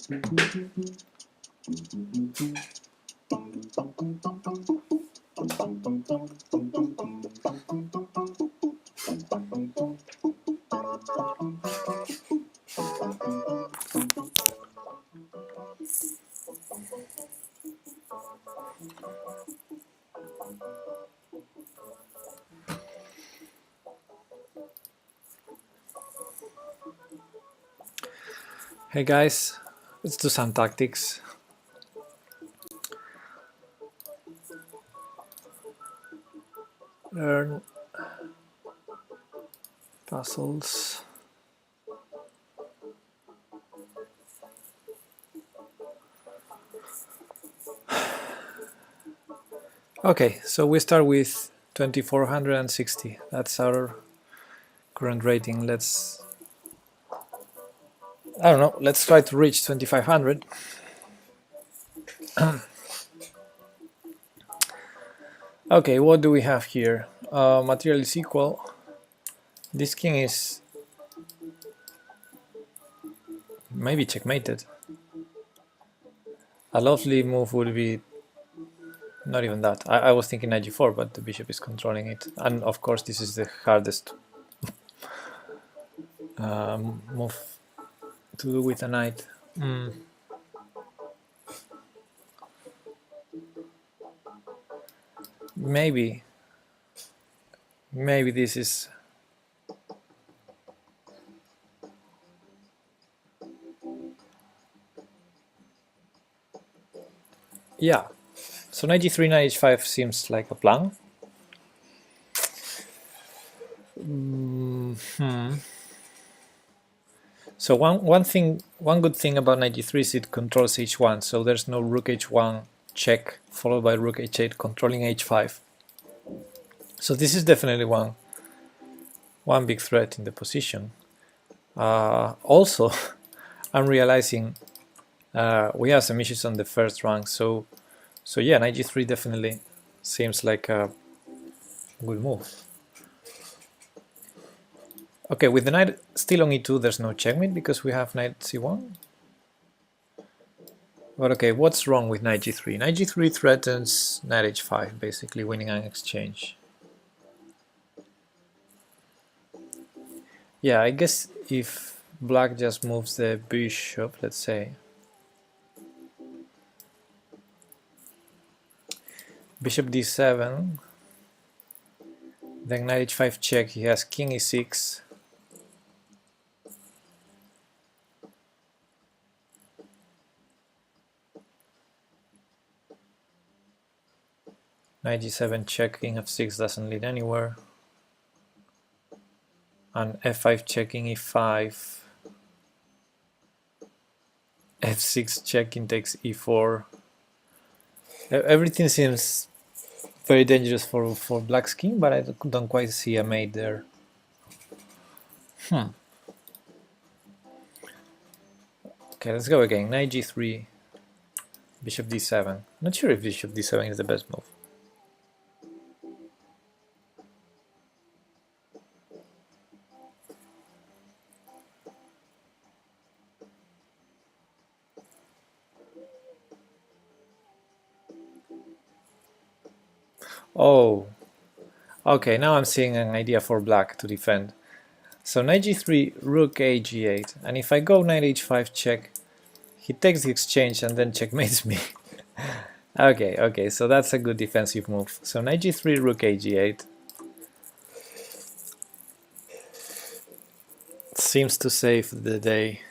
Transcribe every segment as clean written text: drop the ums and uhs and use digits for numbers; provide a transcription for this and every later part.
Hey guys, let's do some tactics. Learn puzzles. Okay, so we start with 2460. That's our current rating. I don't know, let's try to reach 2500. Okay, what do we have here? Material is equal. This king is maybe checkmated. A lovely move would be not even that. I was thinking knight g4, but the bishop is controlling it. And of course this is the hardest move to do with a knight. Maybe this is... Yeah, so knight g3, knight h5 seems like a plan. So one good thing about knight g3 is it controls h1, so there's no rook h1 check followed by rook h8 controlling h5. So this is definitely one big threat in the position. Also, I'm realizing we have some issues on the first rank, so yeah, knight g3 definitely seems like a good move. Okay, with the knight still on e2, there's no checkmate because we have knight c1. But okay, what's wrong with knight g3? Knight g3 threatens knight h5, basically winning an exchange. Yeah, I guess if black just moves the bishop, let's say, bishop d7, then knight h5 check, he has king e6, knight g7 check, king f6 doesn't lead anywhere, and f5 checking e5, f6 checking takes e4. Everything seems very dangerous for black's king, but I don't quite see a mate there. Okay, let's go again. Knight g3, bishop d7. Not sure if bishop d7 is the best move. Oh, okay, now I'm seeing an idea for black to defend. So knight g3, rook a g8, and if I go knight h5 check, he takes the exchange and then checkmates me. Okay, so that's a good defensive move. So knight g3, rook a g8 seems to save the day.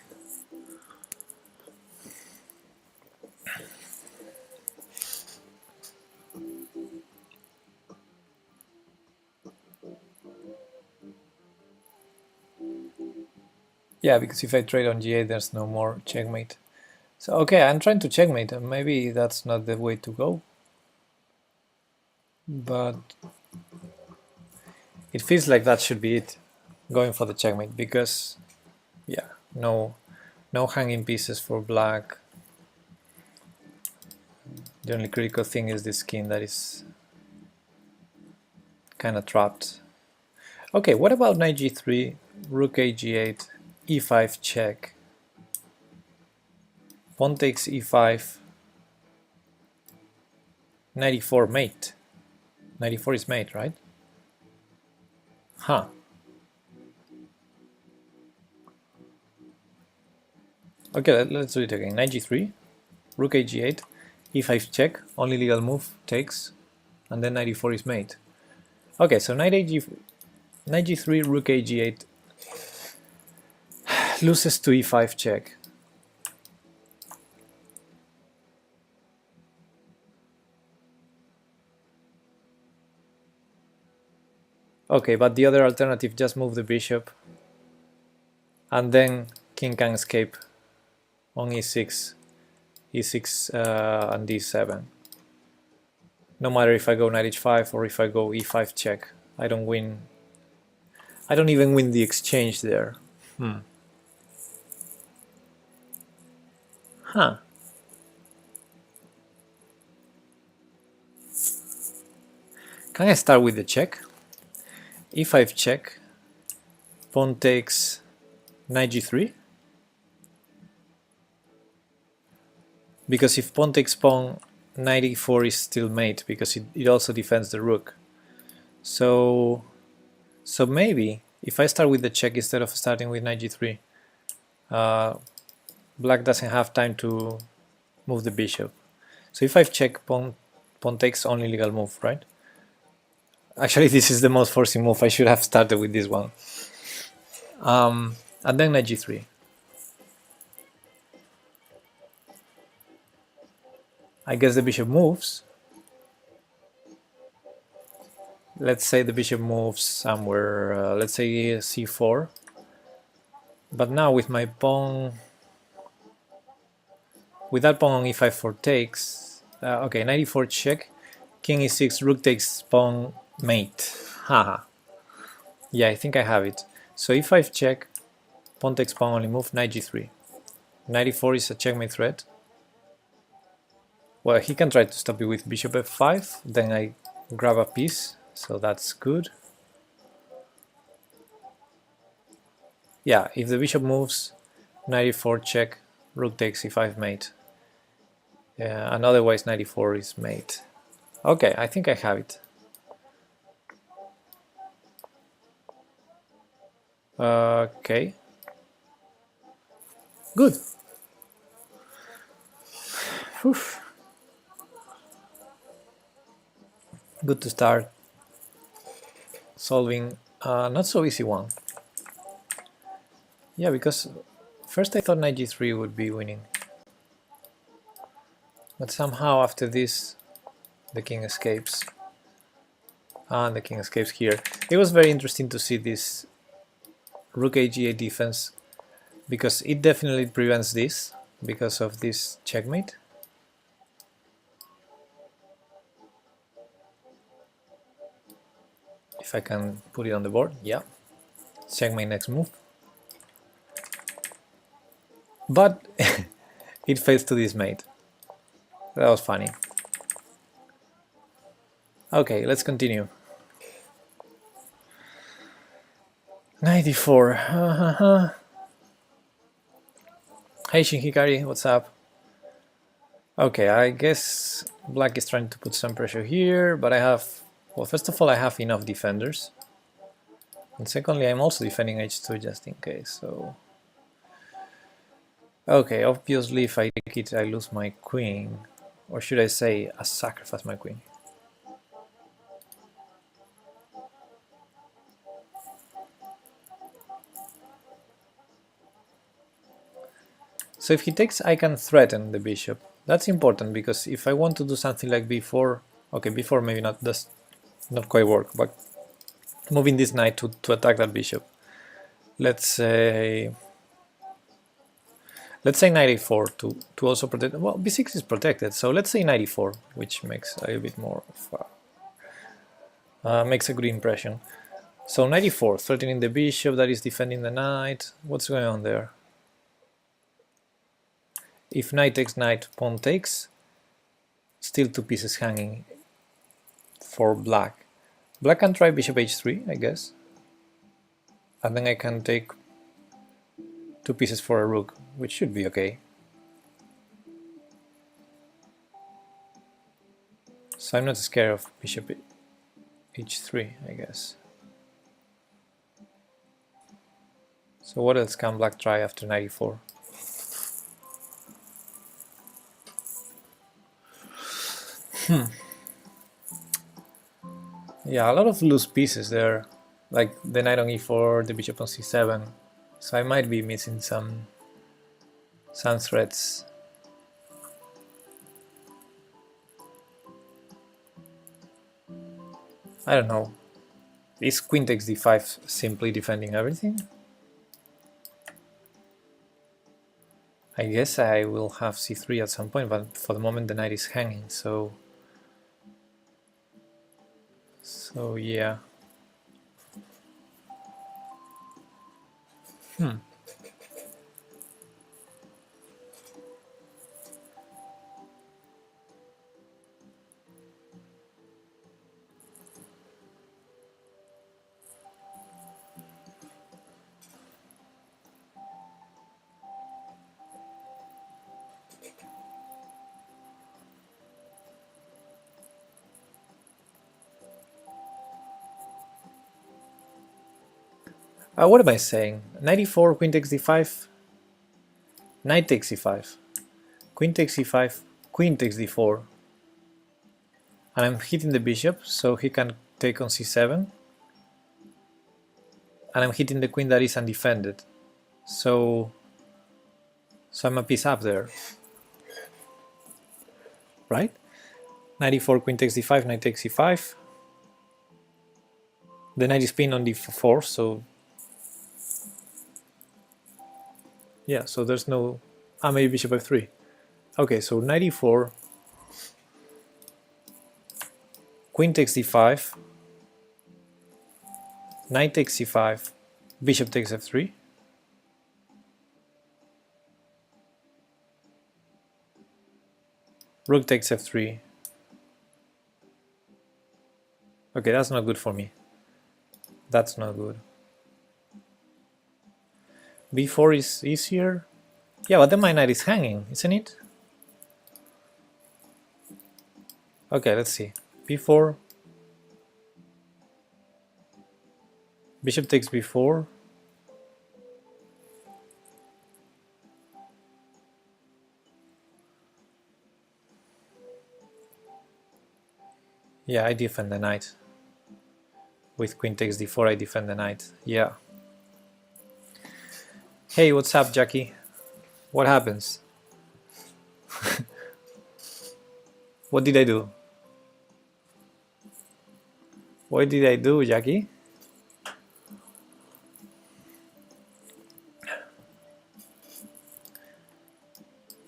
Yeah, because if I trade on g8, there's no more checkmate. So okay, I'm trying to checkmate, and maybe that's not the way to go. But it feels like that should be it, going for the checkmate, because yeah, no hanging pieces for black. The only critical thing is this king that is kind of trapped. Okay, what about knight g3, rook a g8, e5 check? pawn takes e5, 94 mate. 94 is mate, right? Huh. Okay, let's do it again. Knight g3, rook ag8, e5 check, only legal move, takes, and then 94 is mate. Okay, so knight g3, rook ag8 loses to e5 check. Okay, but the other alternative, just move the bishop, and then king can escape on e6, and d7. No matter if I go knight h5 or if I go e5 check, I don't win. I don't even win the exchange there. Huh. Can I start with the check? e5 check, pawn takes knight g3. Because if pawn takes pawn, knight e4 is still mate, because it also defends the rook. So maybe if I start with the check instead of starting with knight g3, black doesn't have time to move the bishop. So if I check, pawn takes, only legal move, right? Actually, this is the most forcing move. I should have started with this one. And then knight g3. I guess the bishop moves. Let's say the bishop moves somewhere, let's say c4. But now with my pawn, with that pawn on e5 for takes, okay, knight e4 check, king e6, rook takes pawn, mate. Haha. Yeah, I think I have it. So e5 check, pawn takes pawn, only move, knight g3. Knight e4 is a checkmate threat. Well, he can try to stop it with bishop f5, then I grab a piece, so that's good. Yeah, if the bishop moves, knight e4 check, rook takes e5 mate. Yeah, and otherwise knight e4 is mate. Okay, I think I have it. Okay. Good. Oof. Good to start solving a not so easy one. Yeah, because first I thought knight g3 would be winning. But somehow after this the king escapes. And the king escapes here. It was very interesting to see this rook ag8 defense, because it definitely prevents this because of this checkmate. If I can put it on the board, yeah. Check my next move. But it fails to this mate. That was funny. Okay, let's continue. Knight e4. Hey Shin Hikari, what's up? Okay, I guess black is trying to put some pressure here, but I have, well, first of all, I have enough defenders. And secondly, I'm also defending h2 just in case, so... Okay, obviously if I take it, I lose my queen. Or should I say, I sacrifice my queen. So if he takes, I can threaten the bishop. That's important, because if I want to do something like b4, okay, b4 maybe not, does not quite work, but moving this knight to attack that bishop. Let's say knight e4 to also protect. Well, b6 is protected, so let's say knight e4, which makes a little bit more of makes a good impression. So knight e4, threatening the bishop that is defending the knight. What's going on there? If knight takes knight, pawn takes, still two pieces hanging for black. Black can try bishop h3, I guess, and then I can take two pieces for a rook, which should be okay. So I'm not scared of bishop h3, I guess. So what else can black try after 94? Yeah, a lot of loose pieces there, like the knight on e4, the bishop on c7. So I might be missing some threats. I don't know. Is queen takes d5 simply defending everything? I guess I will have c3 at some point, but for the moment the knight is hanging, so yeah. What am I saying? 94, queen takes d5, knight takes e5, queen takes e5, queen takes d4, and I'm hitting the bishop, so he can take on c7, and I'm hitting the queen that is undefended, so I'm a piece up there, right? 94, queen takes d5, knight takes e5, the knight is pinned on d4, so yeah, so there's no... maybe bishop f3. Okay, so 94, queen takes d5, knight takes c5, bishop takes f3, rook takes f3. Okay, that's not good for me. That's not good. b4 is easier. Yeah, but then my knight is hanging, isn't it? Okay, let's see. b4, bishop takes b4, yeah, I defend the knight. With queen takes d4, I defend the knight. Yeah. Hey, what's up, Jackie? What happens? What did I do? What did I do, Jackie?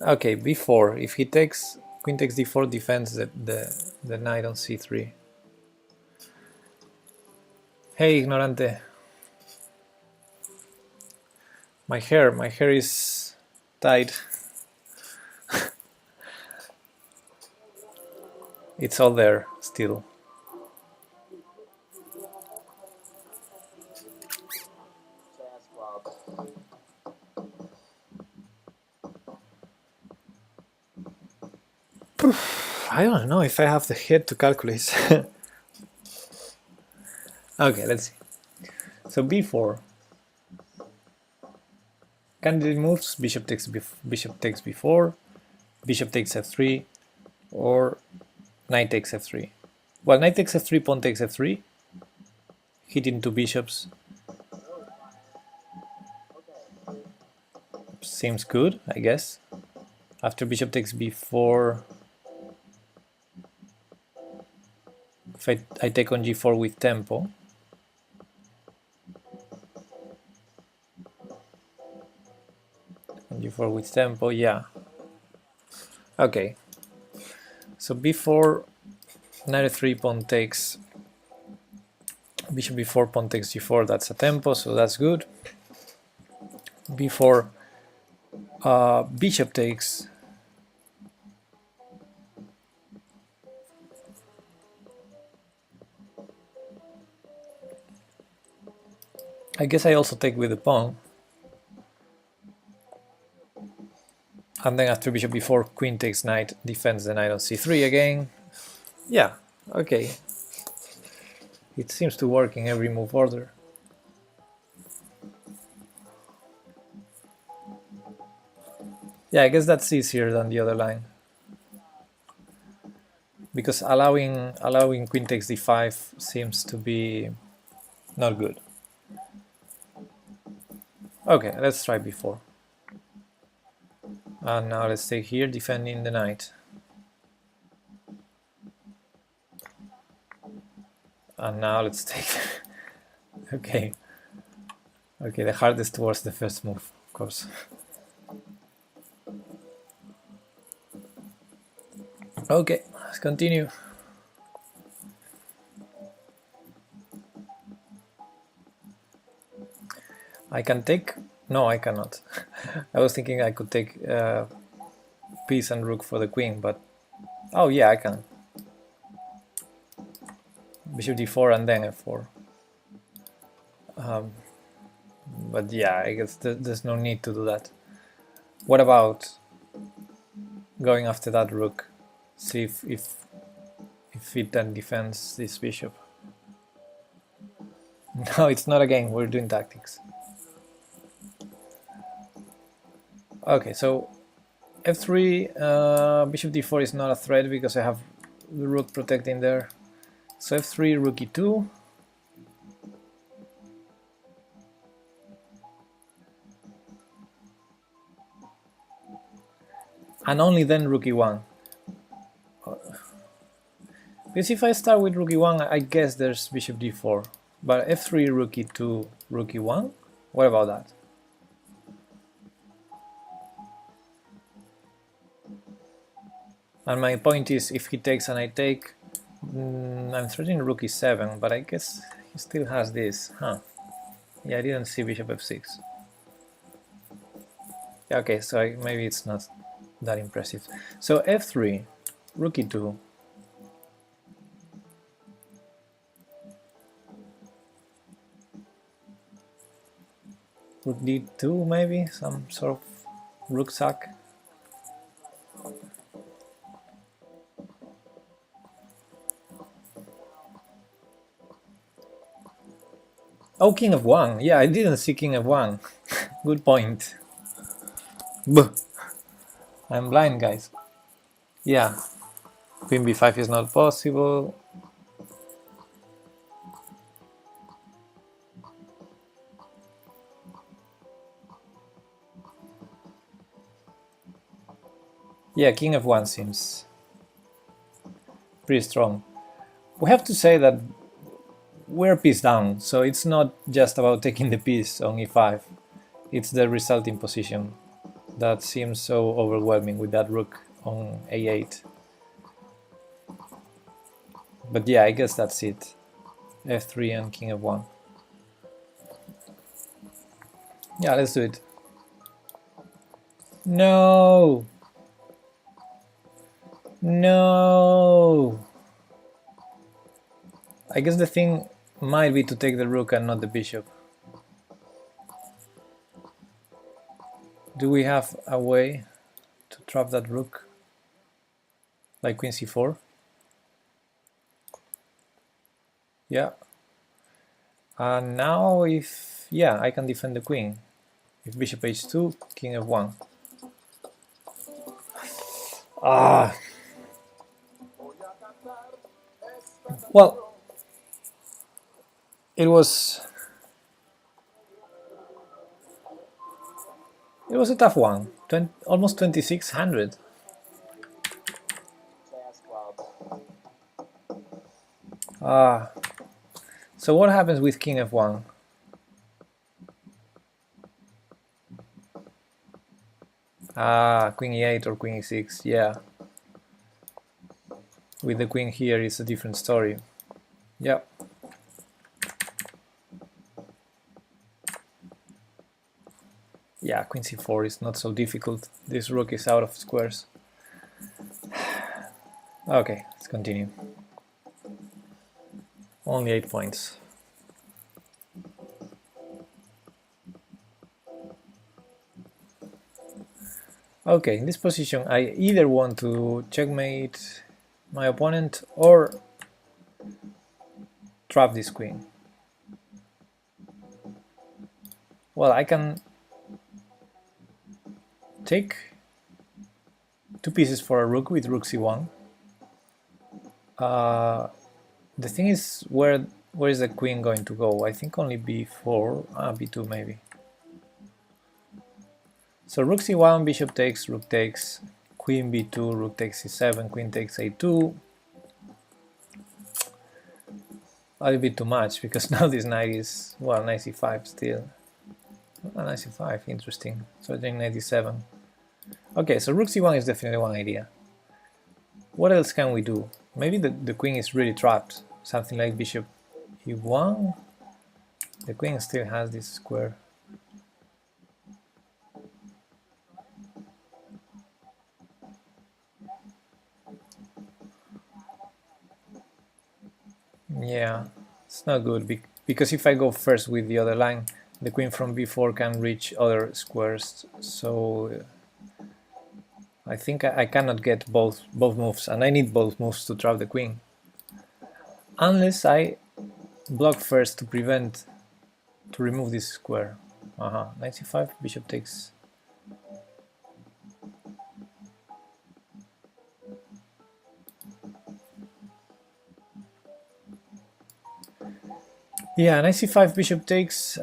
Okay, b4. If he takes queen takes d4, defends the knight on c3. Hey, Ignorante. My hair is tied. It's all there still. I don't know if I have the head to calculate. Okay, let's see. So b4. Candidate moves, bishop takes b4, bishop takes f3, or knight takes f3. Well, knight takes f3, pawn takes f3, hitting two bishops. Seems good, I guess. After bishop takes b4, if I take on g4 with tempo, g4 with tempo, yeah. Okay. So b4, knight f3, pawn takes, bishop b4, pawn takes g4, that's a tempo, so that's good. b4, bishop takes, I guess I also take with the pawn. And then after bishop b4, queen takes knight, defends the knight on c3 again. Yeah, okay. It seems to work in every move order. Yeah, I guess that's easier than the other line. Because allowing queen takes d5 seems to be not good. Okay, let's try before. And now let's take here, defending the knight. And now let's take... okay. Okay, the hardest was the first move, of course. Okay, let's continue. I can take... No, I cannot. I was thinking I could take piece and rook for the queen, but... Oh yeah, I can. Bishop d4 and then f4. But yeah, I guess there's no need to do that. What about going after that rook? See if it then defends this bishop. No, it's not a game, we're doing tactics. Okay, so f3, bishop d4 is not a threat because I have the rook protecting there. So f3, rook e2. And only then rook e1. Because if I start with rook e1, I guess there's bishop d4. But f3, rook e2, rook e1? What about that? And my point is, if he takes and I take, I'm threatening rook e7, but I guess he still has this, huh? Yeah, I didn't see bishop f6. Yeah, okay, so maybe it's not that impressive. So f3, rook e2. Rook d2 maybe, some sort of rook sack. Oh, king of 1. Yeah, I didn't see king of 1. Good point. Buh. I'm blind, guys. Yeah, queen b5 is not possible. Yeah, king of 1 seems pretty strong. We have to say that we're piece down, so it's not just about taking the piece on e5. It's the resulting position that seems so overwhelming with that rook on a8. But yeah, I guess that's it. f3 and king of 1. Yeah, let's do it. No! No! I guess the thing might be to take the rook and not the bishop. Do we have a way to trap that rook? Like queen c4? Yeah. And now if... yeah, I can defend the queen. If bishop h2, king f1. Ah! Well, it was a tough one. Almost 2600. Ah. So what happens with king f1? Ah, queen e8 or queen e6, yeah. With the queen here, it's a different story. Yeah. Yeah, queen c4 is not so difficult. This rook is out of squares. Okay, let's continue. Only 8 points. Okay, in this position I either want to checkmate my opponent or trap this queen? Well, I can take 2 pieces for a rook with rook c1. The thing is, where is the queen going to go? I think only b4, b2 maybe. So rook c1, bishop takes, rook takes, queen b2, rook takes c7, queen takes a2. A little bit too much, because now this knight is, well, knight c5 still. Knight c5, interesting. So then knight e7. Okay, so rook c1 is definitely one idea. What else can we do? Maybe the queen is really trapped. Something like bishop e1. The queen still has this square. Yeah, it's not good, because if I go first with the other line, the queen from b4 can reach other squares, so I think I cannot get both moves, and I need both moves to trap the queen. Unless I block first to remove this square. Knight c5, bishop takes. Yeah, knight c5, bishop takes.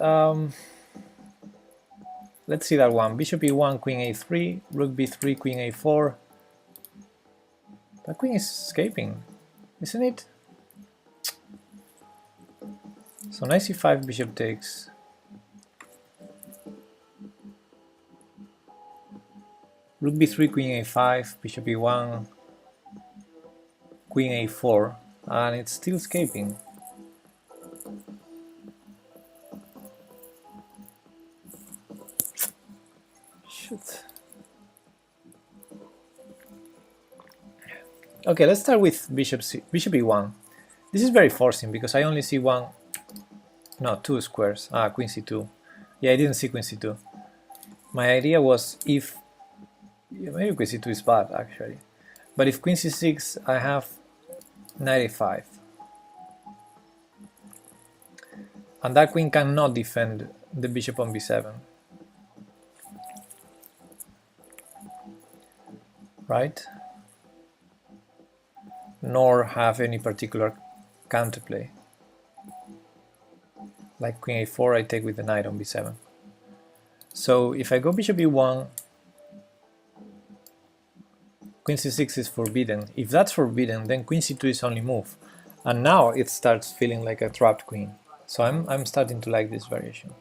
Let's see that one. Bishop e1, queen a3, rook b3, queen a4. That queen is escaping, isn't it? So knight c5, bishop takes. Rook b3, queen a5, bishop e1, queen a4, and it's still escaping. Shit. Okay, let's start with bishop e1. This is very forcing because I only see two squares. Queen c2. Yeah, I didn't see queen c2. My idea was if maybe queen c2 is bad actually, but if queen c6, I have knight a5, and that queen cannot defend the bishop on b7, right? Nor have any particular counterplay. Like queen a4, I take with the knight on b7. So if I go bishop e1, queen c6 is forbidden. If that's forbidden, then queen c2 is only move. And now it starts feeling like a trapped queen. So I'm starting to like this variation.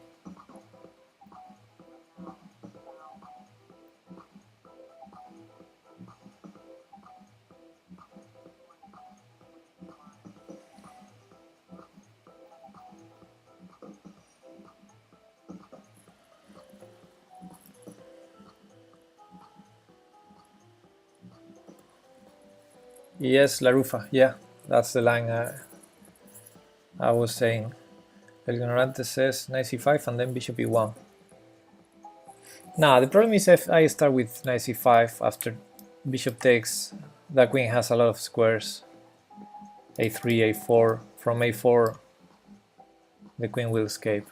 Yes, Larufa, yeah, that's the line I was saying. El Ignorante says knight c5 and then bishop e1. Now, the problem is if I start with knight c5 after bishop takes, the queen has a lot of squares. a3, a4. From a4, the queen will escape.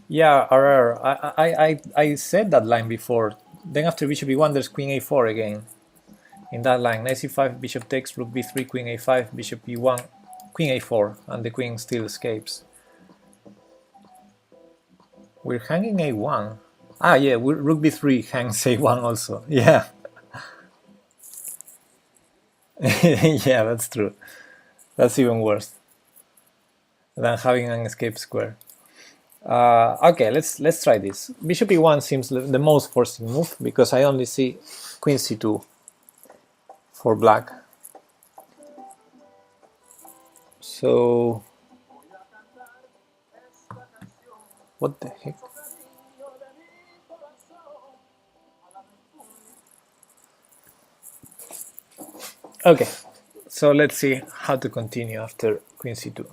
Yeah, RR, I said that line before. Then after bishop e1, there's queen a4 again. In that line, knight c5, bishop takes, rook b3, queen a5, bishop e1, queen a4, and the queen still escapes. We're hanging a1. Yeah, rook b3 hangs a1 also. Yeah. Yeah, that's true. That's even worse than having an escape square. Okay, let's try this. Bishop e1 seems the most forcing move because I only see queen c2 for black. So what the heck? Okay, so let's see how to continue after queen c2.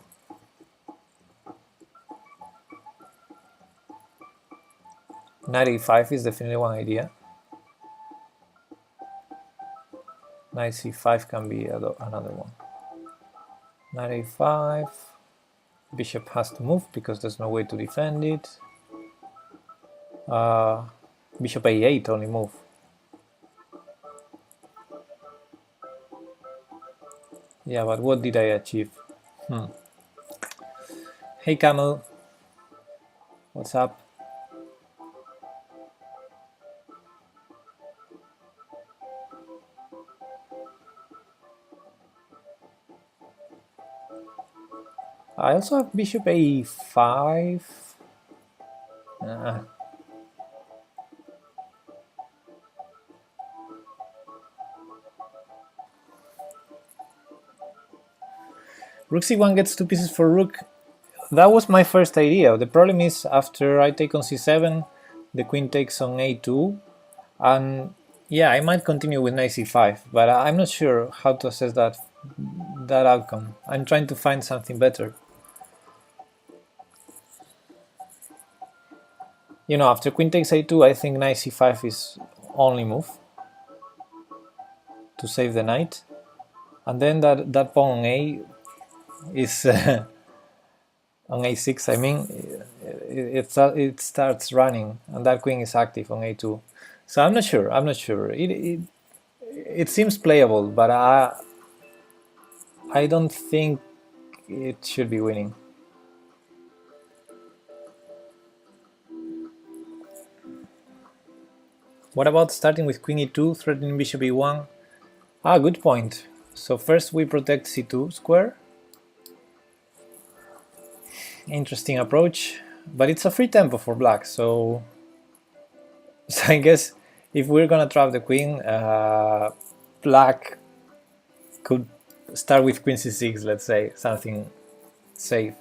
Knight a5 is definitely one idea. Knight c5 can be another one. Knight a5. Bishop has to move because there's no way to defend it. Bishop a8 only move. Yeah, but what did I achieve? Hey Camel, what's up? I also have bishop a5. Rook c1 gets two pieces for rook. That was my first idea. The problem is after I take on c7, the queen takes on a2, and yeah, I might continue with knight c5, but I'm not sure how to assess that outcome. I'm trying to find something better. You know, after queen takes a2, I think knight c5 is only move to save the knight, and then that pawn on a is on a6. I mean, it starts running, and that queen is active on a2. So I'm not sure. I'm not sure. It seems playable, but I don't think it should be winning. What about starting with queen e2, threatening bishop e1? Ah, good point. So first we protect c2 square. Interesting approach, but it's a free tempo for black, so I guess if we're gonna trap the queen, black could start with queen c6, let's say, something safe.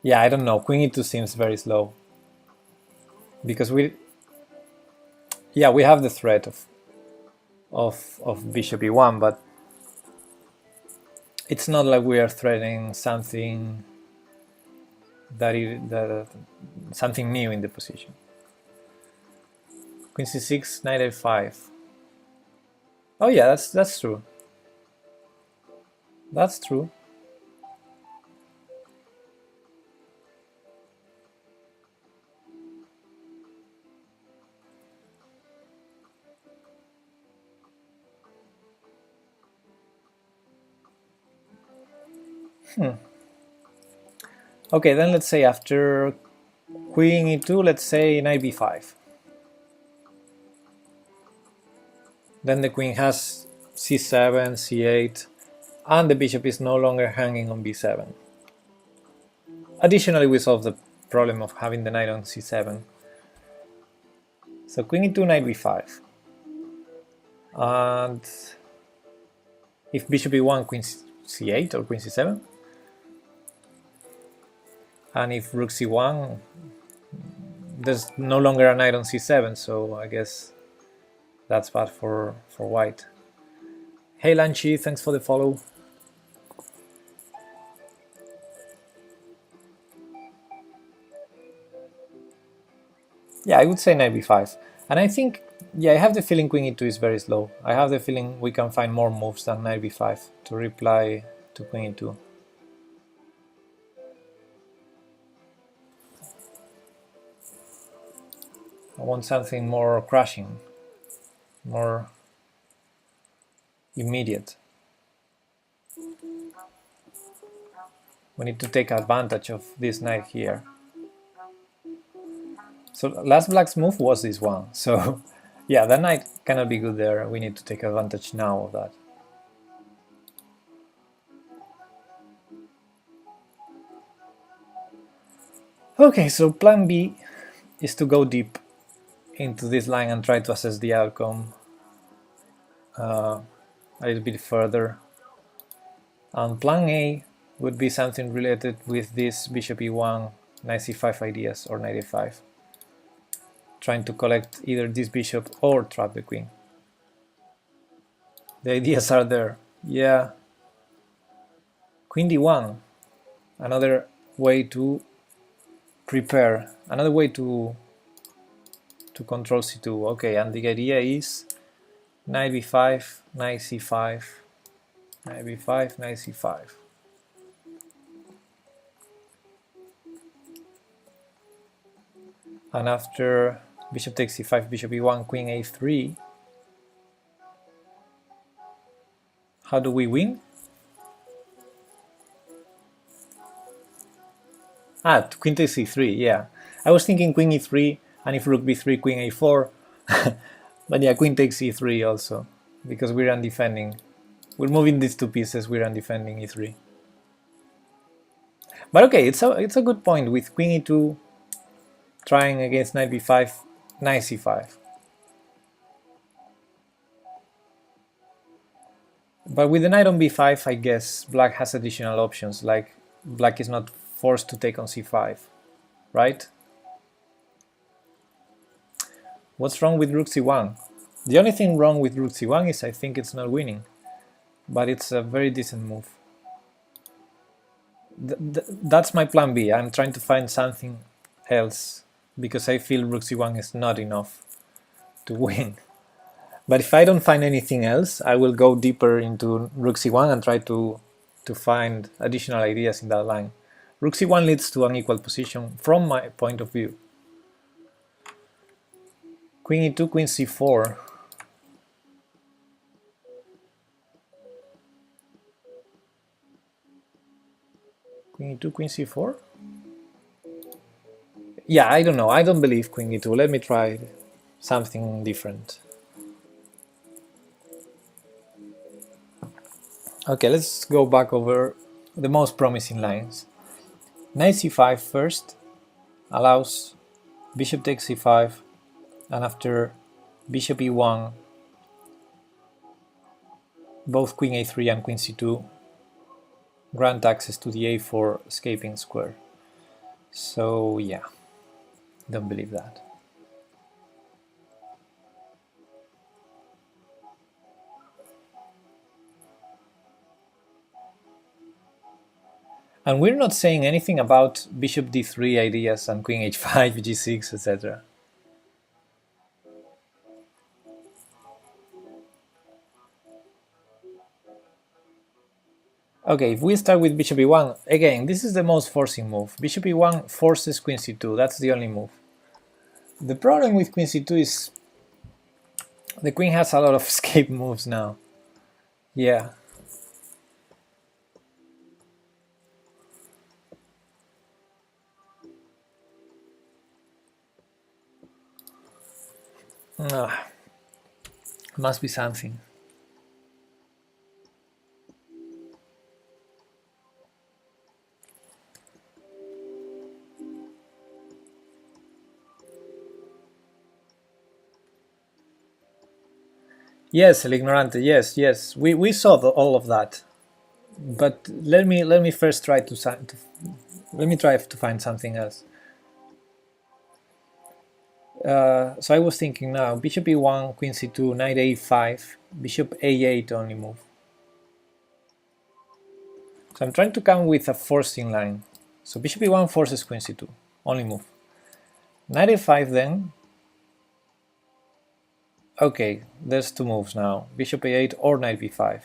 Yeah, I don't know, queen e2 seems very slow, because we have the threat of bishop e1, but it's not like we are threatening something something new in the position. Queen c6, knight a5. Oh yeah, that's true. That's true. Okay, then let's say after queen e2, let's say knight b5. Then the queen has c7, c8, and the bishop is no longer hanging on b7. Additionally, we solve the problem of having the knight on c7. So queen e2, knight b5. And if bishop e1, queen c8 or queen c7. And if rook c1, there's no longer a knight on c7, so I guess that's bad for white. Hey Lanchi, thanks for the follow. Yeah, I would say knight b5. And I think, yeah, I have the feeling queen e2 is very slow. I have the feeling we can find more moves than knight b5 to reply to queen e2. I want something more crushing, more immediate. We need to take advantage of this knight here. So last black's move was this one, so yeah, that knight cannot be good there. We need to take advantage now of that. Okay, so plan B is to go deep into this line and try to assess the outcome a little bit further. And plan A would be something related with this bishop e1, knight c5 ideas, or knight a5. Trying to collect either this bishop or trap the queen. The ideas are there. Yeah. Queen d1, another way to prepare, another way to control c2. Okay, and the idea is knight b5, knight c5, knight b5, knight c5. And after bishop takes c5, bishop e1, queen a3, how do we win? Ah, queen takes c3, yeah. I was thinking queen e3, and if rook b3, queen a4. But yeah, queen takes e3 also, because we're undefending. We're moving these two pieces, we're undefending e3. But okay, it's a good point with queen e2 trying against knight b5, knight c5. But with the knight on b5, I guess black has additional options, like black is not forced to take on c5, right? What's wrong with rook c1? The only thing wrong with rook c1 is I think it's not winning, but it's a very decent move. That's my plan B. I'm trying to find something else because I feel rook c1 is not enough to win. But if I don't find anything else, I will go deeper into rook c1 and try to find additional ideas in that line. Rook c1 leads to an equal position from my point of view. Queen e2, queen c4. Queen e2, queen c4? Yeah, I don't know. I don't believe queen e2. Let me try something different. Okay, let's go back over the most promising lines. Knight c5 first allows bishop takes c5, and after bishop e1, both queen a3 and queen c2 grant access to the a4 escaping square. So yeah, don't believe that. And we're not saying anything about bishop d3 ideas and queen h5, g6, etc. Okay, if we start with bishop e1, again, this is the most forcing move. Bishop e1 forces queen c2, that's the only move. The problem with queen c2 is the queen has a lot of escape moves now. Yeah. Must be something. Yes, El Ignorante, yes. We saw all of that. But let me first try let me try to find something else. So I was thinking now, bishop e1, queen c2, knight a5, bishop a8 only move. So I'm trying to come with a forcing line. So bishop e1 forces queen c2, only move. Knight a5 then. Okay, there's two moves now, bishop a8 or knight b5.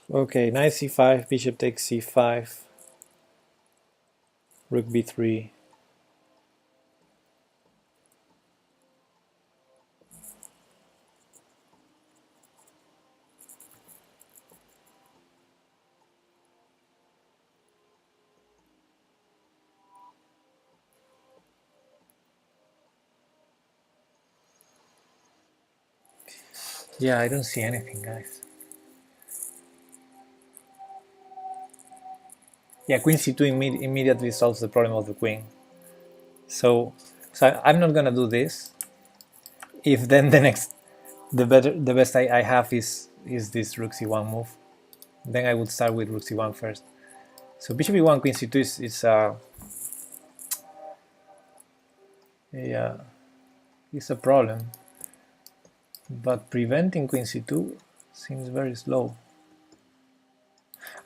Okay, knight c5, bishop takes c5, rook b3. Yeah, I don't see anything, guys. Yeah, queen c2 immediately solves the problem of the queen. So I'm not gonna do this. If then the best I have is this rook c1 move, then I would start with rook c1 first. So bishop e1 queen c2 is a problem, but preventing queen c2 seems very slow.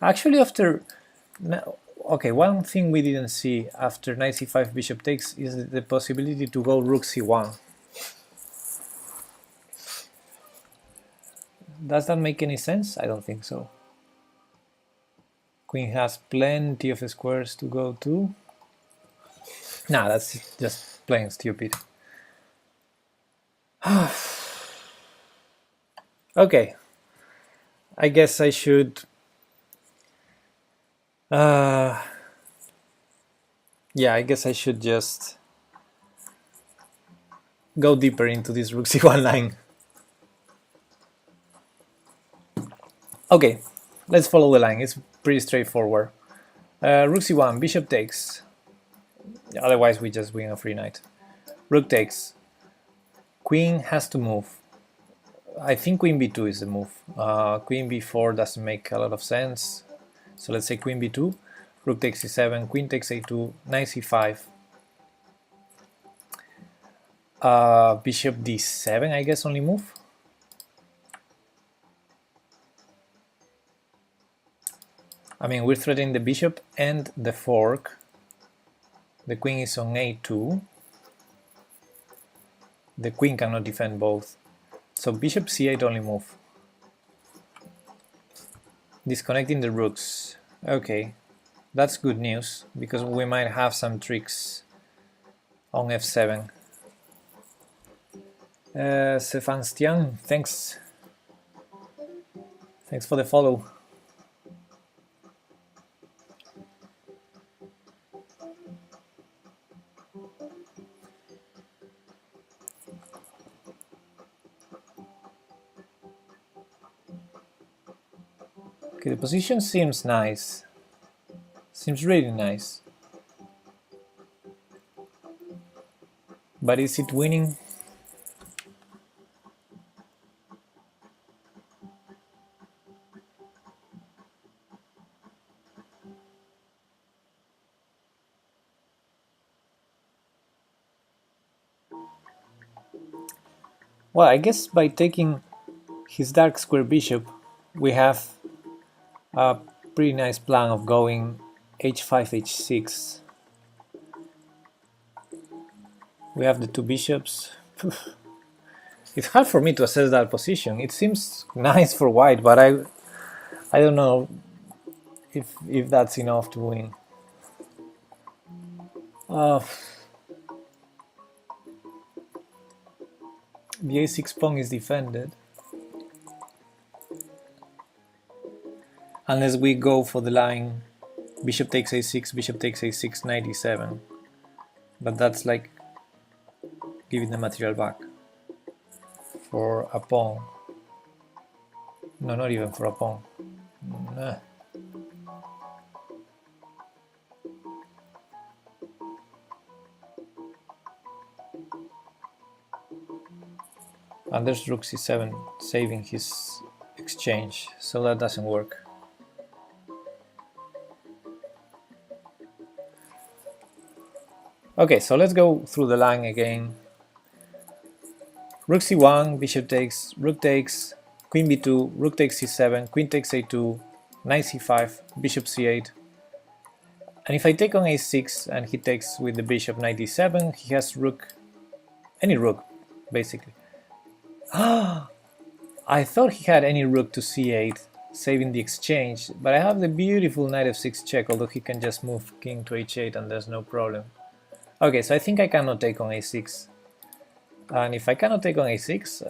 Actually, okay, one thing we didn't see after knight c5 bishop takes is the possibility to go rook c1. Does that make any sense? I don't think so. Queen has plenty of squares to go to. Nah, that's just plain stupid. Okay, I guess I should... yeah, I guess I should just go deeper into this rook c1 line. Okay, let's follow the line. It's pretty straightforward. Rook c1, bishop takes. Otherwise, we just win a free knight. Rook takes. Queen has to move. I think queen b2 is the move. Queen b4 doesn't make a lot of sense. So let's say queen b2, rook takes c7, queen takes a2, knight c5. Bishop d7, I guess, only move. I mean, we're threatening the bishop and the fork. The queen is on a2. The queen cannot defend both. So bishop c8 only move. Disconnecting the rooks. Okay, that's good news, because we might have some tricks on f7. Sebastian, thanks. Thanks for the follow. Okay, the position seems nice. Seems really nice. But is it winning? Well, I guess by taking his dark square bishop, we have a pretty nice plan of going h5, h6. We have the two bishops. It's hard for me to assess that position. It seems nice for white, but I don't know if that's enough to win. The a6 pawn is defended. Unless we go for the line bishop takes a6, bishop takes a6, knight e7. But that's like giving the material back for a pawn. No, not even for a pawn. Nah. And there's rook c7 saving his exchange, so that doesn't work. Okay, so let's go through the line again. Rook c1, bishop takes, rook takes, queen b2, rook takes c7, queen takes a2, knight c5, bishop c8. And if I take on a6 and he takes with the bishop knight d7, he has rook, any rook, basically. I thought he had any rook to c8, saving the exchange, but I have the beautiful knight f6 check, although he can just move king to h8 and there's no problem. Okay, so I think I cannot take on a6. And if I cannot take on a6,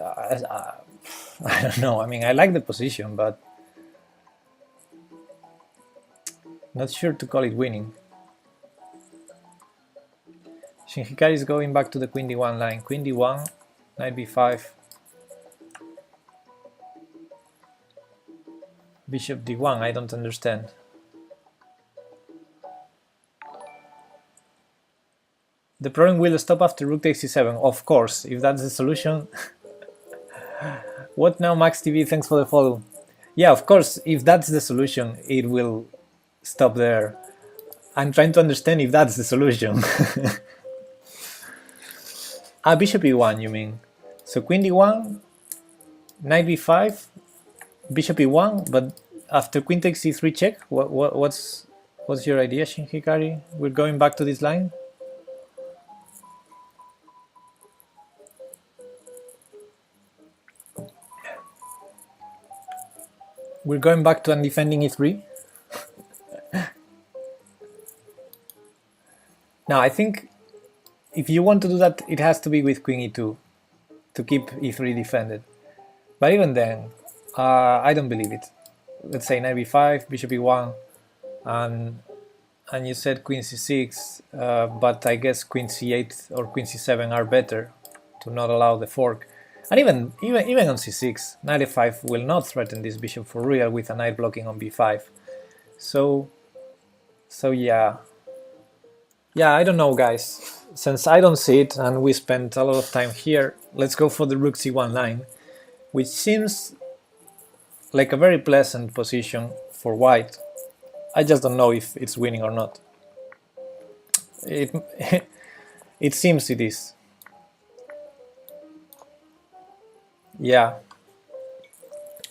I don't know. I mean, I like the position, but not sure to call it winning. Shin Hikari is going back to the queen d1 line. Queen d1, knight b5. Bishop d1, I don't understand. The problem will stop after rook takes c7. Of course, if that's the solution. What now, Max TV? Thanks for the follow. Yeah, of course, if that's the solution, it will stop there. I'm trying to understand if that's the solution. Ah, bishop e1, you mean? So queen d1, knight b5, bishop e1, but after queen takes c3 check. What's your idea, Shin Hikari? We're going back to this line. We're going back to undefending e3. Now, I think if you want to do that, it has to be with queen e2 to keep e3 defended. But even then, I don't believe it. Let's say knight b5, bishop e1, and you said queen c6, but I guess queen c8 or queen c7 are better to not allow the fork. And even on c6, knight f5 will not threaten this bishop for real with a knight blocking on b5. So yeah. Yeah, I don't know, guys. Since I don't see it and we spent a lot of time here, let's go for the rook c1 line, which seems like a very pleasant position for white. I just don't know if it's winning or not. It seems it is. Yeah.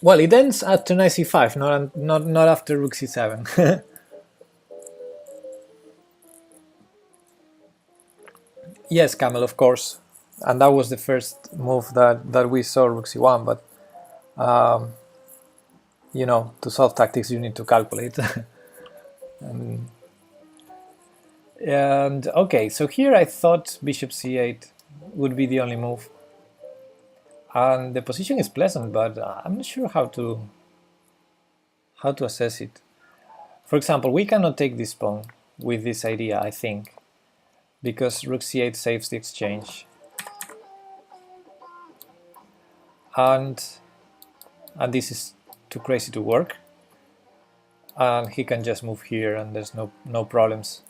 Well, it ends after knight c5, not after rook c7. Yes, Camel, of course, and that was the first move that we saw, rook c1. But you know, to solve tactics, you need to calculate. and okay, so here I thought bishop c8 would be the only move. And the position is pleasant, but I'm not sure how to assess it. For example, we cannot take this pawn with this idea, I think, because rook c8 saves the exchange. And this is too crazy to work. And he can just move here and there's no problems.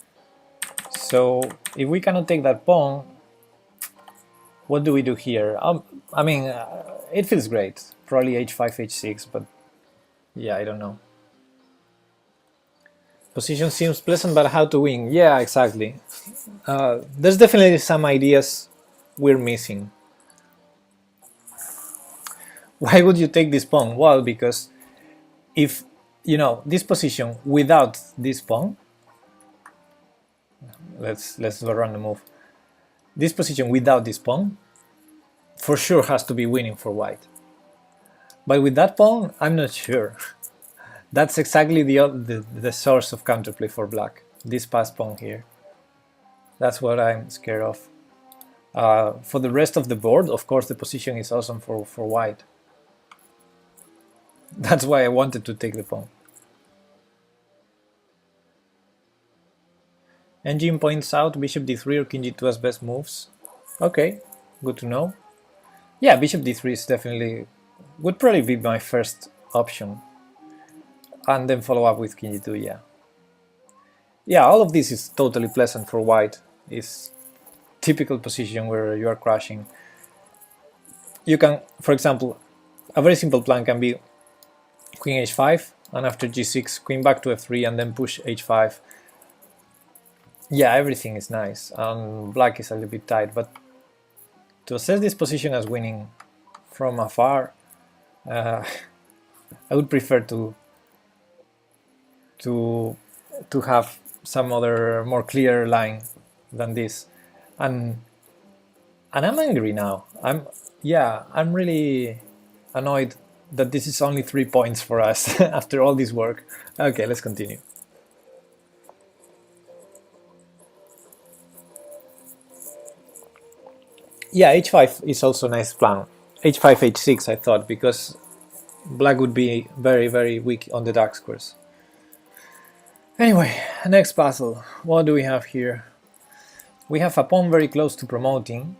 So if we cannot take that pawn, what do we do here? I mean, it feels great. Probably h5, h6, but yeah, I don't know. Position seems pleasant, but how to win? Yeah, exactly. There's definitely some ideas we're missing. Why would you take this pawn? Well, because if, you know, this position without this pawn, let's run the move. This position without this pawn for sure has to be winning for white. But with that pawn, I'm not sure. That's exactly the source of counterplay for black. This pass pawn here. That's what I'm scared of. For the rest of the board, of course, the position is awesome for white. That's why I wanted to take the pawn. Engine points out bishop d3 or king g2 as best moves. Okay, good to know. Yeah, bishop d3 is definitely would probably be my first option, and then follow up with king g2. Yeah, all of this is totally pleasant for white. It's typical position where you are crashing. You can, for example, a very simple plan can be queen h5, and after g6, queen back to f3, and then push h5. Yeah, everything is nice, and black is a little bit tight, but to assess this position as winning from afar, I would prefer to have some other more clear line than this. And I'm angry now. I'm really annoyed that this is only 3 points for us after all this work. Okay, let's continue. Yeah, h5 is also a nice plan. h5, h6 I thought, because black would be very, very weak on the dark squares. Anyway, next puzzle. What do we have here? We have a pawn very close to promoting.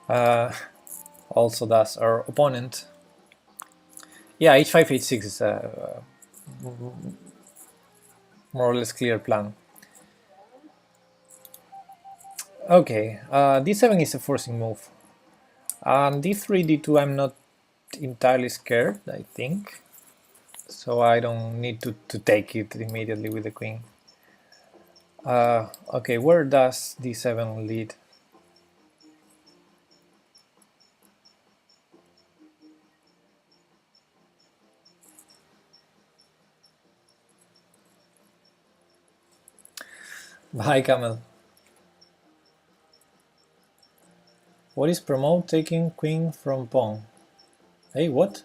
Also does our opponent. Yeah, h5, h6 is a more or less clear plan. Okay, d7 is a forcing move. D3, d2, I'm not entirely scared, I think. So I don't need to take it immediately with the queen. Okay, where does d7 lead? Bye, Camel. What is promote taking queen from pawn? Hey, what?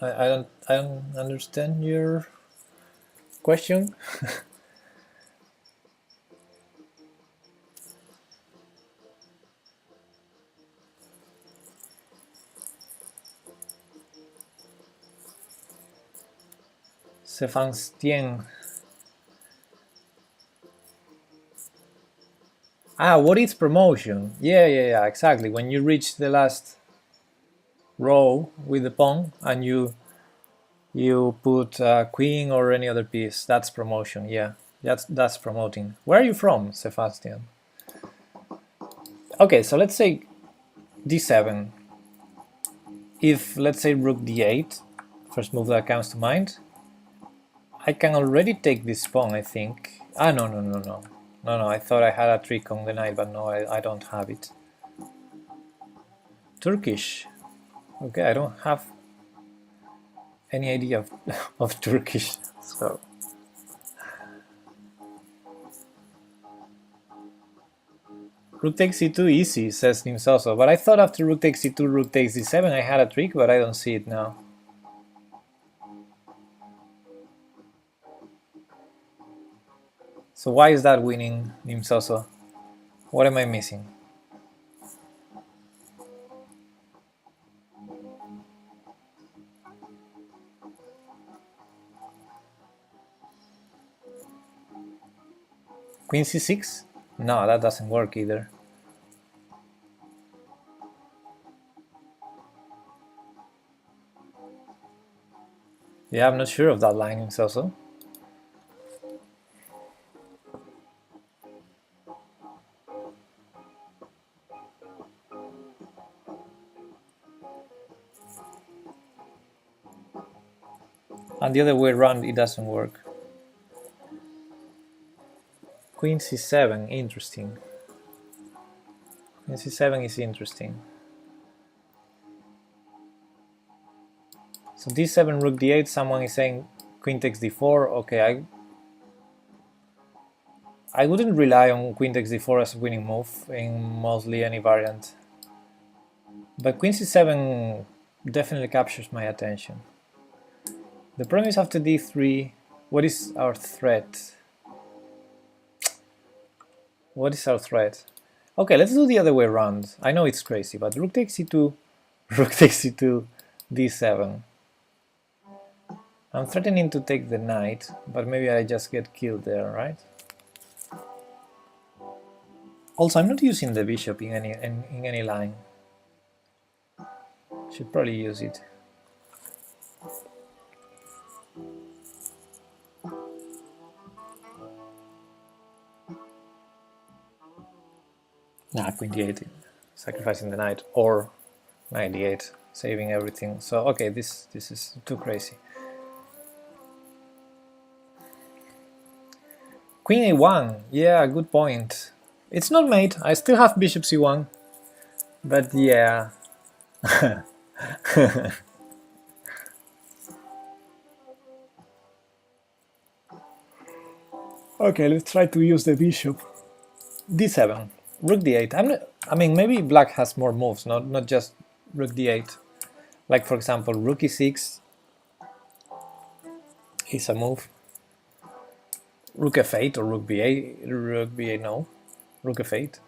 I don't understand your question. Sebastian. Ah, what is promotion? Yeah, exactly. When you reach the last row with the pawn and you put a queen or any other piece, that's promotion. Yeah, that's promoting. Where are you from, Sebastian? Okay, so let's say d7. If let's say rook d8, first move that comes to mind, I can already take this pawn, I think. Ah, no, I thought I had a trick on the knight, but no, I don't have it. Turkish. Okay, I don't have any idea of Turkish, so. Rook takes c2 easy, says Nimsoso, but I thought after rook takes c2, rook takes d7 I had a trick, but I don't see it now. So why is that winning, Nimsoso? What am I missing? Queen c6? No, that doesn't work either. Yeah, I'm not sure of that line, Nimsoso. And the other way around, it doesn't work. Queen c7, interesting. Queen c7 is interesting. So d7, rook d8, someone is saying queen takes d4. Okay, I wouldn't rely on queen takes d4 as a winning move in mostly any variant. But queen c7 definitely captures my attention. The problem is after d3, what is our threat? What is our threat? Okay, let's do the other way around. I know it's crazy, but rook takes c2, rook takes c2, d7. I'm threatening to take the knight, but maybe I just get killed there, right? Also, I'm not using the bishop in any line. Should probably use it. Nah, queen d8, sacrificing the knight, or knight d8, saving everything. So okay, this is too crazy. Queen a1, yeah, good point. It's not mate. I still have bishop c1, but yeah. Okay, let's try to use the bishop. d7, rook d8. I mean, maybe black has more moves, not just rook d8. Like for example, rook e6 is a move. Rook f8 or rook b8. Rook b8, no. Rook f8.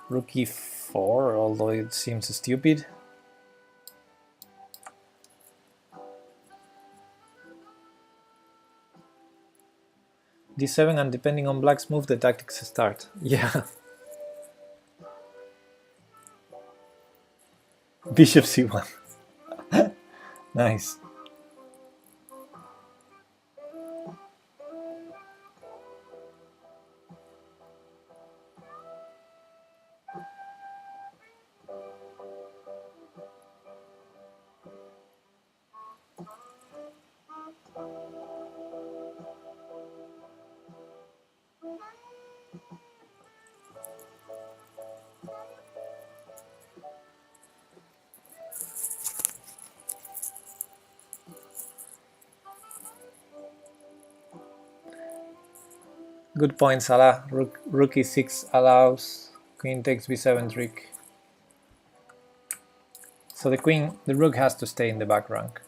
Rook e4, although it seems stupid. d7, and depending on black's move, the tactics start. Yeah. Bishop c1. Nice. Good point, Salah. Rook e6 allows queen takes b7 trick. So the rook has to stay in the back rank.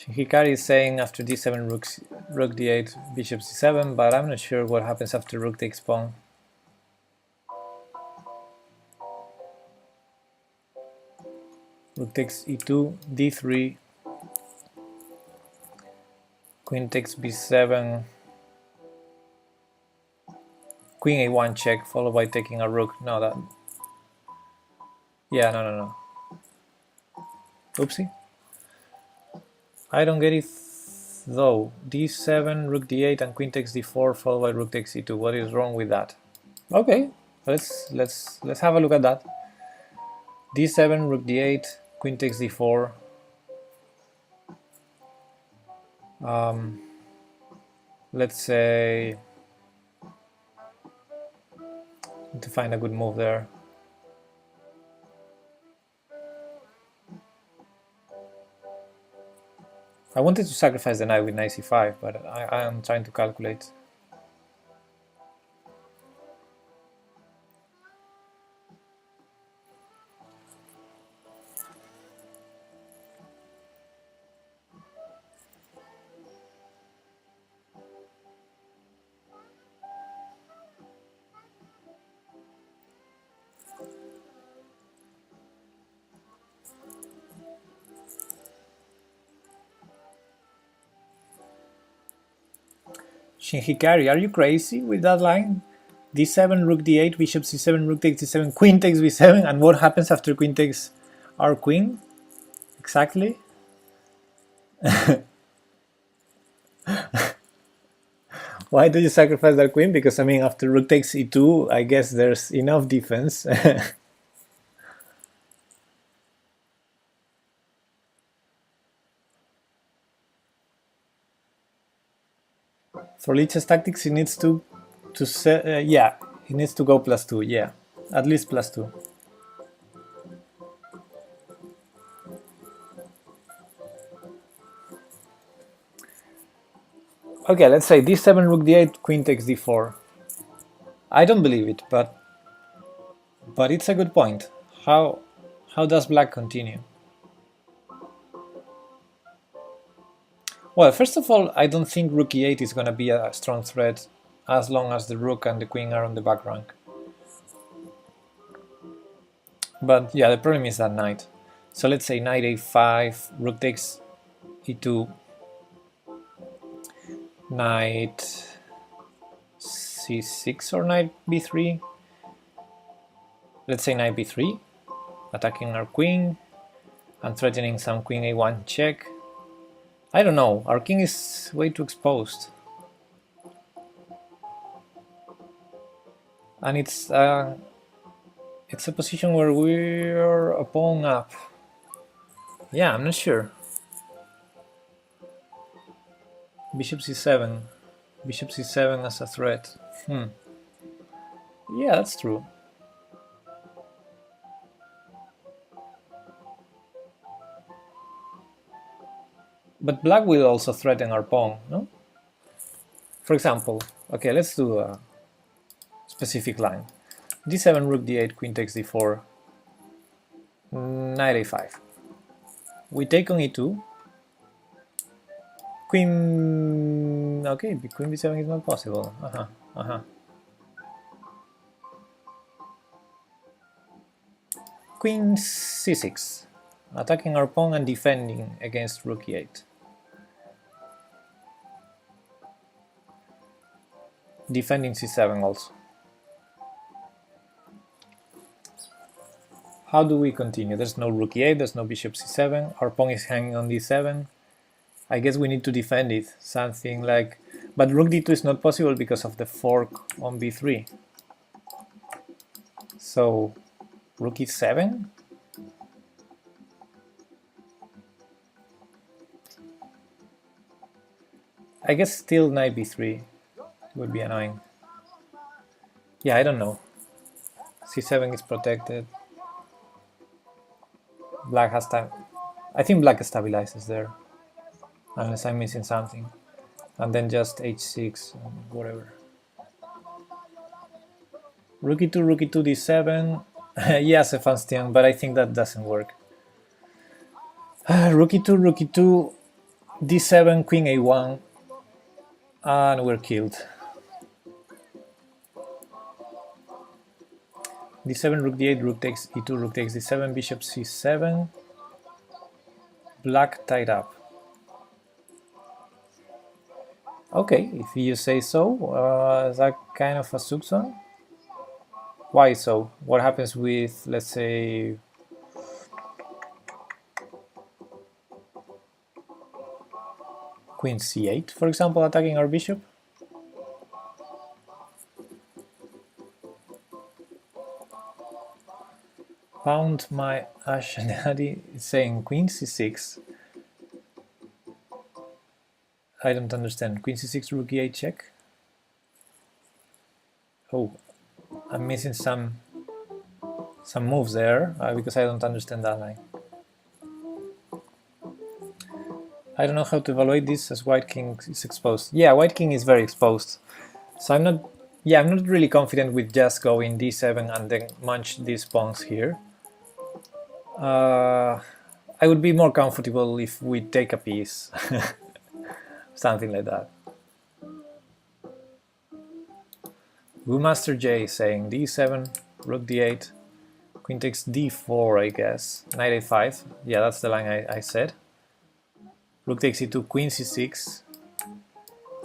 Hikari is saying after d7 rook d8 bishop c7, but I'm not sure what happens after rook takes pawn. Rook takes e2, d3, queen takes b7, queen a1 check, followed by taking a rook. No, that... Yeah, no. Oopsie. I don't get it though. d7, rook d8, and queen takes d4, followed by rook takes e2. What is wrong with that? Okay, let's have a look at that. d7, rook d8, queen takes d4. Let's say to find a good move there. I wanted to sacrifice the knight with knight c5, but I am trying to calculate. Shin Hikari, are you crazy with that line? d7, rook d8, bishop c7, rook takes d7, queen takes b7, and what happens after queen takes our queen? Exactly? Why do you sacrifice that queen? Because, I mean, after rook takes e2, I guess there's enough defense. For Lich's tactics, he needs to set, yeah, he needs to go +2, yeah, at least +2. Okay, let's say d7, rook d8, queen takes d4. I don't believe it, but it's a good point. How does black continue? Well, first of all, I don't think rook e8 is going to be a strong threat as long as the rook and the queen are on the back rank. But yeah, the problem is that knight. So let's say knight a5, rook takes e2, knight c6 or knight b3. Let's say knight b3, attacking our queen and threatening some queen a1 check. I don't know, our king is way too exposed. And it's a position where we're a pawn up. Yeah, I'm not sure. Bishop c7. Bishop c7 as a threat. Yeah, that's true. But black will also threaten our pawn, no? For example, okay, let's do a specific line. d7, rook d8, queen takes d4, knight a5. We take on e2. Queen... okay, queen b7 is not possible. Queen c6, attacking our pawn and defending against rook e8. defending c7 also. How do we continue? There's no rook e8, there's no bishop c7, our pawn is hanging on d7. I guess we need to defend it, something like... But rook d2 is not possible because of the fork on b3. So, rook e7? I guess still knight b3 would be annoying. Yeah, I don't know. c7 is protected. Black has time. I think black stabilizes there, unless I'm missing something. And then just h6, whatever. Rook e2, rook e2, d7. Yeah, Sebastian, but I think that doesn't work. Rook e2, d7, queen a1, and we're killed. d7, rook d8, rook takes e2, rook takes d7, bishop c7. Black tied up. Okay, if you say so, is that kind of a subzone? Why so? What happens with, let's say, queen c8, for example, attacking our bishop? Found my Ashanadi saying queen c6. I don't understand. Queen c6, rook e8 check. Oh, I'm missing some moves there because I don't understand that line. I don't know how to evaluate this as white king is exposed. Yeah, white king is very exposed. So I'm not really confident with just going d7 and then munch these pawns here. I would be more comfortable if we take a piece. Something like that. Master J saying d7, rook d8, queen takes d4, I guess. Knight a5. Yeah, that's the line I said. Rook takes e2, queen c6.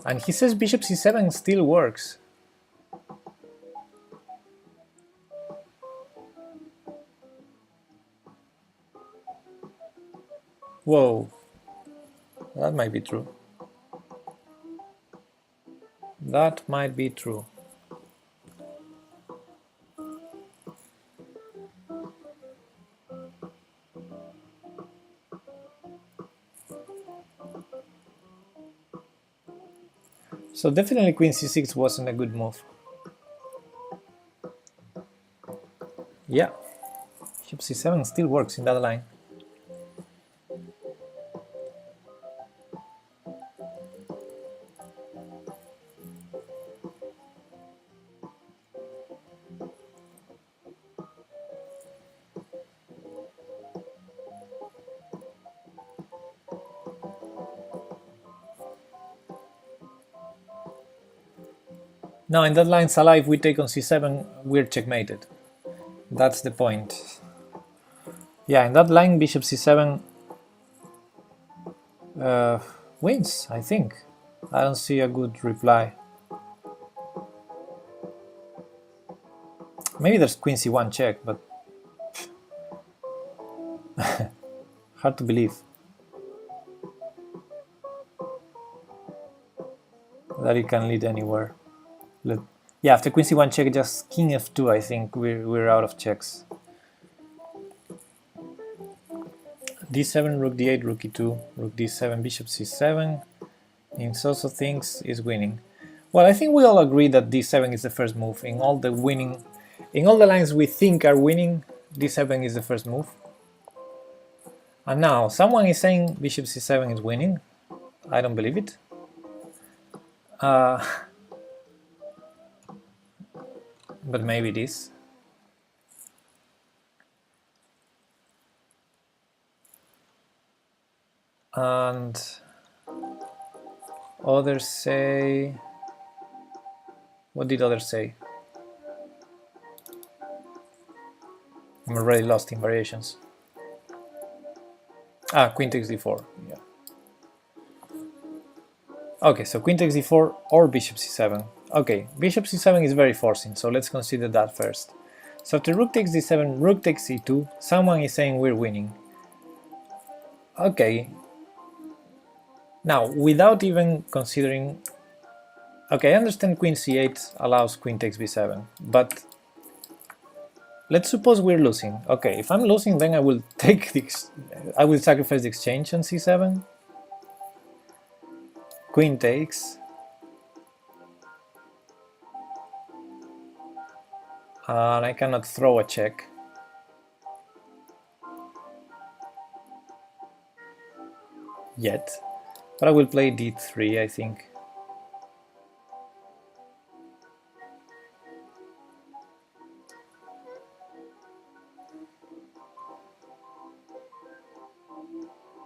And he says bishop c7 still works. Whoa, that might be true. That might be true. So definitely queen c6 wasn't a good move. Yeah, bishop c7 still works in that line. Now in that line, Salah, if we take on c7, we're checkmated. That's the point. Yeah, in that line, bishop c7 wins, I think. I don't see a good reply. Maybe there's queen c1 check, but hard to believe that it can lead anywhere. Yeah, after queen c1 check, just king f2, I think we're out of checks. d7, rook d8, rook e2, rook d7, bishop c7. In so things is winning. Well, I think we all agree that d7 is the first move. In all the lines we think are winning, d7 is the first move. And now, someone is saying bishop c7 is winning. I don't believe it. But maybe it is. And others say... What did others say? I'm already lost in variations. Queen takes d4, yeah. Okay, so queen takes d4 or bishop c7. Okay, bishop c7 is very forcing, so let's consider that first. So after rook takes d7, rook takes c2, someone is saying we're winning. Okay, now without even considering... Okay, I understand queen c8 allows queen takes b7, but let's suppose we're losing. Okay, if I'm losing, then I will take I will sacrifice the exchange on c7. Queen takes, and I cannot throw a check. Yet, but I will play d3, I think.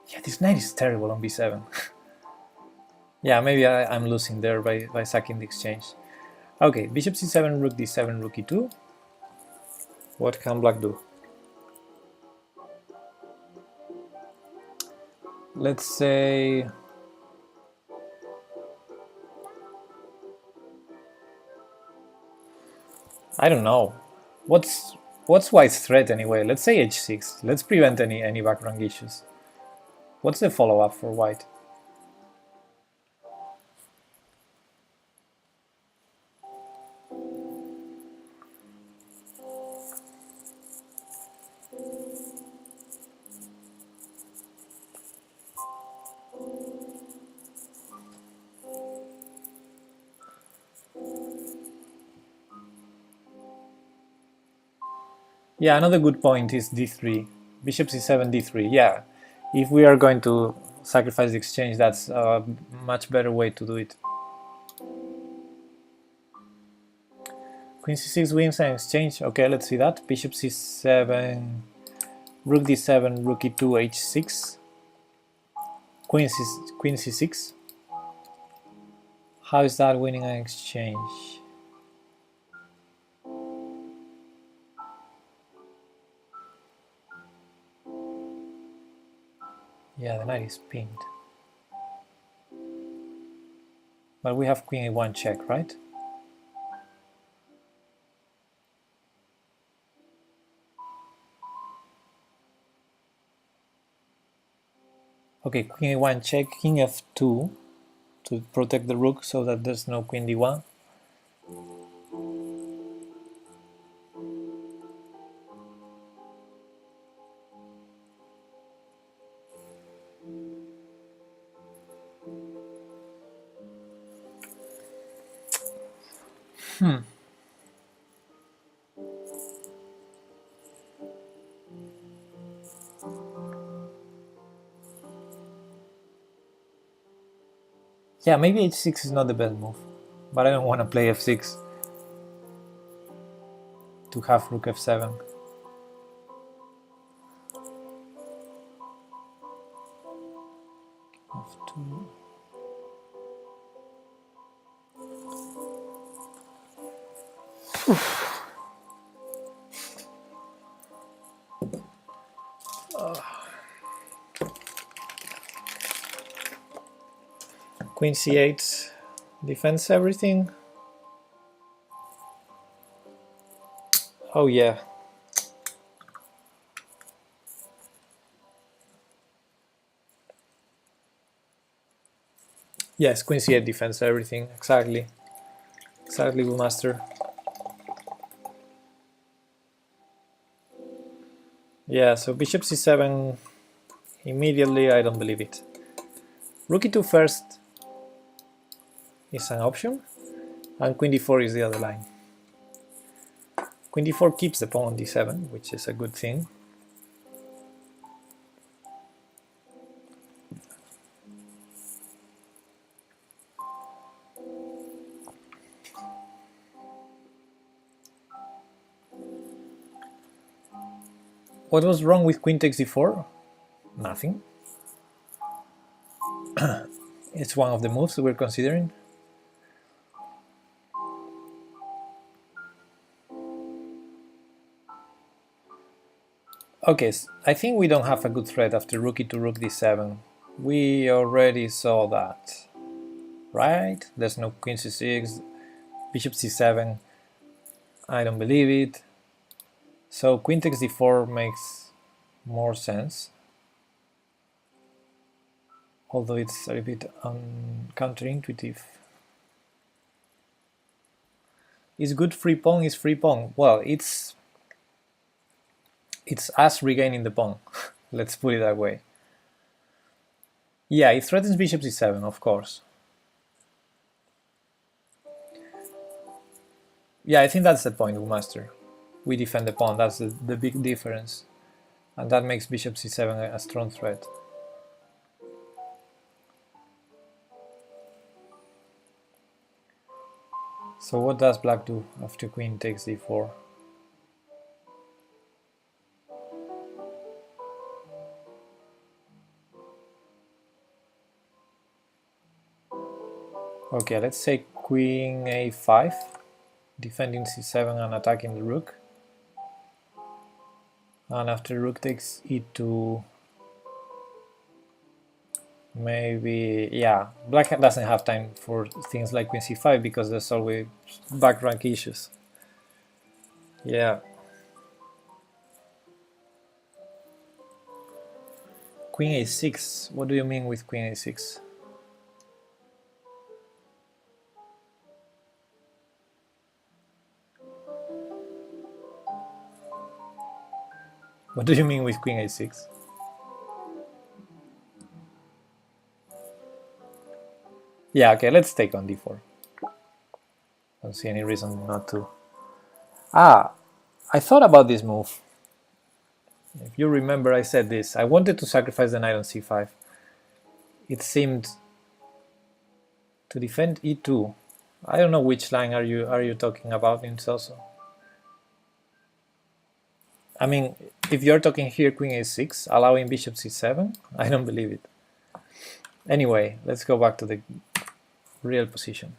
Yeah, this knight is terrible on b7. Yeah, maybe I'm losing there by sacking the exchange. Okay, bishop c7, rook d7, rook e2. What can black do? Let's say... I don't know. What's white's threat anyway? Let's say h6. Let's prevent any background issues. What's the follow-up for white? Yeah, another good point is d3. Bishop c7, d3. Yeah, if we are going to sacrifice the exchange, that's a much better way to do it. Queen c6 wins an exchange. Okay, let's see that. Bishop c7, rook d7, rook e2, h6. Queen c6. How is that winning an exchange? Yeah, the knight is pinned. But we have queen a1 check, right? Okay, queen a1 check, king f2 to protect the rook so that there's no queen d1. Yeah, maybe h6 is not the best move, but I don't want to play f6 to have rook f7. f2. Queen c8 defends everything. Oh yeah. Yes, queen c8 defends everything. Exactly. Exactly, Master. Yeah, so bishop c7 immediately, I don't believe it. Rook e2 first is an option, and queen d4 is the other line. Queen d4 keeps the pawn on d7, which is a good thing. What was wrong with queen takes d4? Nothing. It's one of the moves we're considering. Okay, I think we don't have a good threat after rook e2, rook d7. We already saw that, right? There's no queen c6, Bishop c7, I don't believe it. So queen takes d4 makes more sense, although it's a bit counterintuitive. Is good free pawn is free pawn? Well, it's us regaining the pawn. Let's put it that way. Yeah, it threatens bishop c7, of course. Yeah, I think that's the point, Master. We defend the pawn, that's the big difference. And that makes bishop c7 a strong threat. So what does black do after queen takes d4? Okay, let's say queen a5, defending c7 and attacking the rook. And after rook takes e2, maybe, yeah, black doesn't have time for things like queen c5 because there's always back rank issues. Yeah. Queen a6, what do you mean with queen a6? What do you mean with queen a6? Yeah, okay, let's take on d4. Don't see any reason not to. Ah, I thought about this move. If you remember, I said this. I wanted to sacrifice the knight on c5. It seemed to defend e2. I don't know which line are you talking about in Celso. I mean, if you're talking here queen a6, allowing bishop c7, I don't believe it. Anyway, let's go back to the real position.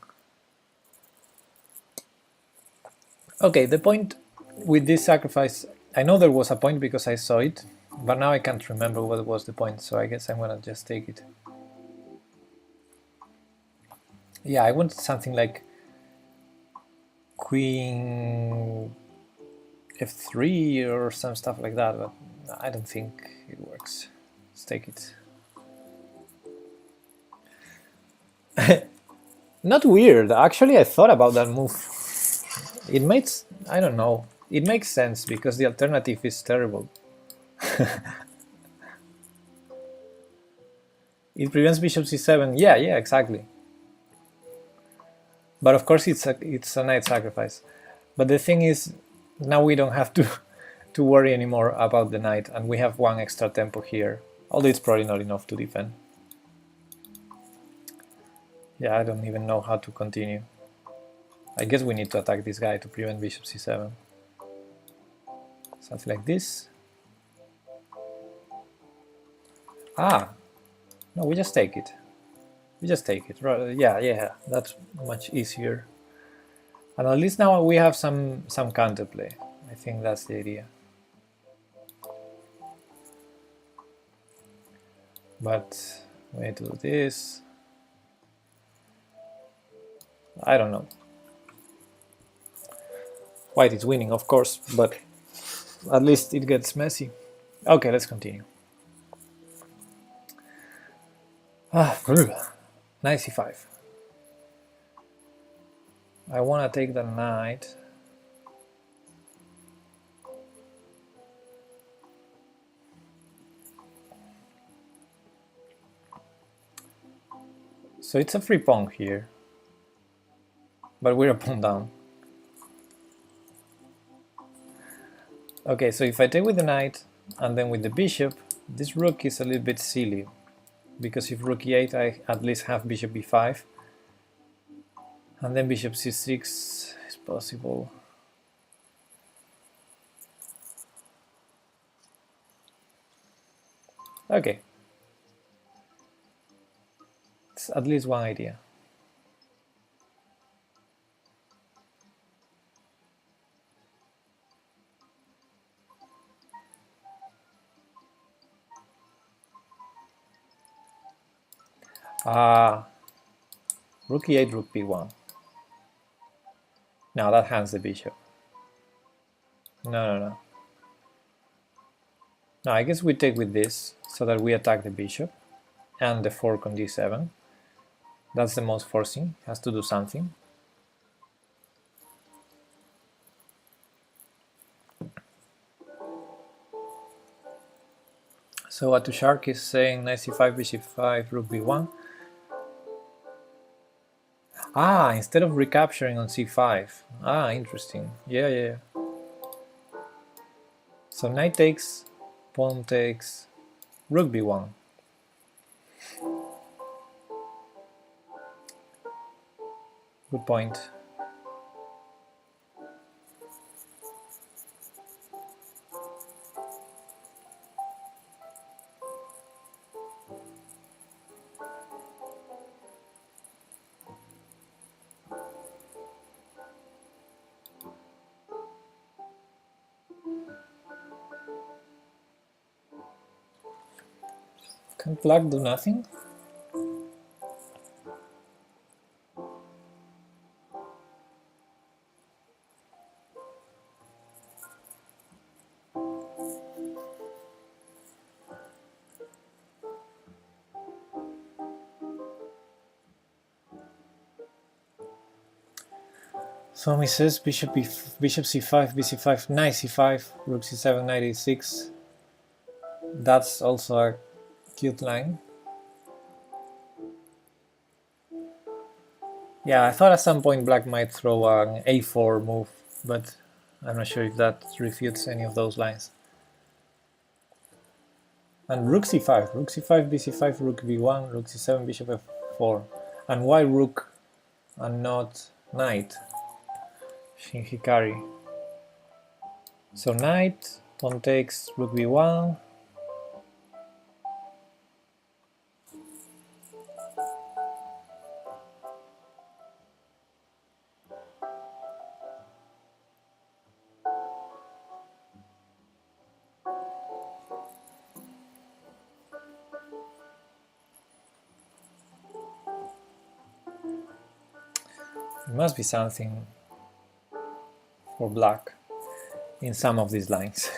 Okay, the point with this sacrifice, I know there was a point because I saw it, but now I can't remember what was the point, so I guess I'm gonna just take it. Yeah, I want something like queen f3 or some stuff like that, but I don't think it works. Let's take it. Not weird, actually I thought about that move. It makes, I don't know, it makes sense because the alternative is terrible. It prevents bishop c7, yeah, exactly. But of course it's a knight sacrifice. But the thing is, now we don't have to worry anymore about the knight, and we have one extra tempo here, although it's probably not enough to defend. Yeah, I don't even know how to continue. I guess we need to attack this guy to prevent bishop c7. Something like this. Ah, no, we just take it. We just take it. Yeah, that's much easier. And at least now we have some counterplay. I think that's the idea. But we need to do this. I don't know. White is winning, of course, but at least it gets messy. Okay, let's continue. Knight c5. I want to take the knight. So it's a free pawn here, but we're a pawn down. Okay, so if I take with the knight and then with the bishop, this rook is a little bit silly, because if rook e8 I at least have bishop b5, and then bishop c6 is possible. Okay, it's at least one idea. Rook e8, rook b1. No, that hands the bishop. No. No, I guess we take with this so that we attack the bishop and the fork on d7. That's the most forcing, has to do something. So Atushark is saying knight c5, bishop 5, rook b1. Ah, instead of recapturing on c5. Ah, interesting. Yeah. So knight takes, pawn takes, rook b1. Good point. Can black do nothing? So he says bishop c5, bc5, knight c5, rook c7, knight a6. That's also a cute line. Yeah, I thought at some point black might throw an a4 move, but I'm not sure if that refutes any of those lines. And rook c5, bc5, rook b1, rook c7, bishop f4. And why rook and not knight? Shin Hikari. So knight, pawn takes, rook b1. It must be something for black in some of these lines.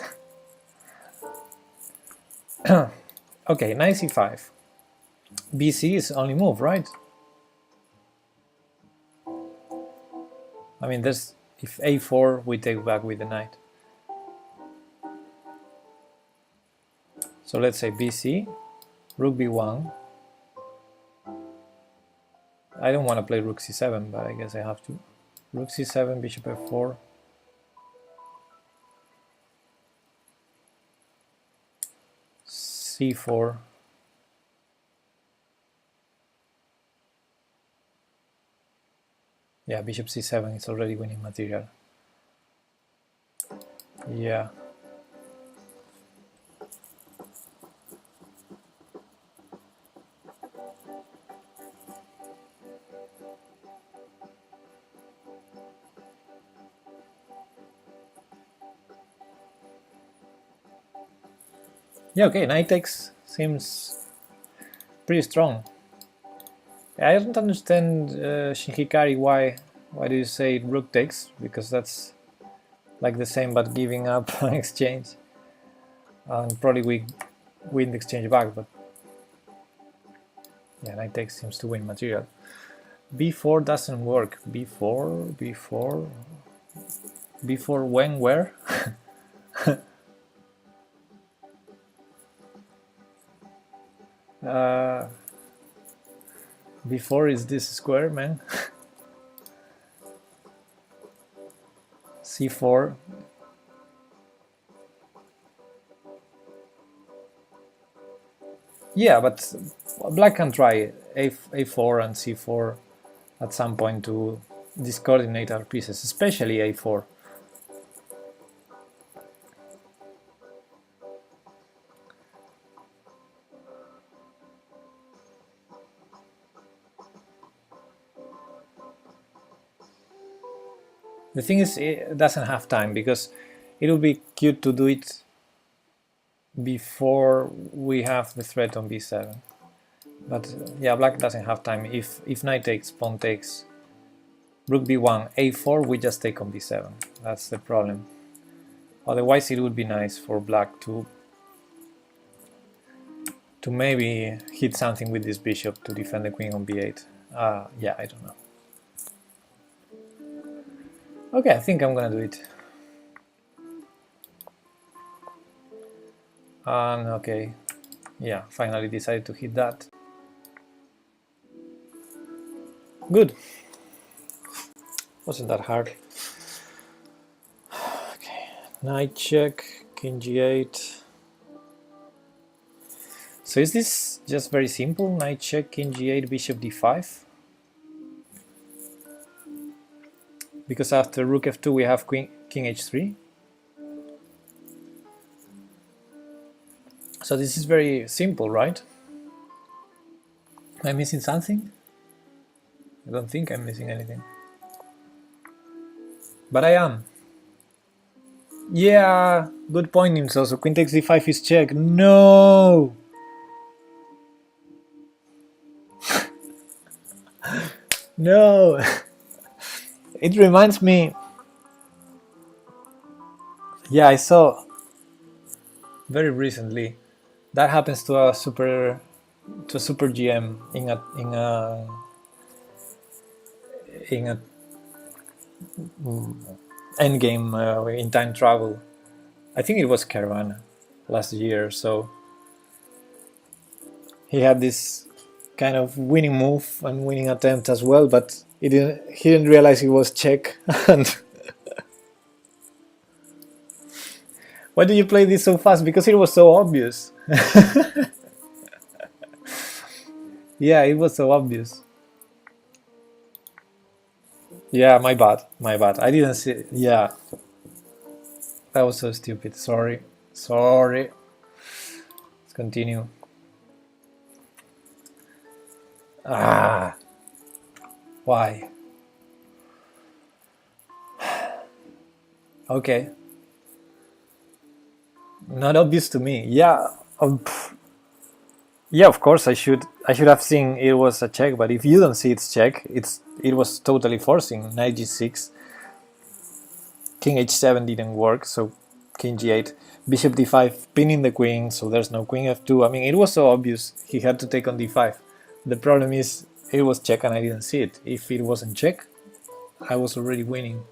Okay, knight c5. bc is only move, right? I mean, there's, if a4, we take back with the knight. So let's say bc, rook b1. I don't want to play rook c7, but I guess I have to. Rook c7, bishop f4. c4. Yeah, bishop c7 is already winning material. Yeah. Yeah, okay, knight takes seems pretty strong. I don't understand, Shin Hikari, why do you say rook takes? Because that's like the same but giving up an exchange. And probably we win the exchange back, but yeah, knight takes seems to win material. b4 doesn't work. b4 when, where? Before is this square, man. c4. Yeah, but black can try a4 and c4 at some point to discoordinate our pieces, especially a4. The thing is, it doesn't have time, because it would be cute to do it before we have the threat on b7. But yeah, black doesn't have time. If knight takes, pawn takes, Rook b1, a4, we just take on b7. That's the problem. Otherwise it would be nice for black to maybe hit something with this bishop to defend the queen on b8. Yeah, I don't know. Okay, I think I'm gonna do it. And okay, yeah, finally decided to hit that. Good. Wasn't that hard. Okay, knight check, king g8. So is this just very simple? Knight check, king g8, bishop d5? Because after rook f2 we have king h3. So this is very simple, right? Am I missing something? I don't think I'm missing anything. But I am. Yeah, good point, Nimso. So queen takes d5 is check. No! No! It reminds me... Yeah, I saw very recently that happens to a super GM in a endgame in time travel. I think it was Caravan last year. So he had this kind of winning move and winning attempt as well, but he didn't realize it was check. And why did you play this so fast? Because it was so obvious. Yeah, it was so obvious. Yeah, my bad. I didn't see it. Yeah. That was so stupid. Sorry. Let's continue. Why? Okay. Not obvious to me. Yeah. Yeah, of course I should have seen it was a check, but if you don't see it's check, it was totally forcing. Knight g6, king h7 didn't work, so king g8, bishop d5, pinning the queen, so there's no queen f2. I mean, it was so obvious he had to take on d5. The problem is it was check and I didn't see it. If it wasn't check, I was already winning.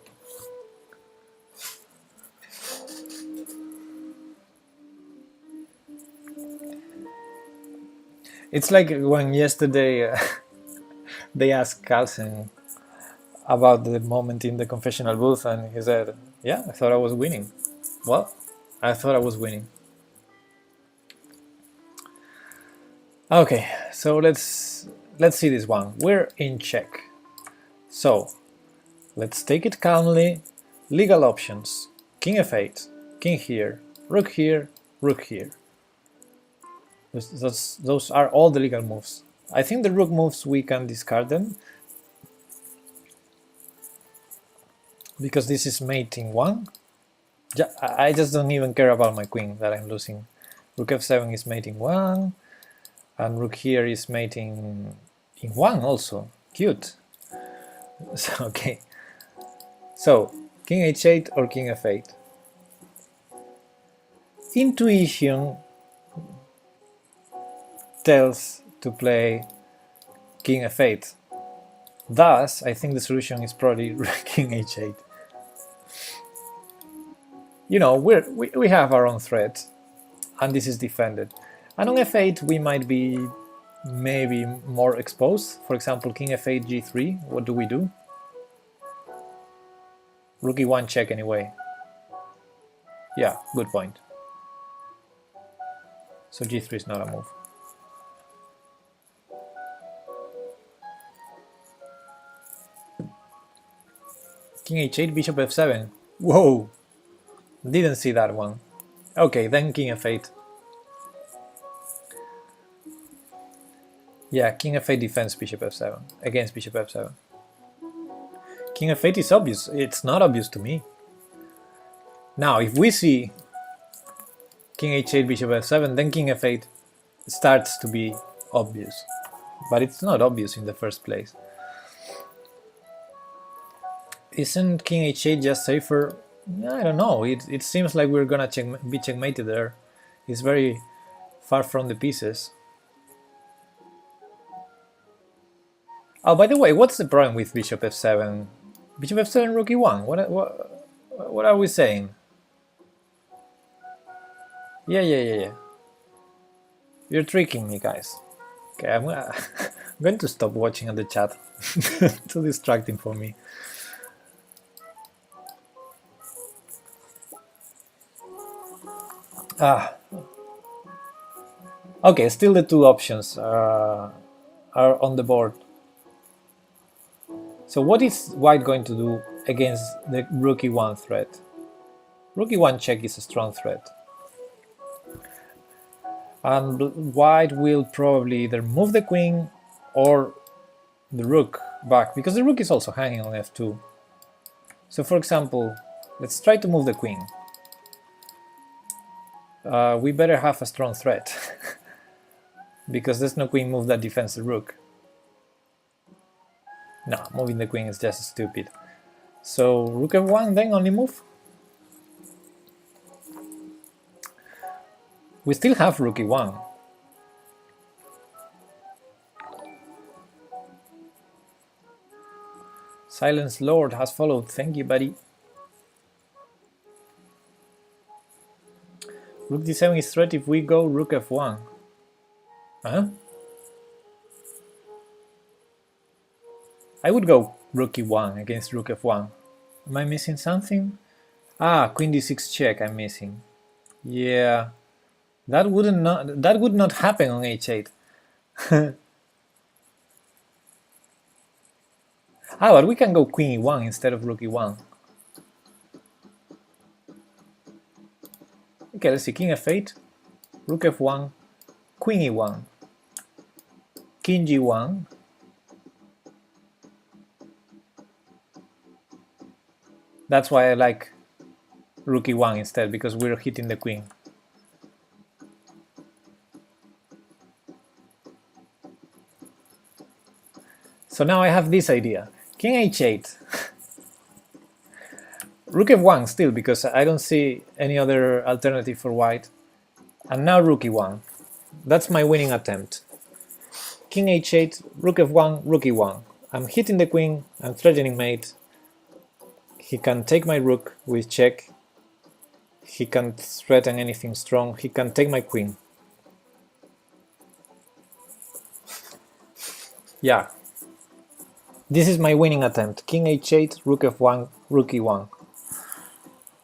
It's like when yesterday they asked Carlsen about the moment in the confessional booth, and he said, "Yeah, I thought I was winning." Well, I thought I was winning. Okay, so let's see this one. We're in check. So let's take it calmly. Legal options: king f8, king here, rook here, rook here. Those are all the legal moves. I think the rook moves we can discard them, because this is mating 1. I just don't even care about my queen that I'm losing. Rook f7 is mating 1, and rook here is mating in 1 also. Cute. So, okay. So, king h8 or king f8? Intuition tells to play king f8. Thus, I think the solution is probably king h8. You know, we have our own threat, and this is defended. And on f8 we might be maybe more exposed. For example, king f8, g3, what do we do? Rook e1 check anyway. Yeah, good point. So g3 is not a move. King h8, bishop f7. Whoa! Didn't see that one. Okay, then king f8. Yeah, king f8 defends bishop f7, against bishop f7. King f8 is obvious. It's not obvious to me. Now, if we see king h8, bishop f7, then king f8 starts to be obvious. But it's not obvious in the first place. Isn't king h8 just safer? I don't know. It seems like we're gonna be checkmated there. It's very far from the pieces. Oh, by the way, what's the problem with bishop f7? Bishop f7, rook e1. What are we saying? Yeah. You're tricking me, guys. Okay, I'm going to stop watching on the chat. Too distracting for me. Okay, still the two options are on the board. So what is white going to do against the rook e1 threat? Rook e1 check is a strong threat. And white will probably either move the queen or the rook back, because the rook is also hanging on f2. So for example, let's try to move the queen. We better have a strong threat, because there's no queen move that defends the rook. No, moving the queen is just stupid. So rook f1, then only move. We still have rook e1. Silence Lord has followed. Thank you, buddy. Rook d7 is threat if we go rook f1. Huh? I would go rook e1 against rook f1. Am I missing something? Ah, queen d6 check I'm missing. Yeah. That would not happen on h8. But we can go queen e1 instead of rook e1. Okay, let's see. King f8, rook f1, queen e1, king g1, that's why I like rook e1 instead, because we're hitting the queen. So now I have this idea. King h8. Rook f1 still, because I don't see any other alternative for white. And now rook e1. That's my winning attempt. King h8, rook f1, rook e1. I'm hitting the queen, I'm threatening mate. He can take my rook with check. He can't threaten anything strong. He can take my queen. Yeah. This is my winning attempt. King h8, rook f1, rook e1.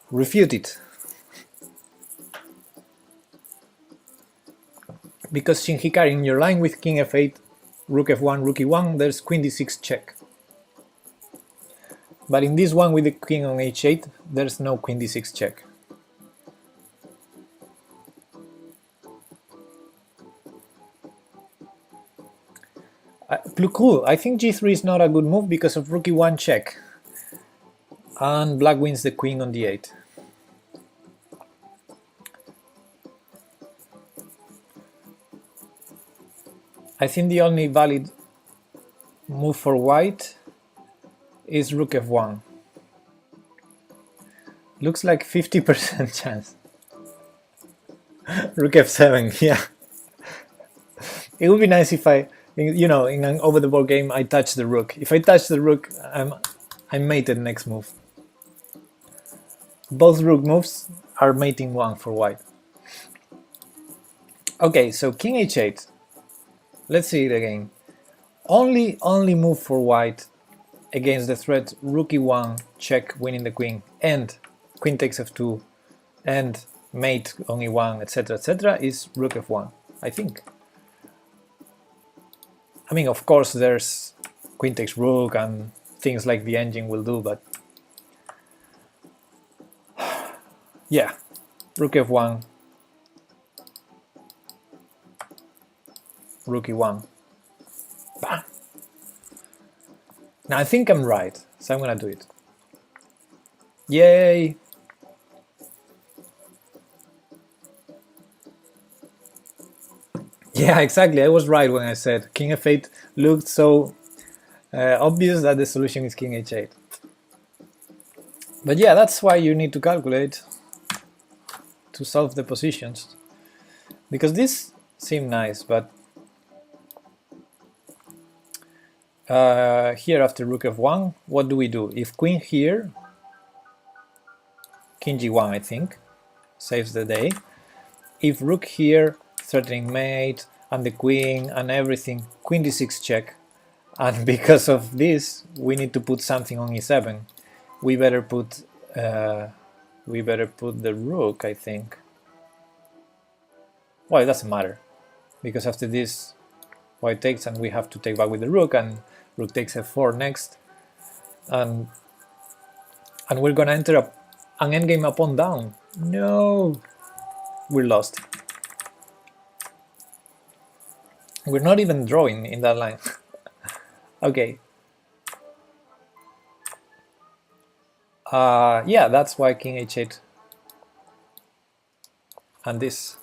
Refute it. Because Shin Hikari, in your line with king f8, rook f1, rook e1, there's queen d6 check. But in this one with the king on h8, there's no queen d6 check. Cool, I think g3 is not a good move because of rook e1 check. And black wins the queen on d8. I think the only valid move for white is rook f1. Looks like 50% chance. Rook f7, yeah. It would be nice if I, in an over-the-board game, I touch the rook. If I touch the rook, I'm mated next move. Both rook moves are mating one for white. Okay, so king h8. Let's see it again. Only move for white against the threat rook e1, check, winning the queen, and queen takes f2, and mate on e1, etc., is rook f1, I think. I mean, of course, there's queen takes rook and things like the engine will do, but yeah, rook f1, rook e1. Bam. Now I think I'm right, so I'm gonna do it. Yay! Yeah, exactly. I was right when I said king f8 looked so obvious that the solution is king h8. But yeah, that's why you need to calculate to solve the positions. Because this seemed nice, but here after rook f1, what do we do? If queen here, king g1 I think, saves the day. If rook here, threatening mate, and the queen and everything, queen d6 check. And because of this, we need to put something on e7. We better put the rook, I think. Well, it doesn't matter, because after this, white takes, and we have to take back with the rook, and rook takes f4 next, and we're gonna enter an endgame a pawn down. No, we're lost. We're not even drawing in that line. Okay. Yeah, that's why king h8 and this.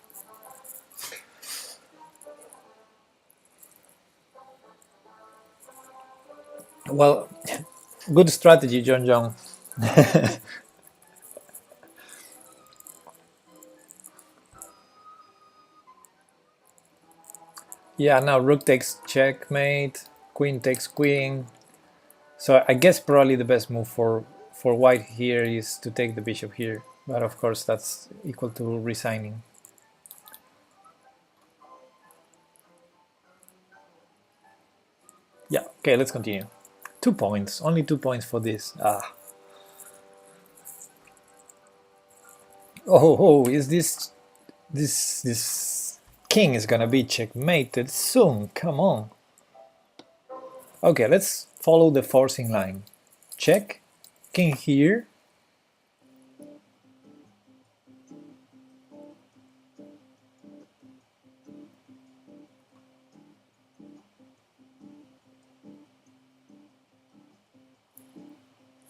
Well, good strategy, John John. Yeah, now rook takes checkmate, queen takes queen. So I guess probably the best move for white here is to take the bishop here. But of course that's equal to resigning. Yeah, okay, let's continue. 2 points, only 2 points for this. Oh, is this king is gonna be checkmated soon, come on. Okay, let's follow the forcing line. Check, king here.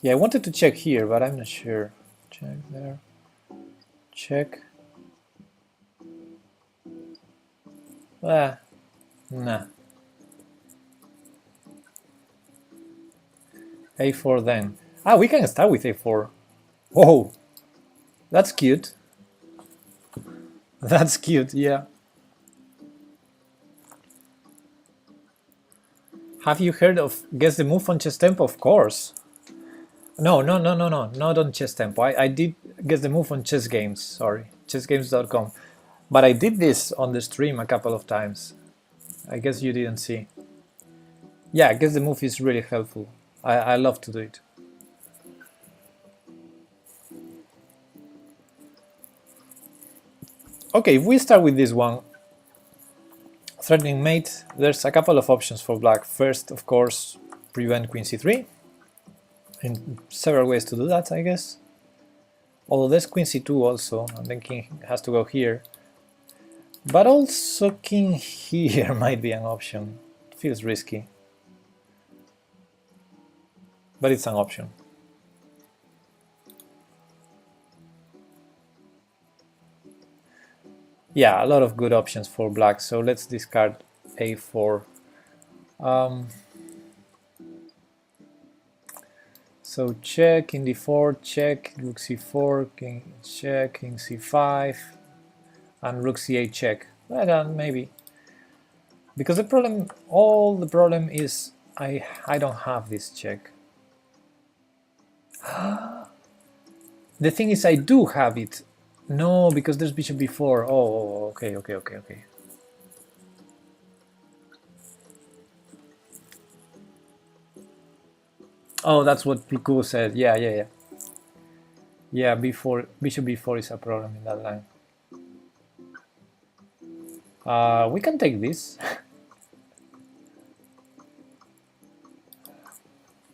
Yeah, I wanted to check here, but I'm not sure. Check there. Check. Nah. A4 then. We can start with A4. Oh, that's cute. That's cute, yeah. Have you heard of Guess the Move on Chess Tempo? Of course. No, not on Chess Tempo. I did Guess the Move on Chess Games, sorry, chessgames.com. But I did this on the stream a couple of times. I guess you didn't see. Yeah, Guess the Move is really helpful. I love to do it. Okay, if we start with this one, threatening mate, there's a couple of options for black. First, of course, prevent queen c3. In several ways to do that, I guess. Although there's queen c2 also, and then king has to go here. But also king here might be an option. It feels risky. But it's an option. Yeah, a lot of good options for black, so let's discard a4. So check, king d4, check, rook c4, king check, king c5, and rook c8 check. Well, maybe. Because the problem is I don't have this check. The thing is I do have it. No, because there's bishop b4. Oh, okay. Oh, that's what Pico said. Yeah. Yeah, bishop b4 is a problem in that line. We can take this.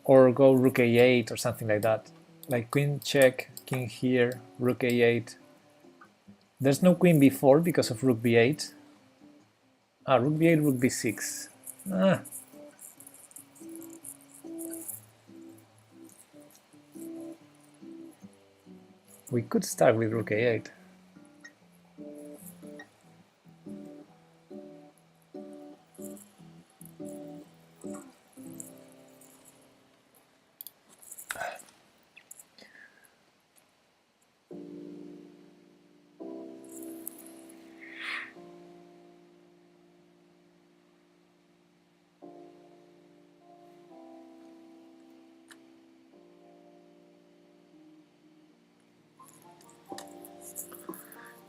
Or go rook a8 or something like that. Like queen check, king here, rook a8. There's no queen b4 because of rook b8. Rook b8, rook b6. We could start with rook a8.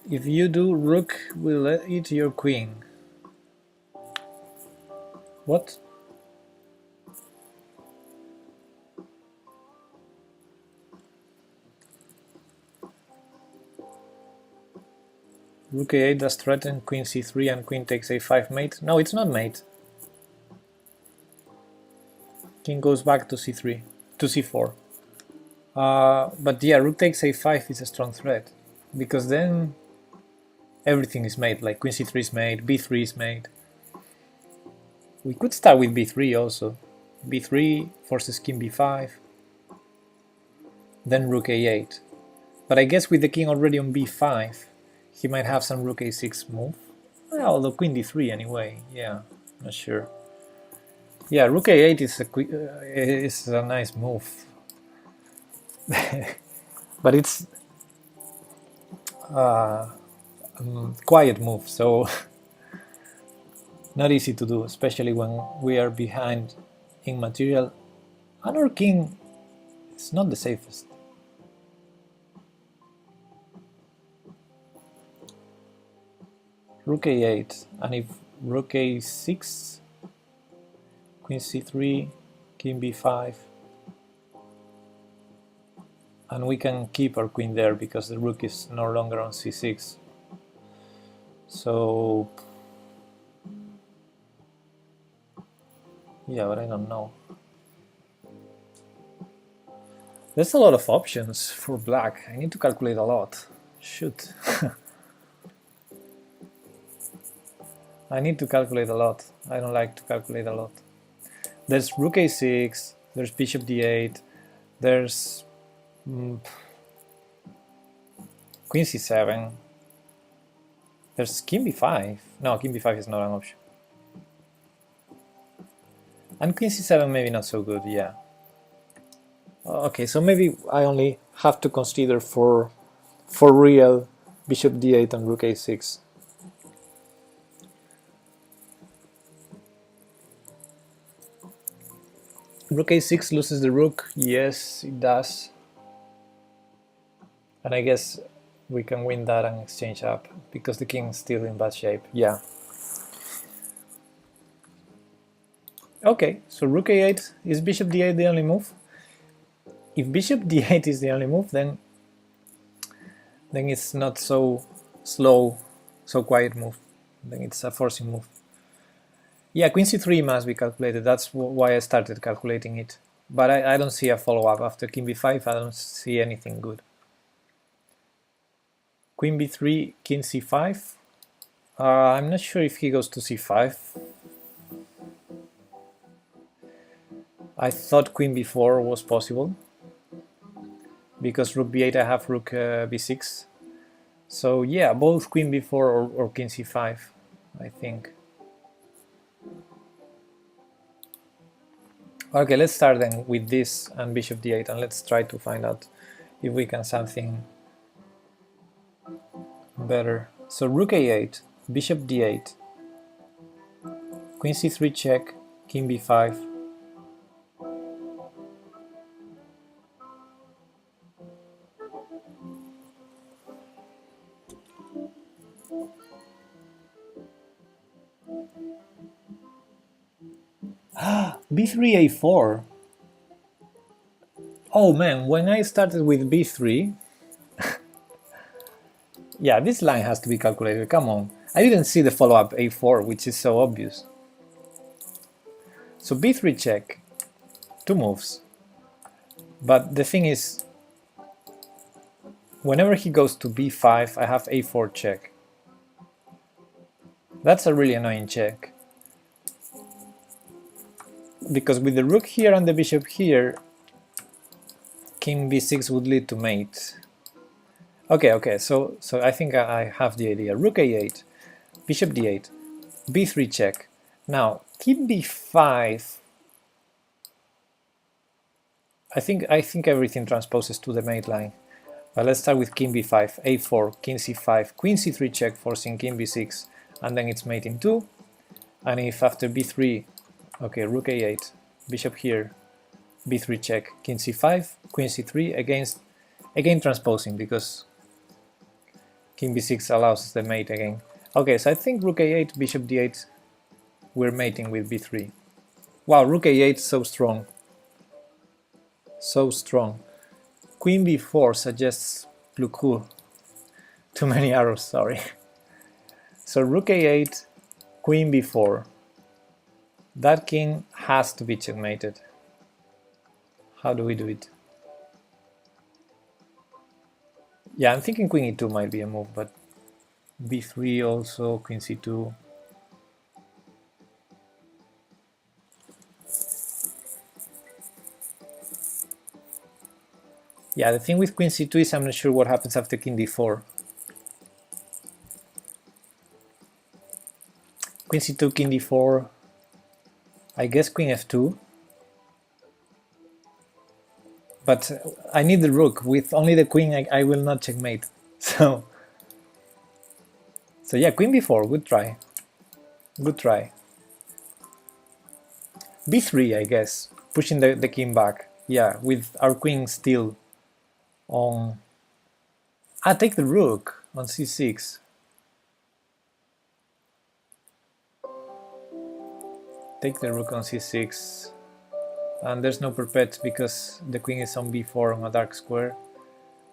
If you do, rook will eat your queen. What? Rook a8 does threaten queen c3 and queen takes a5 mate. No, it's not mate. King goes back to c3, to c4. But yeah, rook takes a5 is a strong threat, because then everything is made, like queen c3 is made, b3 is made. We could start with b3 also. b3 forces king b5, then rook a8. But I guess with the king already on b5, he might have some rook a6 move. Well, although queen d3 anyway, yeah, not sure. Yeah, rook a8 is a nice move. But it's quiet move, so not easy to do, especially when we are behind in material. And our king is not the safest. Rook a8, and if rook a6, queen c3, king b5, and we can keep our queen there because the rook is no longer on c6. So yeah, but I don't know. There's a lot of options for black. I need to calculate a lot. Shoot. I need to calculate a lot. I don't like to calculate a lot. There's rook a6, there's bishop d8, there's queen c7, there's king b5. No, king b5 is not an option. And queen c7 maybe not so good, yeah. Okay, so maybe I only have to consider for real bishop d8 and rook a6. Rook a6 loses the rook. Yes, it does. And I guess we can win that and exchange up because the king is still in bad shape. Yeah. Okay, so rook a8. Is bishop d8 the only move? If bishop d8 is the only move, then it's not so slow, so quiet move. Then it's a forcing move. Yeah, queen c3 must be calculated. That's why I started calculating it. But I don't see a follow-up. After king b5, I don't see anything good. Queen b3, king c5. I'm not sure if he goes to c5. I thought queen b4 was possible. Because rook b8, I have rook b6. So yeah, both queen b4 or king c5, I think. Okay, let's start then with this and bishop d8, and let's try to find out if we can something better. So rook a8, bishop d8, queen c3 check, king b5. b3 a4. Oh man, when I started with b3, yeah, this line has to be calculated, come on. I didn't see the follow-up a4, which is so obvious. So b3 check, two moves. But the thing is, whenever he goes to b5, I have a4 check. That's a really annoying check. Because with the rook here and the bishop here, king b6 would lead to mate. Okay, so I think I have the idea. Rook a8, bishop d8, b3 check. Now, king b5, I think everything transposes to the mate line. But let's start with king b5, a4, king c5, queen c3 check, forcing king b6, and then it's mate in 2. And if after b3, okay, rook a8, bishop here, b3 check, king c5, queen c3, again transposing, because King b6 allows the mate again. Okay, so I think rook a8, bishop d8, we're mating with b3. Wow, rook a8 so strong. So strong. Queen b4 suggests Kluku. Too many arrows, sorry. So rook a8, queen b4. That king has to be checkmated. How do we do it? Yeah, I'm thinking queen e2 might be a move, but b3 also, queen c2. Yeah, the thing with queen c2 is I'm not sure what happens after king d4. Queen c2, king d4, I guess queen f2. But I need the rook. With only the queen, I will not checkmate. So yeah, queen b4, good try. Good try. b3, I guess, pushing the king back. Yeah, with our queen still on... Ah, take the rook on c6. Take the rook on c6. And there's no perpet because the queen is on b4 on a dark square.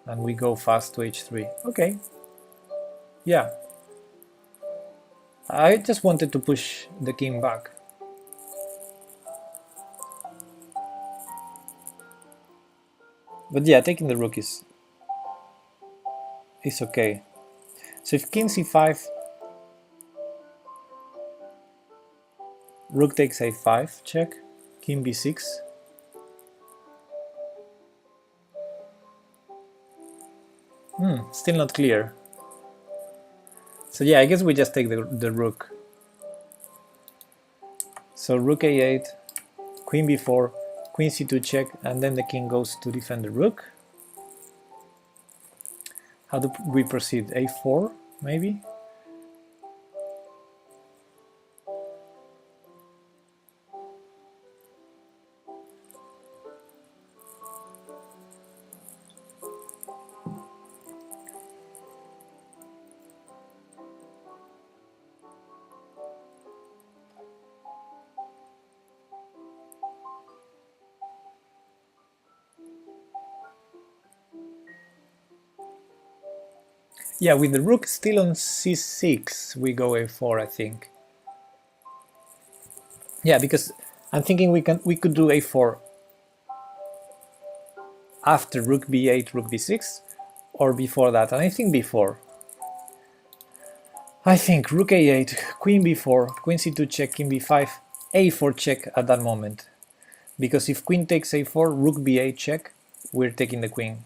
And we go fast to h3. Okay. Yeah. I just wanted to push the king back. But yeah, taking the rook is okay. So if king c5, rook takes a5, check, king b6. Still not clear. So yeah, I guess we just take the rook. So rook a8, queen b4, queen c2 check, and then the king goes to defend the rook. How do we proceed? a4, maybe? Yeah, with the rook still on c6, we go a4, I think. Yeah, because I'm thinking we could do a4 after rook b8, rook b6, or before that, and I think before. I think rook a8, queen b4, queen c2 check, king b5, a4 check at that moment. Because if queen takes a4, rook b8 check, we're taking the queen,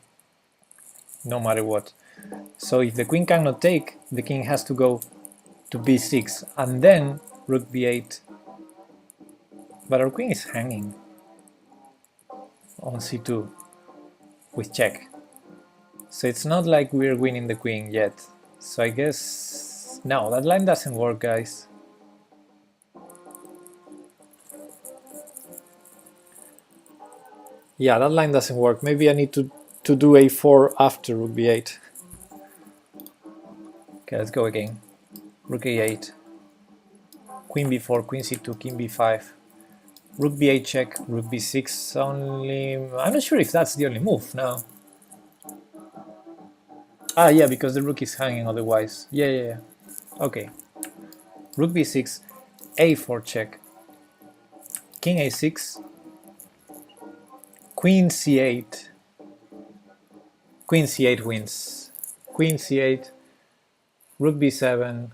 no matter what. So if the queen cannot take, the king has to go to b6, and then rook b8. But our queen is hanging on c2 with check. So it's not like we're winning the queen yet. So I guess... no, that line doesn't work, guys. Yeah, that line doesn't work. Maybe I need to do a4 after rook b8. Okay, let's go again. Rook a8, queen b4, queen c2, king b5, rook b8 check, rook b6 only... I'm not sure if that's the only move now. Ah, yeah, because the rook is hanging otherwise. Yeah. Okay. Rook b6, a4 check, king a6, queen c8. Queen c8 wins. Queen c8, rook b7.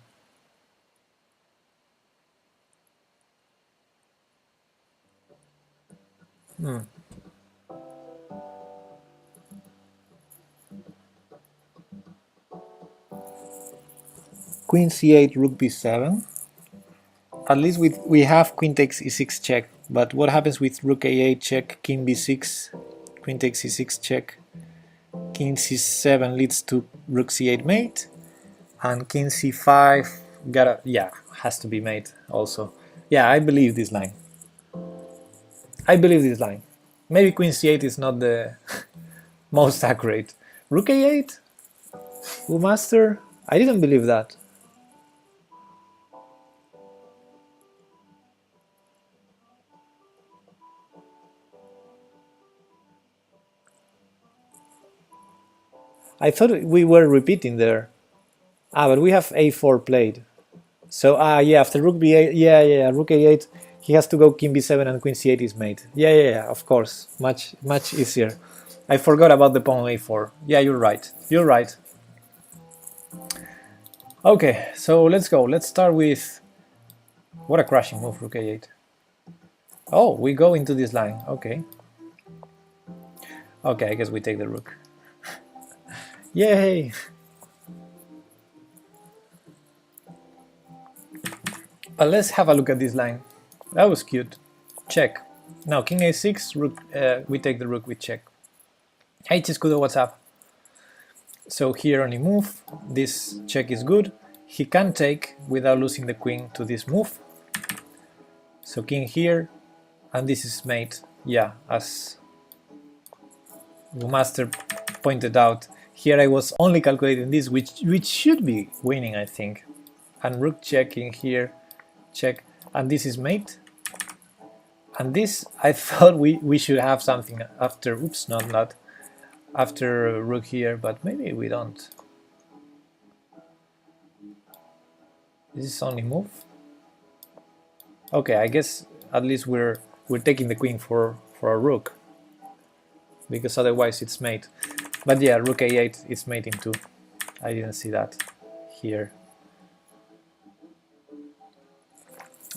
Queen c8, rook b7. At least we have queen takes e6 check, but what happens with rook a8 check, king b6, queen takes e6 check, king c7 leads to rook c8 mate, and king c5 has to be mate also. Yeah, I believe this line. Maybe queen c8 is not the most accurate. Rook a8? Who master? I didn't believe that. I thought we were repeating there. Ah, but we have a4 played. So, yeah, after rook b8, yeah, rook a8, he has to go king b7 and queen c8 is mate. Yeah, of course, much easier. I forgot about the pawn a4. Yeah, you're right. Okay, so let's go. Let's start with... What a crashing move, rook a8. Oh, we go into this line. Okay. Okay, I guess we take the rook. Yay! But let's have a look at this line. That was cute. Check. Now, king a6, rook, we take the rook with check. Hey, Chiscudo, what's up? So here only move. This check is good. He can take without losing the queen to this move. So king here, and this is mate. Yeah, as Master pointed out, here I was only calculating this, which should be winning, I think. And rook checking here, check, and this is mate. And this, I thought we should have something after, oops, not after rook here, but maybe we don't. This is only move. Okay, I guess at least we're taking the queen for a rook, because otherwise it's mate. But yeah, rook a8 is mating too. I didn't see that here.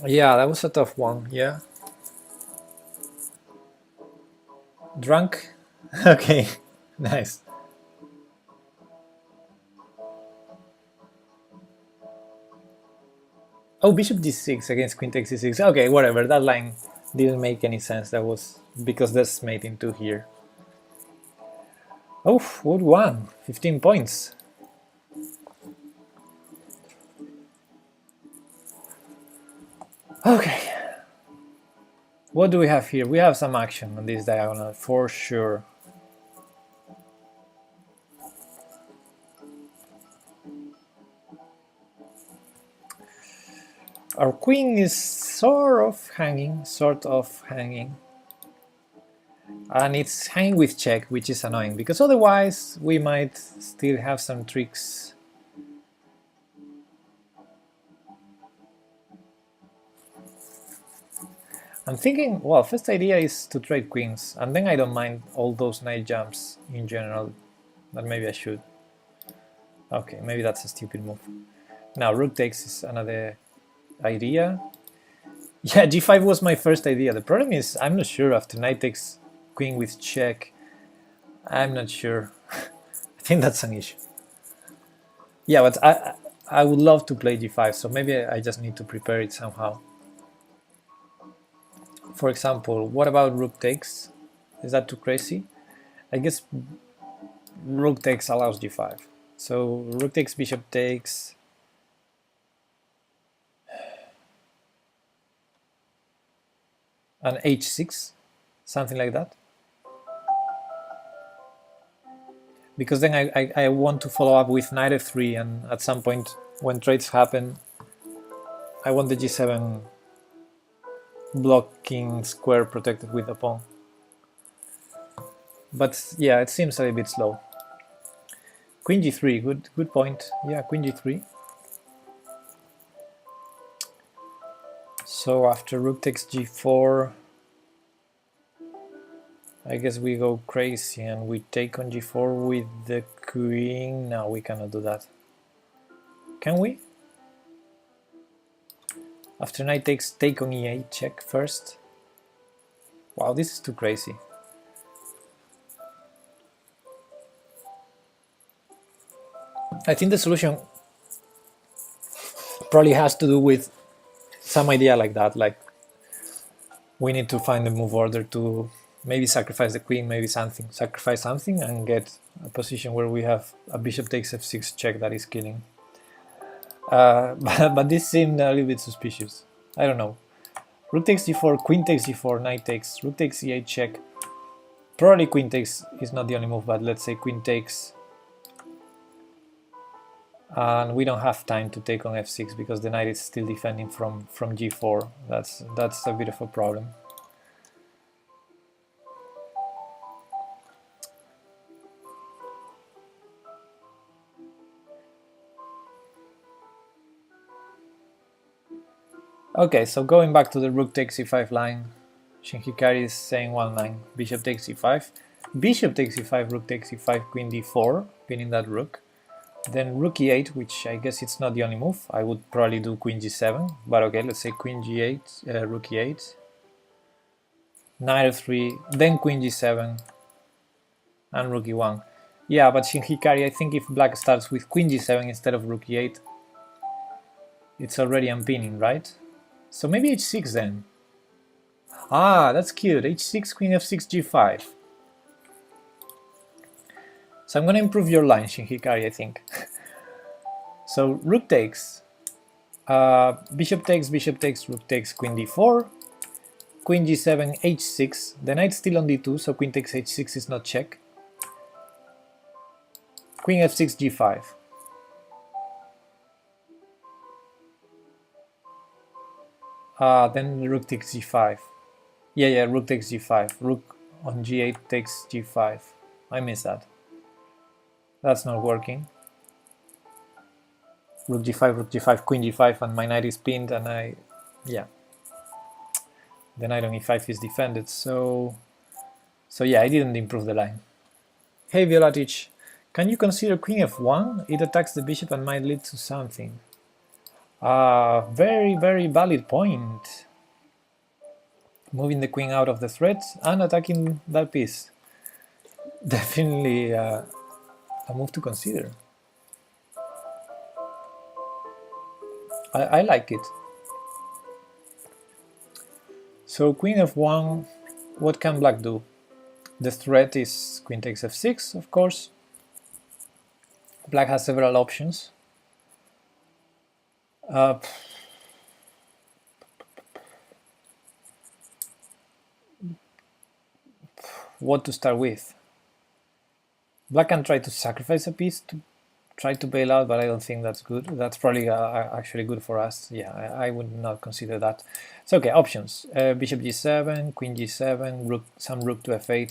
Yeah, that was a tough one. Yeah. Drunk? Okay, nice. Oh, bishop d6 against queen takes c6. Okay, whatever, that line didn't make any sense. That was because there's mating 2 here. Oh, what won? 15 points. Okay. What do we have here? We have some action on this diagonal, for sure. Our queen is sort of hanging, and it's hanging with check, which is annoying, because otherwise we might still have some tricks. I'm thinking, well, first idea is to trade queens, and then I don't mind all those knight jumps in general, but maybe I should. Okay, maybe that's a stupid move. Now rook takes is another idea. Yeah, g5 was my first idea. The problem is I'm not sure after knight takes queen with check. I'm not sure. I think that's an issue. Yeah, but I would love to play g5, so maybe I just need to prepare it somehow. For example, what about rook takes? Is that too crazy? I guess rook takes allows g5. So rook takes, bishop takes. And h6, something like that. Because then I want to follow up with knight f3, and at some point when trades happen, I want the g7 blocking square protected with a pawn. But yeah, it seems a little bit slow. Queen g3, good point. Yeah, queen g3. So after rook takes g4, I guess we go crazy and we take on g4 with the queen. No, we cannot do that. Can we? After knight takes, take on e8, check first. Wow, this is too crazy. I think the solution probably has to do with some idea like that, like we need to find the move order to maybe sacrifice the queen, maybe something, sacrifice something and get a position where we have a bishop takes f6 check that is killing. But this seemed a little bit suspicious. I don't know. Rook takes g4, queen takes g4, knight takes, rook takes e8 check. Probably queen takes is not the only move, but let's say queen takes. and we don't have time to take on f6 because the knight is still defending from g4. That's a bit of a problem. Okay, so going back to the rook takes e5 line, Shin Hikari is saying one line, bishop takes e5, bishop takes e5, rook takes e5, queen d4, pinning that rook. Then rook e8, which I guess it's not the only move. I would probably do queen g7, but okay, let's say queen g8, rook e8, knight f3, then queen g7, and rook e1. Yeah, but Shin Hikari, I think if black starts with queen g7 instead of rook e8, it's already unpinning, right? So maybe h6 then. Ah, that's cute. h6, queen f6, g5. So I'm going to improve your line, Shin Hikari, I think. So rook takes, bishop takes, rook takes, queen d4, queen g7, h6. The knight's still on d2, so queen takes h6 is not check. Queen f6, g5. Then rook takes g5. Yeah, rook takes g5. Rook on g8 takes g5. I missed that. That's not working. Rook g5, queen g5, and my knight is pinned, and the knight on e5 is defended, so yeah, I didn't improve the line. Hey Violatic, can you consider queen f1? It attacks the bishop and might lead to something. Very, very valid point. Moving the queen out of the threat and attacking that piece. Definitely a move to consider. I like it. So queen f1, what can black do? The threat is queen takes f6, of course. Black has several options. What to start with? Black can try to sacrifice a piece to try to bail out, but I don't think that's good. That's probably actually good for us. Yeah, I would not consider that. So okay, options: bishop g7, queen g7, rook, some rook to f8.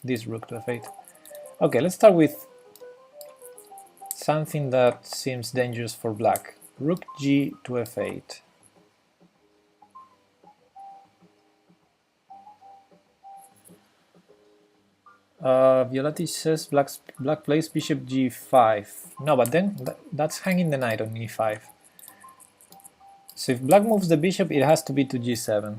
This rook to f8. Okay, let's start with something that seems dangerous for black. Rook g to f8. Violatic says black plays bishop g5. No, but then that's hanging the knight on e5. So if black moves the bishop, it has to be to g7.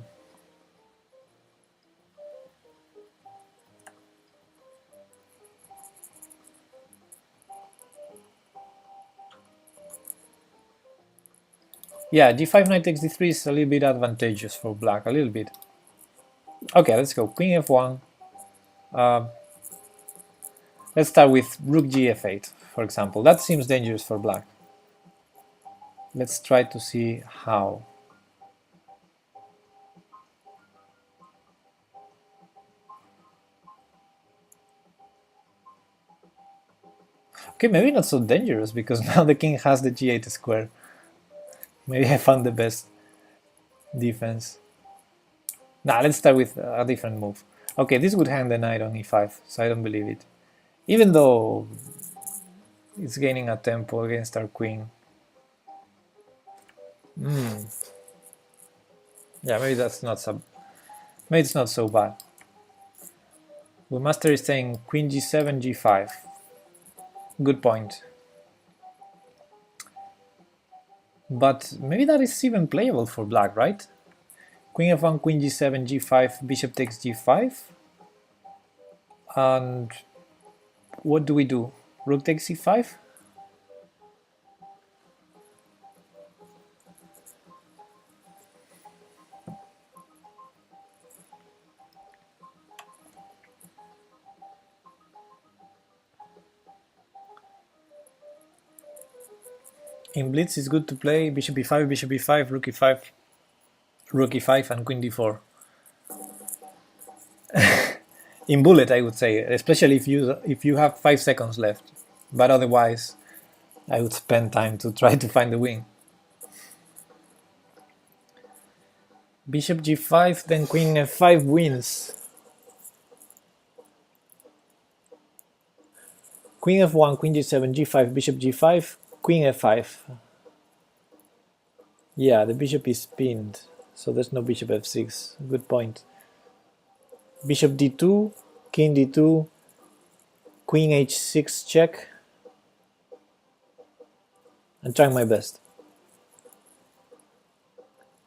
Yeah, g5 knight takes d3 is a little bit advantageous for black, a little bit. Okay, let's go. Queen f1. Let's start with rook gf8, for example. That seems dangerous for black. Let's try to see how. Okay, maybe not so dangerous, because now the king has the g8 square. Maybe I found the best defense. Nah, let's start with a different move. Okay, this would hang the knight on e5, so I don't believe it. Even though it's gaining a tempo against our queen. Yeah, maybe that's not so. Maybe it's not so bad. Master is saying queen g7, g5. Good point. But maybe that is even playable for black, right? Queen f1, queen g7, g5, bishop takes g5. And what do we do? Rook takes e5? In Blitz, it's good to play bishop e5, rook e5, rook e5, and queen d4. In Bullet, I would say, especially if you have 5 seconds left. But otherwise, I would spend time to try to find the win. Bishop g5, then queen f5 wins. Queen f1, queen g7, g5, bishop g5, queen f5. Yeah, the bishop is pinned, so there's no bishop f6. Good point. Bishop d2, king d2, queen h6 check. I'm trying my best.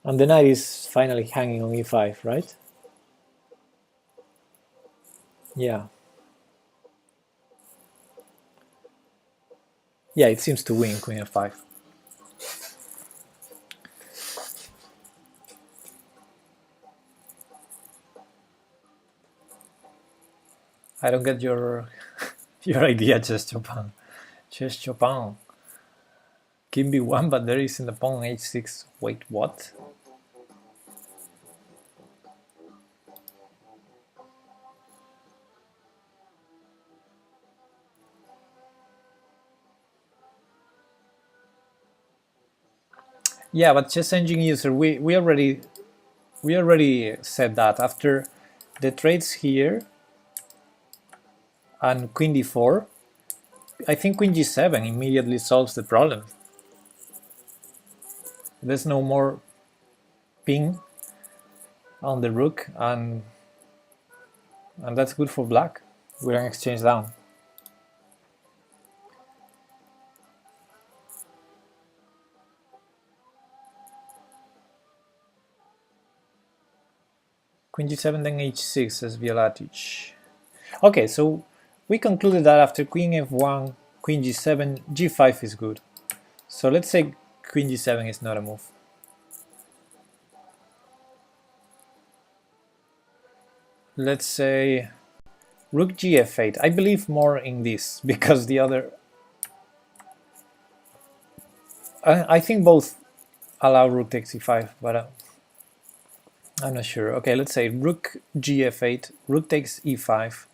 And the knight is finally hanging on e5, right? Yeah. Yeah, it seems to win queen f5. I don't get your your idea, Chess Chopin. Chess Chopin. King b1, but there is in the pawn h6. Wait, what? Yeah, but Chess Engine user, we already said that after the trades here and queen d4, I think queen g7 immediately solves the problem. There's no more ping on the rook, and that's good for black. We're an exchange down. Queen g7, then h6, says Violatic. Okay, so we concluded that after queen f1, queen g7, g5 is good. So let's say queen g7 is not a move. Let's say rook gf8. I believe more in this because the other... I think both allow rook takes e5, but I'm not sure. Okay, let's say rook gf8, rook takes e5,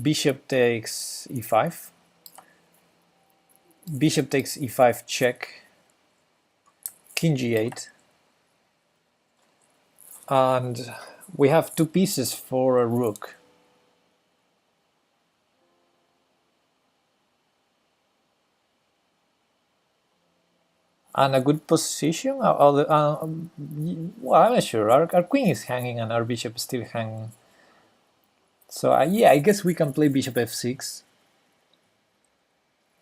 bishop takes e5, bishop takes e5 check, king g8, and we have two pieces for a rook. And a good position? Well, I'm not sure. Our queen is hanging and our bishop is still hanging. So yeah, I guess we can play bishop f6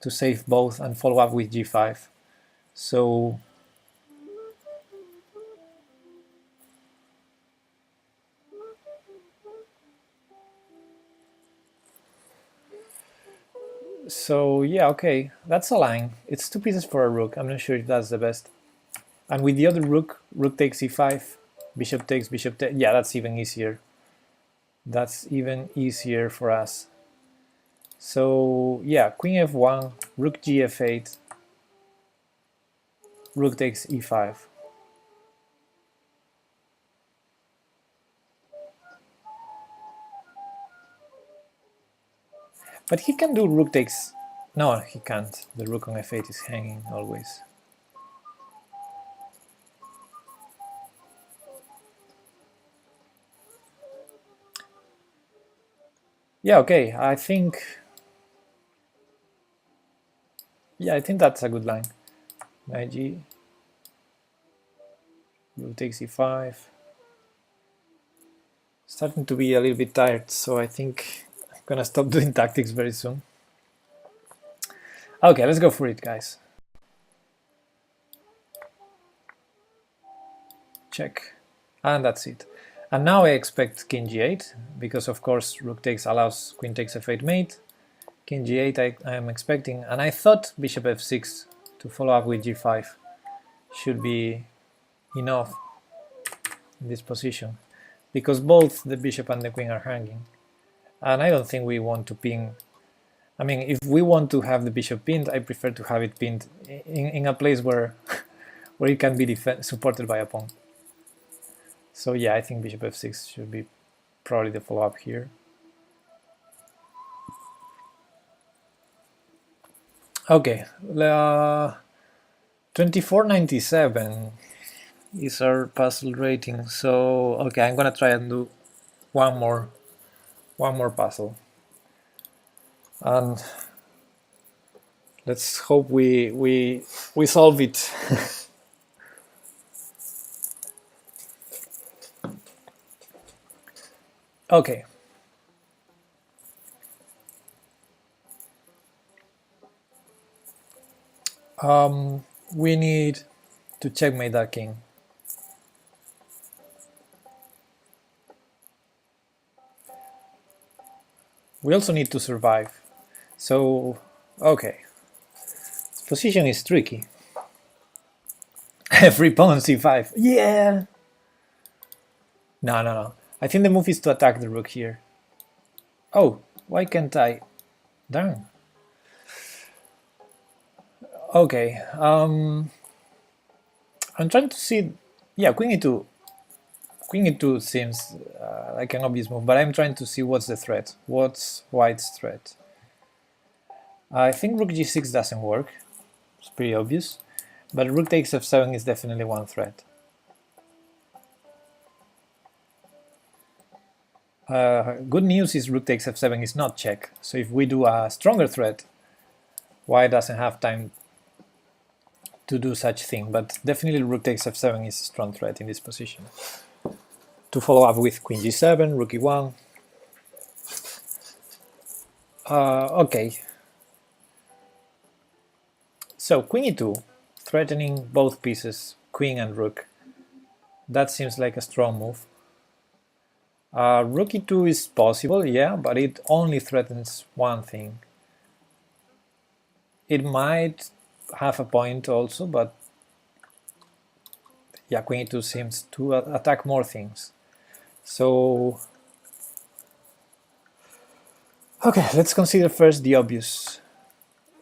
to save both and follow up with g5. So yeah, okay, that's a line. It's two pieces for a rook. I'm not sure if that's the best. And with the other rook, rook takes e5, bishop takes, bishop takes. Yeah, that's even easier. That's even easier for us. So yeah, queen f1, rook gf8, rook takes e5. But he can do rook takes... No, he can't. The rook on f8 is hanging always. Yeah, okay, I think... Yeah, I think that's a good line. Knight g, rook takes e5. Starting to be a little bit tired, so I think I'm gonna stop doing tactics very soon. Okay, let's go for it, guys. Check. And that's it. And now I expect king g8, because of course rook takes allows queen takes f8 mate. King g8 I am expecting, and I thought bishop f6 to follow up with g5 should be enough in this position, because both the bishop and the queen are hanging. And I don't think we want to pin... I mean, if we want to have the bishop pinned, I prefer to have it pinned in a place where where it can be supported by a pawn. So yeah, I think bishop f6 should be probably the follow-up here. Okay, 2497 is our puzzle rating. So okay, I'm gonna try and do one more puzzle, and let's hope we solve it. Okay. We need to checkmate that king. We also need to survive. So, okay. This position is tricky. Every pawn c5. Yeah! No, no, no. I think the move is to attack the rook here. Oh, why can't I? Darn. Okay. I'm trying to see. Yeah, queen e2. Queen e2 seems like an obvious move, but I'm trying to see what's the threat. What's white's threat? I think rook g6 doesn't work. It's pretty obvious. But rook takes f7 is definitely one threat. Good news is rook takes f7 is not check. So if we do a stronger threat, white doesn't have time to do such thing. But definitely rook takes f7 is a strong threat in this position. To follow up with queen g7, rook e1. Okay. So queen e2, threatening both pieces, queen and rook. That seems like a strong move. Rook e2 is possible, yeah, but it only threatens one thing. It might have a point also, but yeah, queen e2 seems to attack more things. So, okay, let's consider first the obvious.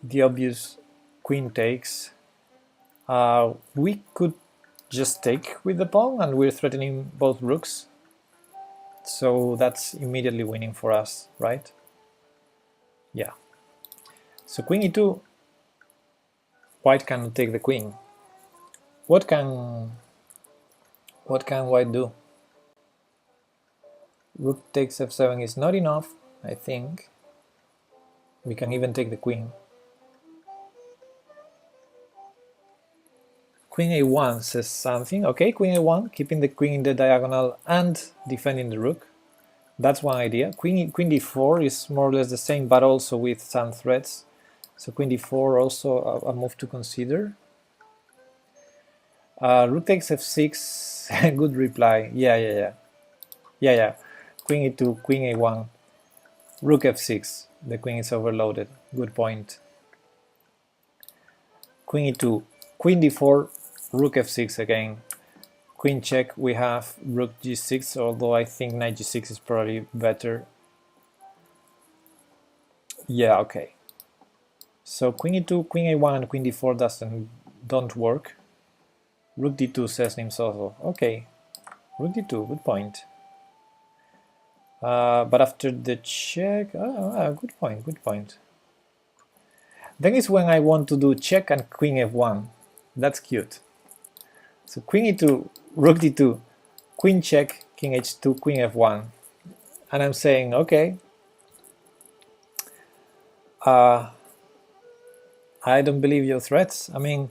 The obvious queen takes. We could just take with the pawn, and we're threatening both rooks. So that's immediately winning for us, right? Yeah. So queen e2, white cannot take the queen. What can white do? Rook takes f7 is not enough, I think. We can even take the queen. Queen a1 says something. Okay, queen a1, keeping the queen in the diagonal and defending the rook. That's one idea. Queen d4 is more or less the same, but also with some threats. So queen d4 also a move to consider. Rook takes f6, good reply. Yeah. Queen e2, queen a1, rook f6. The queen is overloaded. Good point. Queen e2, queen d4, rook f6 again. Queen check, we have rook g6, although I think knight g6 is probably better. Yeah, okay. So queen e2, queen a1, and queen d4 don't work. Rook d2 says Nimsozo. Okay, rook d2, good point. But after the check, good point. Then is when I want to do check and queen f1. That's cute. So queen e2, rook d2, queen check, king h2, queen f1. And I'm saying, okay, I don't believe your threats. I mean,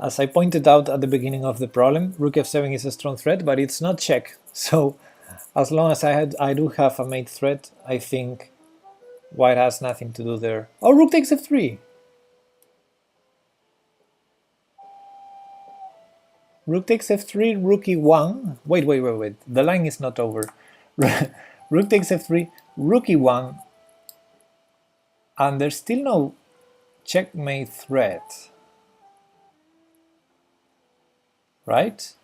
as I pointed out at the beginning of the problem, rook f7 is a strong threat, but it's not check. So as long as I do have a mate threat, I think white has nothing to do there. Oh, rook takes f3. Rook takes f3, rook e1. Wait. The line is not over. Rook takes f3, rook e1, and there's still no checkmate threat. Right?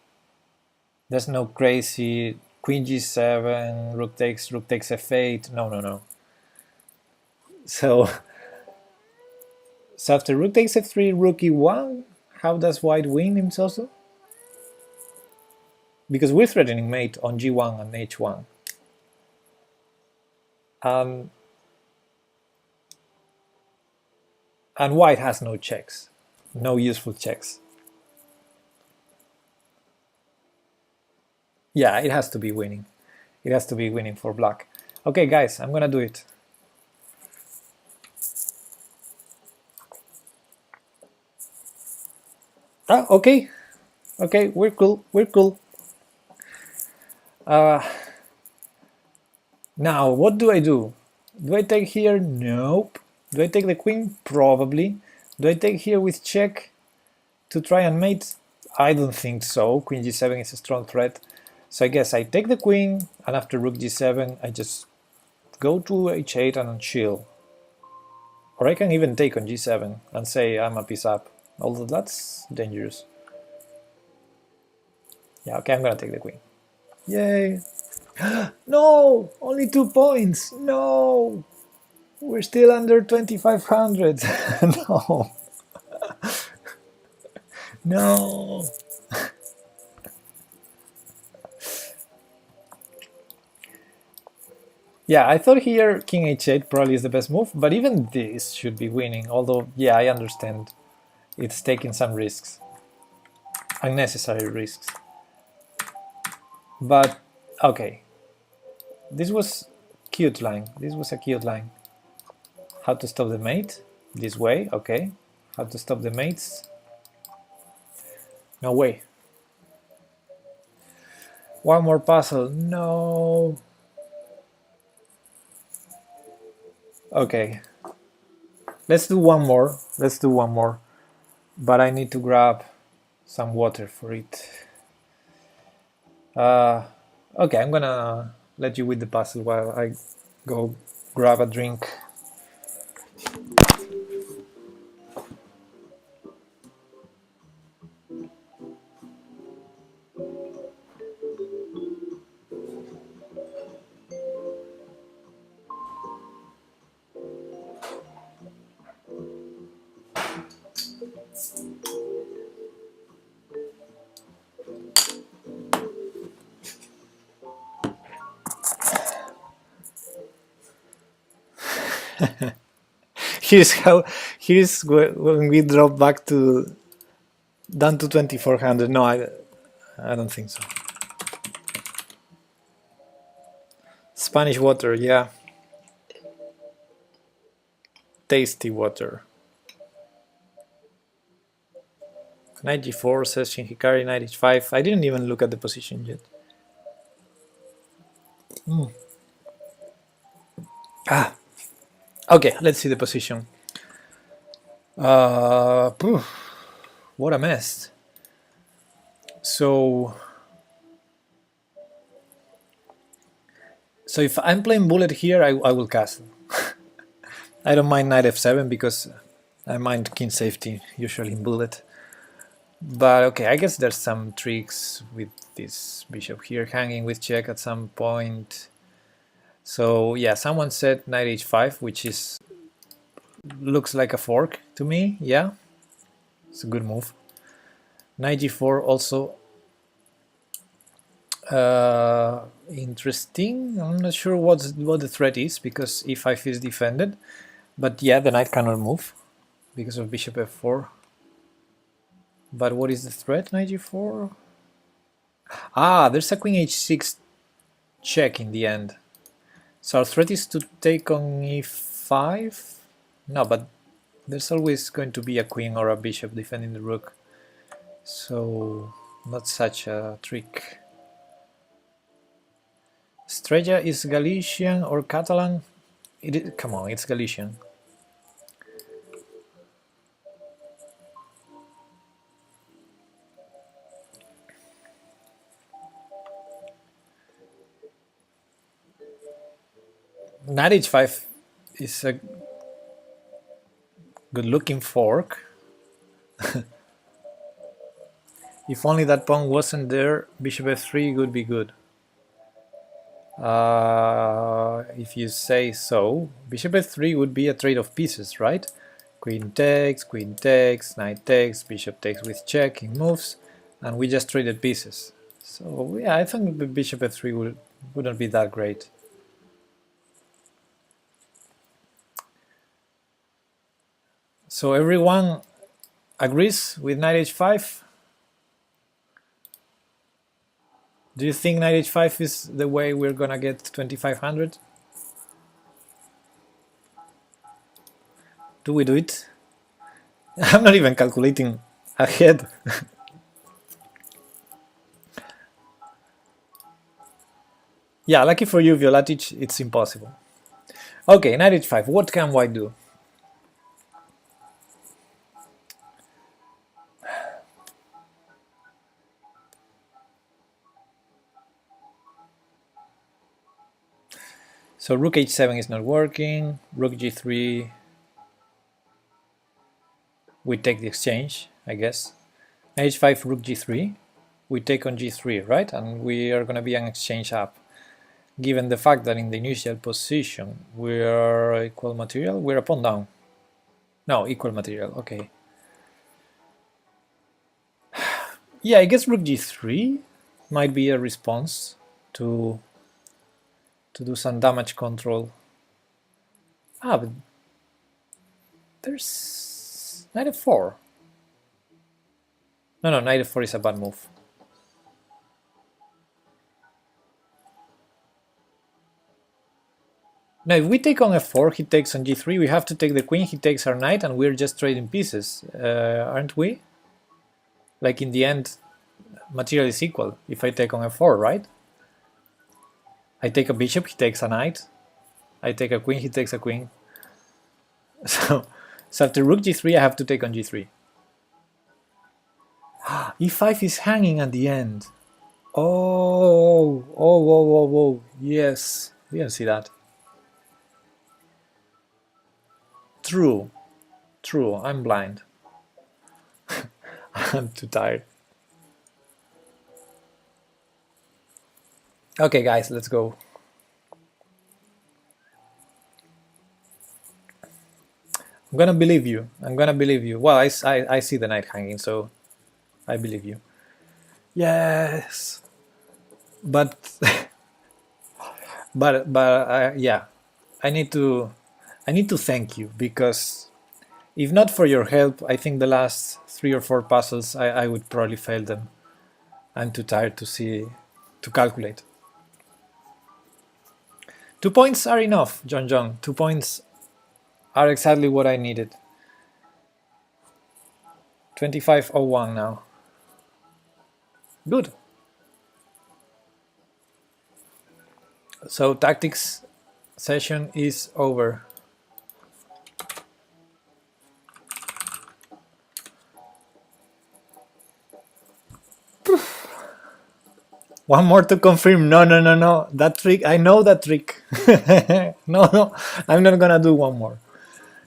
There's no crazy queen g7, rook takes f8. No. So after rook takes f3, rook e1, how does white win himself? Because we're threatening mate on g1 and h1. And white has no checks, no useful checks. Yeah, it has to be winning. It has to be winning for black. Okay, guys, I'm gonna do it. Ah, okay. Okay, we're cool. We're cool. Now, what do I do? Do I take here? Nope. Do I take the queen? Probably. Do I take here with check to try and mate? I don't think so. Queen g7 is a strong threat. So I guess I take the queen, and after rook g7, I just go to h8 and chill. Or I can even take on g7 and say I'm a piece up. Although that's dangerous. Yeah, okay, I'm gonna take the queen. Yay! No! Only 2 points! No! We're still under 2500. No! No! Yeah, I thought here king h8 probably is the best move, but even this should be winning. Although, yeah, I understand. It's taking some risks. Unnecessary risks. But, okay. This was cute line. This was a cute line. How to stop the mate? This way, okay. How to stop the mates? No way. One more puzzle. No. Okay. Let's do one more. Let's do one more. But I need to grab some water for it. Okay, I'm gonna let you with the puzzle while I go grab a drink. Here's when we drop back to down to 2400. No, I don't think so. Spanish water, yeah. Tasty water. Knight g4 says Shin Hikari, knight h5. I didn't even look at the position yet. Ah, okay, let's see the position. What a mess. So if I'm playing bullet here, I will castle. I don't mind knight f7 because I mind king safety usually in bullet. But okay, I guess there's some tricks with this bishop here hanging with check at some point. So yeah, someone said knight h5, which is looks like a fork to me. Yeah, it's a good move. Knight g4 also interesting. I'm not sure what the threat is because e5 is defended, but yeah, the knight cannot move because of bishop f4. But what is the threat? Knight g4. Ah, there's a queen h6 check in the end. So our threat is to take on e5. No, but there's always going to be a queen or a bishop defending the rook. So not such a trick. Estrella is Galician or Catalan? Come on, it's Galician. Knight h5 is a good looking fork. If only that pawn wasn't there, bishop f3 would be good. If you say so, bishop f3 would be a trade of pieces, right? Queen takes, knight takes, bishop takes with check in moves, and we just traded pieces. So yeah, I think the bishop f3 wouldn't be that great. So everyone agrees with knight h5? Do you think knight h5 is the way we're gonna get 2500? Do we do it? I'm not even calculating ahead. Yeah, lucky for you, Violatic, it's impossible. Okay, knight h5, what can white do? So rook h7 is not working, rook g3, we take the exchange, I guess. h5, rook g3, we take on g3, right? And we are going to be an exchange up. Given the fact that in the initial position we are equal material, we're a pawn down. No, equal material, okay. Yeah, I guess rook g3 might be a response to do some damage control. Ah, but there's knight f4. No, knight f4 is a bad move. Now, if we take on f4, he takes on g3, we have to take the queen, he takes our knight, and we're just trading pieces, aren't we? Like, in the end, material is equal if I take on f4, right? I take a bishop, he takes a knight. I take a queen, he takes a queen. So after rook g3, I have to take on g3. e5 is hanging at the end. Oh, whoa. Yes, didn't see that. True, I'm blind. I'm too tired. Okay, guys, let's go. I'm gonna believe you. Well, I see the knight hanging, so I believe you. Yes, but yeah, I need to thank you, because if not for your help, I think the last 3 or 4 puzzles I would probably fail them. I'm too tired to calculate. 2 points are enough, John. 2 points are exactly what I needed. 25:01 now. Good. So tactics session is over. One more to confirm. No. That trick, I know that trick. No, I'm not gonna do one more.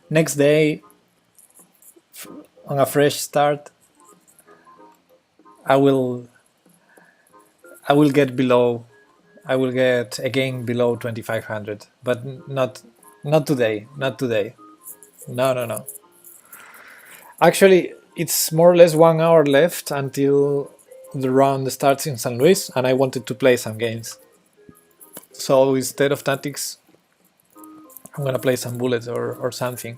Next day, on a fresh start, I will get below. I will get again below 2500, but not today. Not today. No. Actually, it's more or less 1 hour left until the round starts in San Luis, and I wanted to play some games. So instead of tactics, I'm gonna play some bullets or something.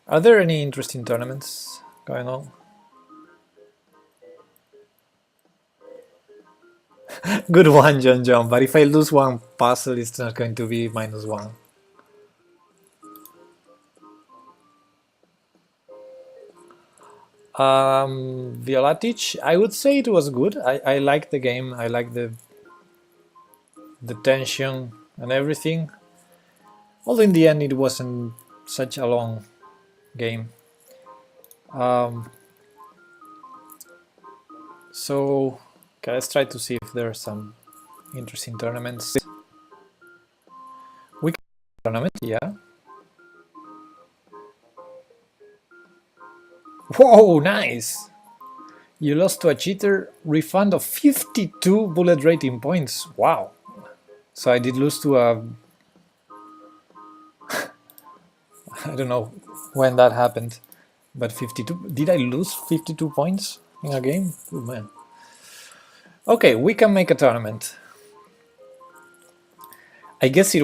Are there any interesting tournaments going on? Good one, John. But if I lose one puzzle, it's not going to be -1. Violatic, I would say it was good. I liked the game. I liked the tension and everything. Although in the end it wasn't such a long game. So okay, let's try to see if there are some interesting tournaments. We can tournament, yeah. Whoa, nice! You lost to a cheater, refund of 52 bullet rating points. Wow. So I did lose to a... I don't know when that happened, but 52... Did I lose 52 points in a game? Oh man. Okay, we can make a tournament. I guess he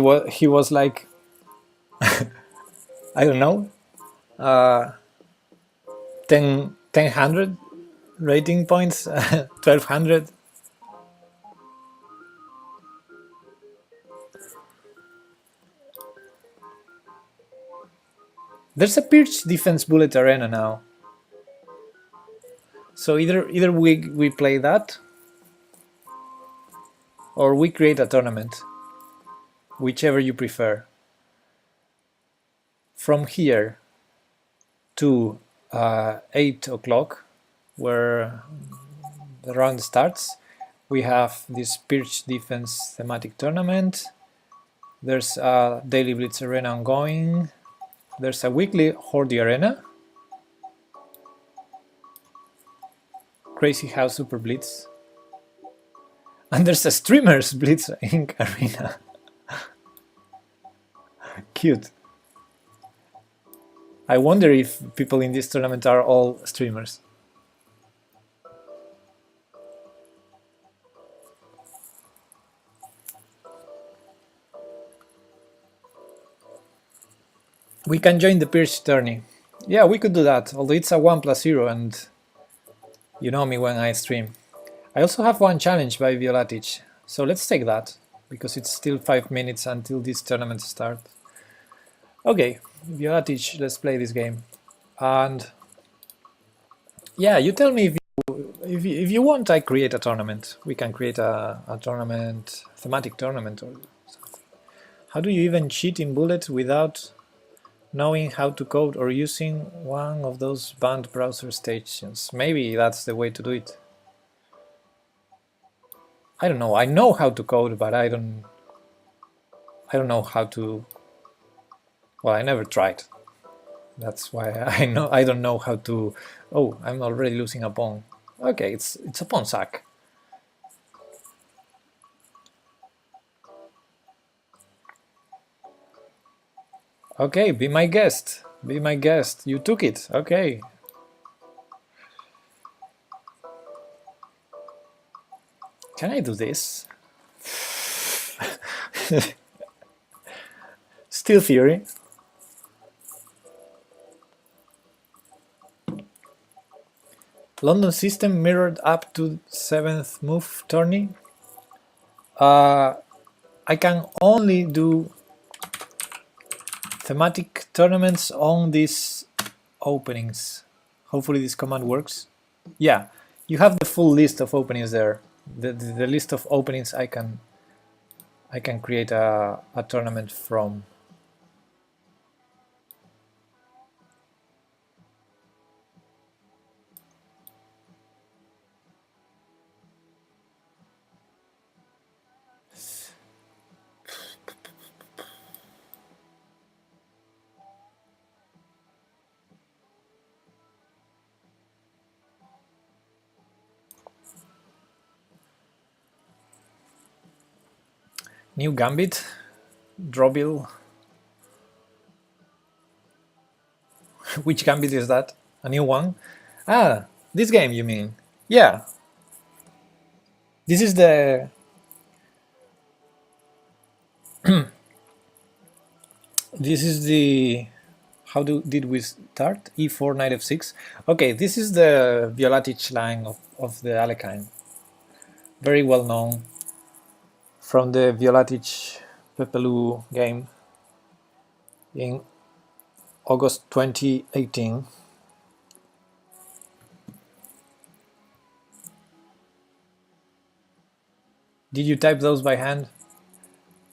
was like... I don't know. uh, 1000 rating points, 1200. There's a Pirch Defense Bullet Arena now. So either we play that, or we create a tournament, whichever you prefer. From here to 8 o'clock, where the round starts, we have this Pirch Defense thematic tournament. There's a Daily Blitz Arena ongoing. There's a weekly Horde Arena. Crazy House Super Blitz. And there's a Streamers Blitz Inc. Arena. Cute. I wonder if people in this tournament are all streamers. We can join the Pirch tourney. Yeah, we could do that, although it's a 1+0 and you know me when I stream. I also have one challenge by Violatich, so let's take that, because it's still 5 minutes until this tournament starts. Okay, Violatich, let's play this game. And yeah, you tell me if you want, I create a tournament. We can create a tournament, thematic tournament or something. How do you even cheat in Bullet without knowing how to code or using one of those banned browser stations? Maybe that's the way to do it. I don't know. I know how to code, but I don't know how to. Well, I never tried. That's why I don't know how to. Oh, I'm already losing a pawn. Okay, it's a pawn sack. Okay, be my guest. Be my guest. You took it. Okay. Can I do this? Steel Fury. London system mirrored up to 7th move tourney. I can only do thematic tournaments on these openings. Hopefully this command works. Yeah, you have the full list of openings there. The list of openings I can create a tournament from. New Gambit, Drawbill. Which Gambit is that? A new one? Ah, this game you mean? Yeah. This is the... this is the... How did we start? E4, knight f6. Okay, this is the Violatich line of the Alekhine. Very well known from the Violatich Pepelu game in August 2018. Did you type those by hand?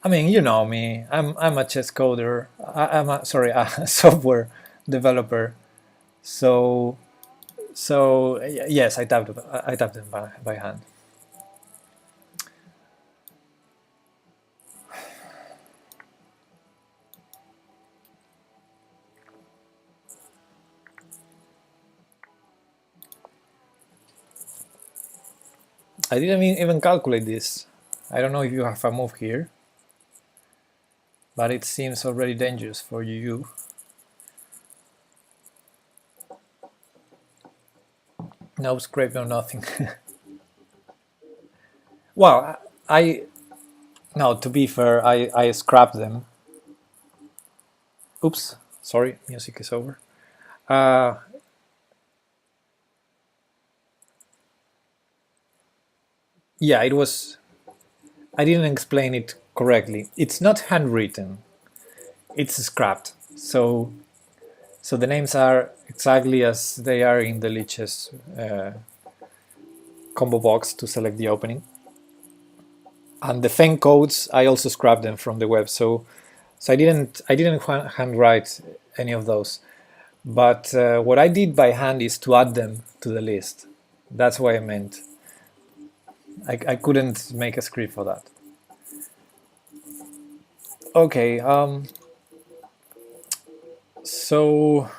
I mean, you know me. I'm a chess coder. I'm a software developer. So yes, I typed them by hand. I didn't even calculate this. I don't know if you have a move here, but it seems already dangerous for you. No scrape, no nothing. Well, no, to be fair, I scrapped them. Oops, sorry, music is over. Uh, yeah, it was. I didn't explain it correctly. It's not handwritten. It's scrapped. So the names are exactly as they are in the Lichess combo box to select the opening. And the Feng codes, I also scrapped them from the web. So I didn't handwrite any of those. But what I did by hand is to add them to the list. That's what I meant. I couldn't make a script for that. Okay, so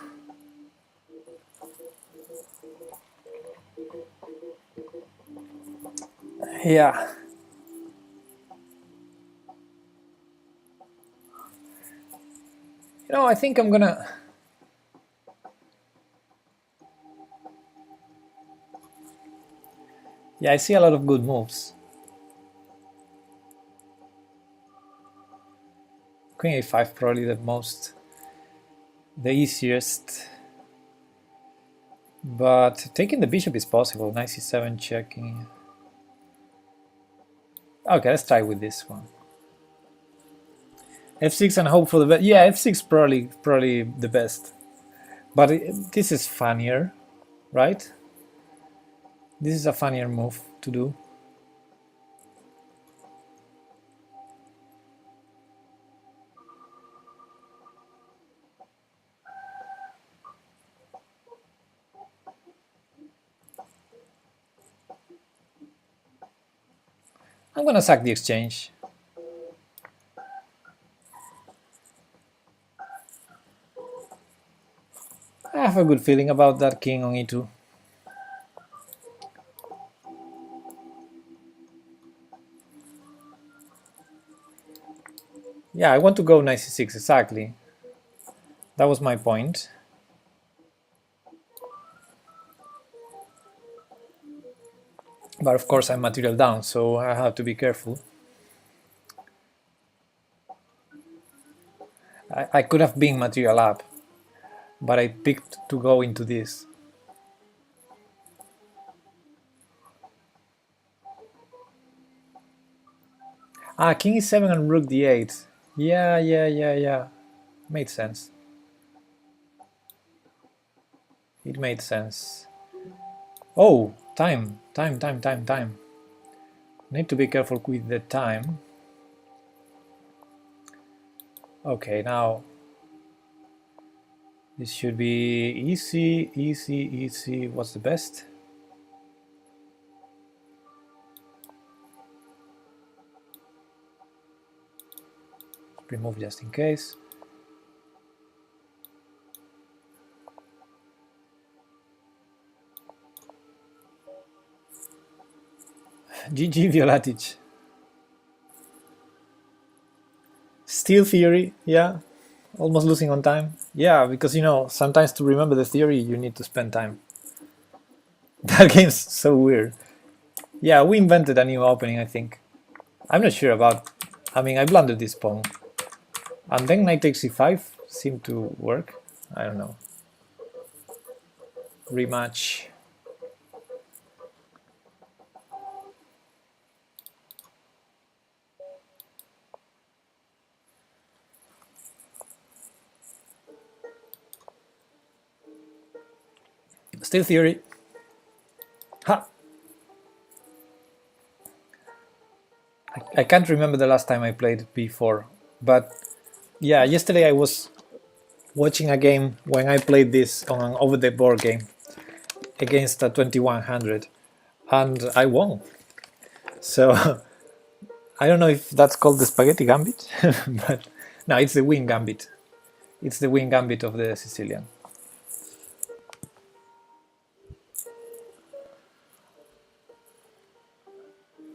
yeah, I think I'm gonna. Yeah, I see a lot of good moves. Queen a5 probably the easiest. But taking the bishop is possible. Knight c7 checking. Okay, let's try with this one. f6 and hope for the best. Yeah, f6 probably the best. But this is funnier, right? This is a funnier move to do. I'm gonna sack the exchange. I have a good feeling about that king on e2. Yeah, I want to go knight c6 exactly. That was my point. But of course I'm material down, so I have to be careful. I could have been material up, but I picked to go into this. Ah, king e7 and rook d8. Yeah. Made sense. It made sense. Oh, time. Need to be careful with the time. Okay, now this should be easy. What's the best? Remove just in case. GG Violatic. Steel theory, yeah. Almost losing on time. Yeah, because sometimes to remember the theory you need to spend time. That game's so weird. Yeah, we invented a new opening, I think. I'm not sure about. I mean, I blundered this pawn. And then knight takes c5 seemed to work. I don't know. Rematch. Steel theory. Ha! I can't remember the last time I played b4, but yeah, yesterday I was watching a game when I played this on an over-the-board game against a 2100, and I won. So I don't know if that's called the spaghetti gambit, but no, it's the win gambit. It's the win gambit of the Sicilian.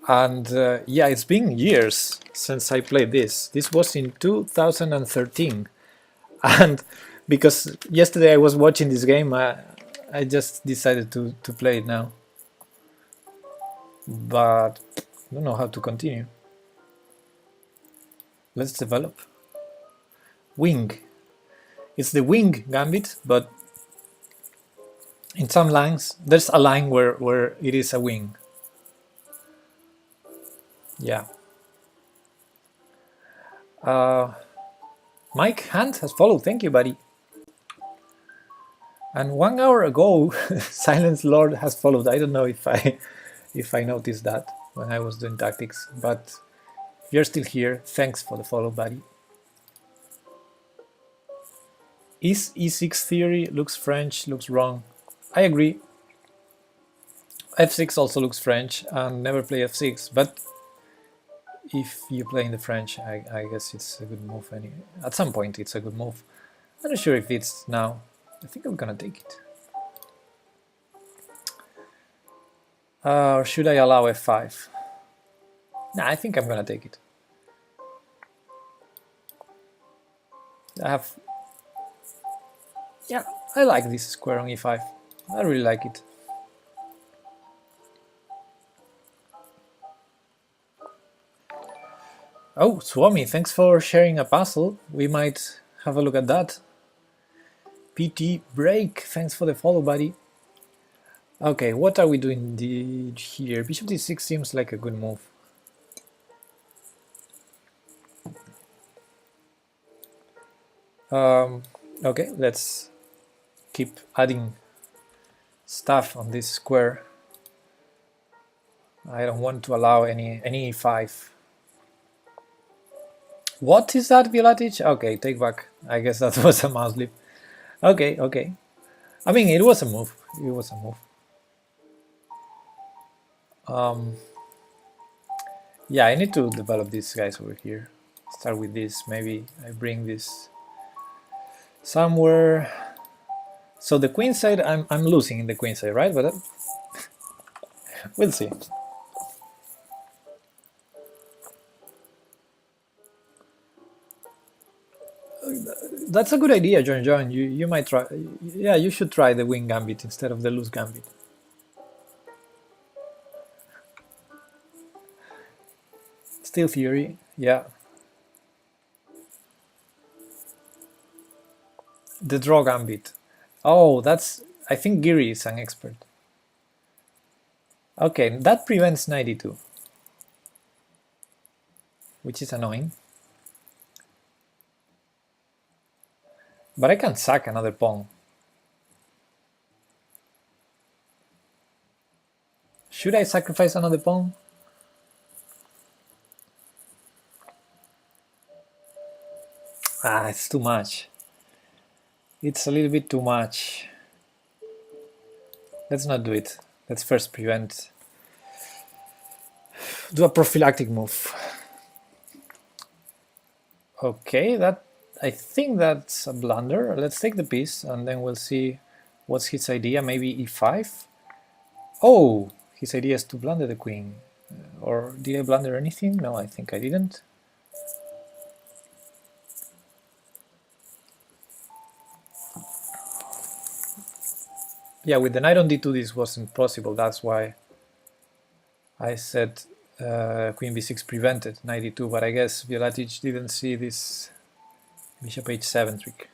And yeah, it's been years since I played this. This was in 2013. And because yesterday I was watching this game, I just decided to play it now. But I don't know how to continue. Let's develop. Wing. It's the wing gambit, but In some lines, there's a line where it is a wing. Yeah. Mike Hunt has followed. Thank you, buddy. And 1 hour ago, Silence Lord has followed. I don't know if I noticed that when I was doing tactics, but if you're still here, thanks for the follow, buddy. Is E6 theory looks French, looks wrong? I agree. F6 also looks French, and never play F6, but if you play in the French, I guess it's a good move. At some point, it's a good move. I'm not sure if it's now. I think I'm gonna take it. Or should I allow F5? Nah, I think I'm gonna take it. Yeah, I like this square on E5. I really like it. Oh, Swami, thanks for sharing a puzzle. We might have a look at that. PT Break, thanks for the follow, buddy. Okay, what are we doing here? Bishop d6 seems like a good move. Okay, let's keep adding stuff on this square. I don't want to allow any e5. What is that, Violatic? Okay, take back. I guess that was a mouse leap. Okay, okay. I mean, it was a move. It was a move. Yeah, I need to develop these guys over here. Start with this. Maybe I bring this somewhere. So the queen side, I'm losing in the queen side, right? But we'll see. That's a good idea, John. You might try. Yeah, you should try the wing gambit instead of the loose gambit. Steel theory, yeah. The draw gambit. Oh, that's. I think Giri is an expert. Okay, that prevents 92, which is annoying. But I can sack another pawn. Should I sacrifice another pawn? Ah, it's too much. It's a little bit too much. Let's not do it. Let's first prevent. Do a prophylactic move. Okay, that I think that's a blunder. Let's take the piece and then we'll see what's his idea. Maybe e5. Oh, his idea is to blunder the queen. Or did I blunder anything? No, I think I didn't. Yeah, with the knight on d2 this wasn't possible. That's why I said queen b6 prevented knight d2, but I guess Violatic didn't see this bishop h7 trick.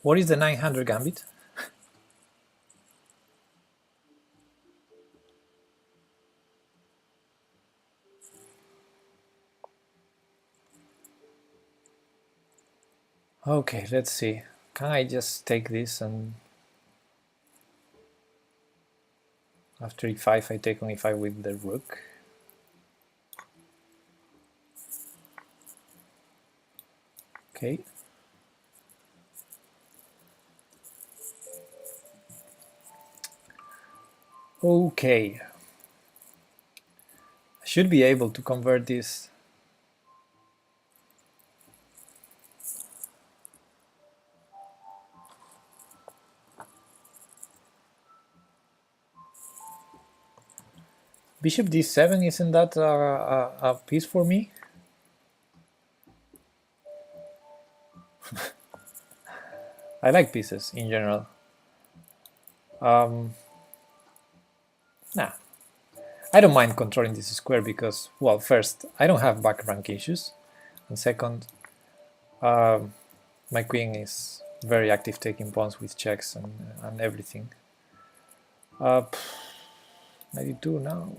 What is the 900 gambit? Okay, let's see. Can I just take this and after e5 I take on e5 with the rook? Okay. Okay. I should be able to convert this. Bishop d7, isn't that a piece for me? I like pieces in general. Nah, I don't mind controlling this square because, well, first, I don't have back rank issues, and second, My queen is very active taking pawns with checks and everything. 92 now.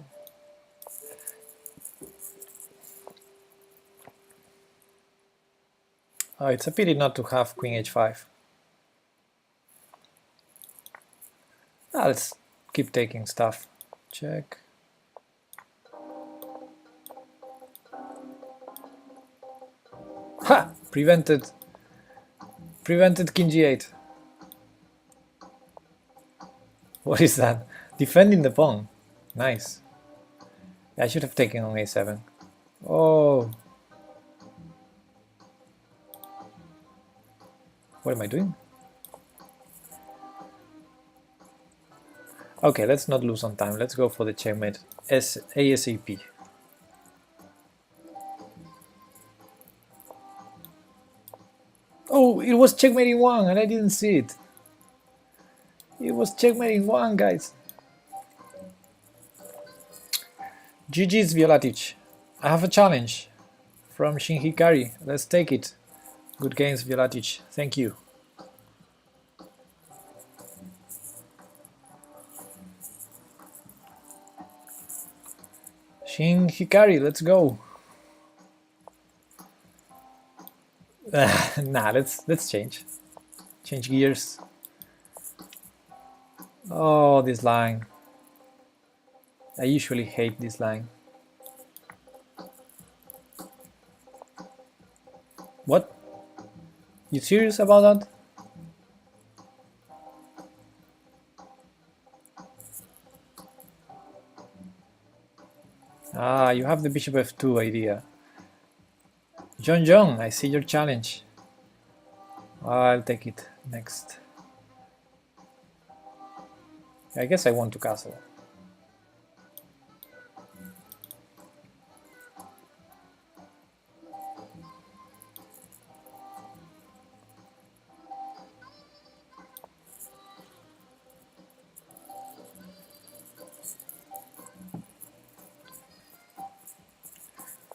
Oh, it's a pity not to have queen h5. Let's keep taking stuff. Check. Ha! Prevented king g8. What is that? Defending the pawn. Nice. I should have taken on a7. Oh. What am I doing? Okay, let's not lose on time. Let's go for the checkmate ASAP. Oh, it was checkmating one and I didn't see it. It was checkmating one, guys. GG's Violatic. I have a challenge from Shin Hikari. Let's take it. Good games, Violatic. Thank you. Shin Hikari, let's go. Nah, let's change gears. Oh, this line. I usually hate this line. What? You serious about that? Ah, you have the bishop f2 idea. John, I see your challenge. I'll take it next. I guess I want to castle.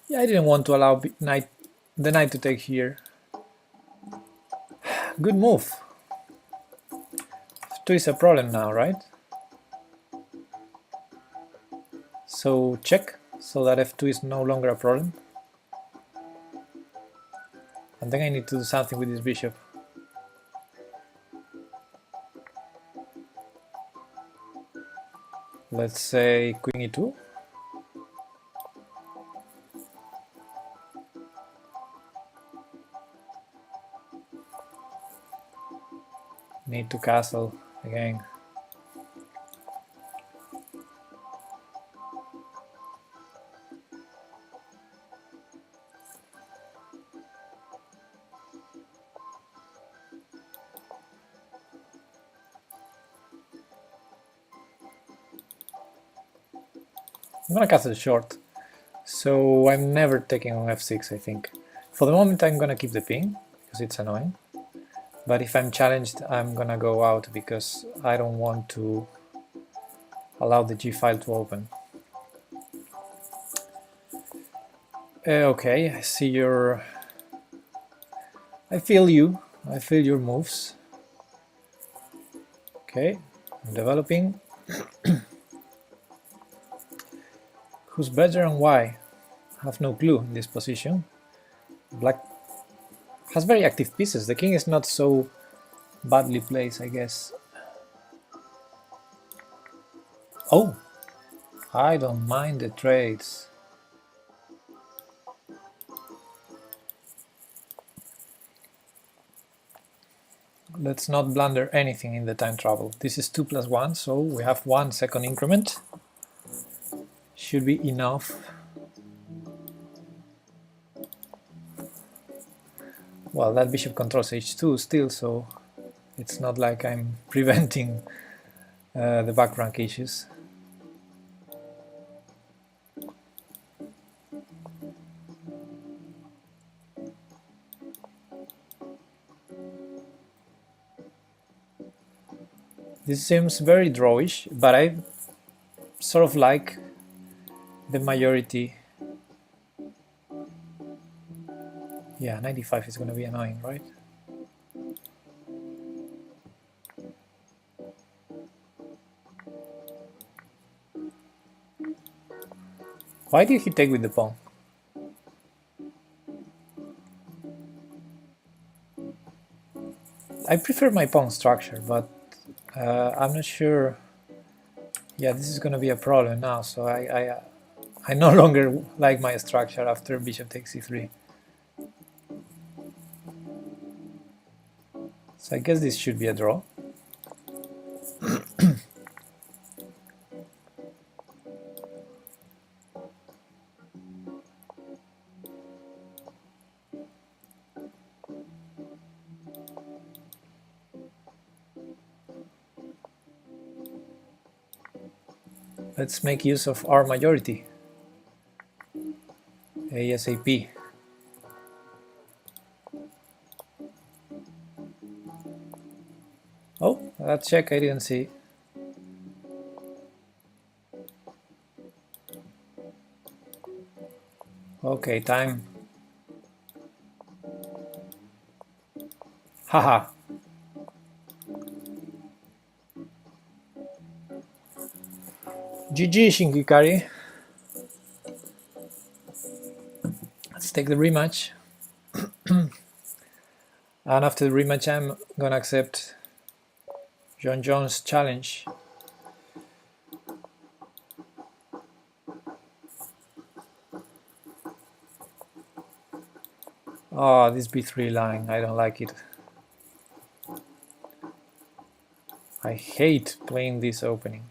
Yeah, I didn't want to allow the knight to take here. Good move. F2 is a problem now, right? So check, so that f2 is no longer a problem. And then I need to do something with this bishop. Let's say queen e2. Need to castle again. I'm gonna castle short, so I'm never taking on f6, I think. For the moment I'm gonna keep the ping, because it's annoying. But if I'm challenged, I'm gonna go out because I don't want to allow the G file to open. Okay, I see your... I feel you. I feel your moves. Okay, I'm developing. Who's better and why? I have no clue in this position. Black has very active pieces. The king is not so badly placed, I guess. Oh, I don't mind the trades. Let's not blunder anything in the time travel. This is 2 + 1, so we have 1 second increment. Should be enough. Well, that bishop controls h2 still, so it's not like I'm preventing the back rank issues. This seems very drawish, but I sort of like the majority. Yeah, 95 is going to be annoying, right? Why did he take with the pawn? I prefer my pawn structure, but I'm not sure. Yeah, this is going to be a problem now. So I no longer like my structure after bishop takes e3. So I guess this should be a draw. Let's make use of our majority. ASAP. Oh, that check I didn't see. Okay, time. Haha. GG Shinkikari. Let's take the rematch. And after the rematch, I'm gonna accept John Jones' challenge. Oh, this b3 line, I don't like it. I hate playing this opening.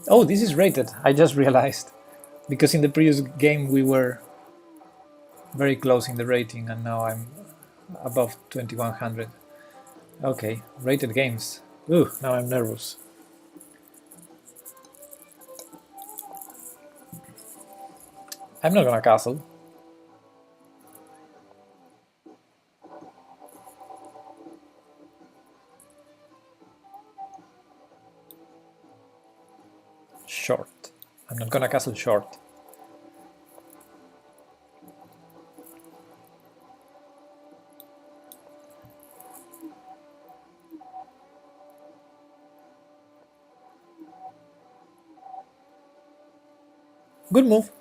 Oh, this is rated, I just realized. Because in the previous game we were very close in the rating and now I'm above 2100. Okay, rated games. Ooh, now I'm nervous. I'm not gonna castle. Short. I'm not gonna castle short. Good move.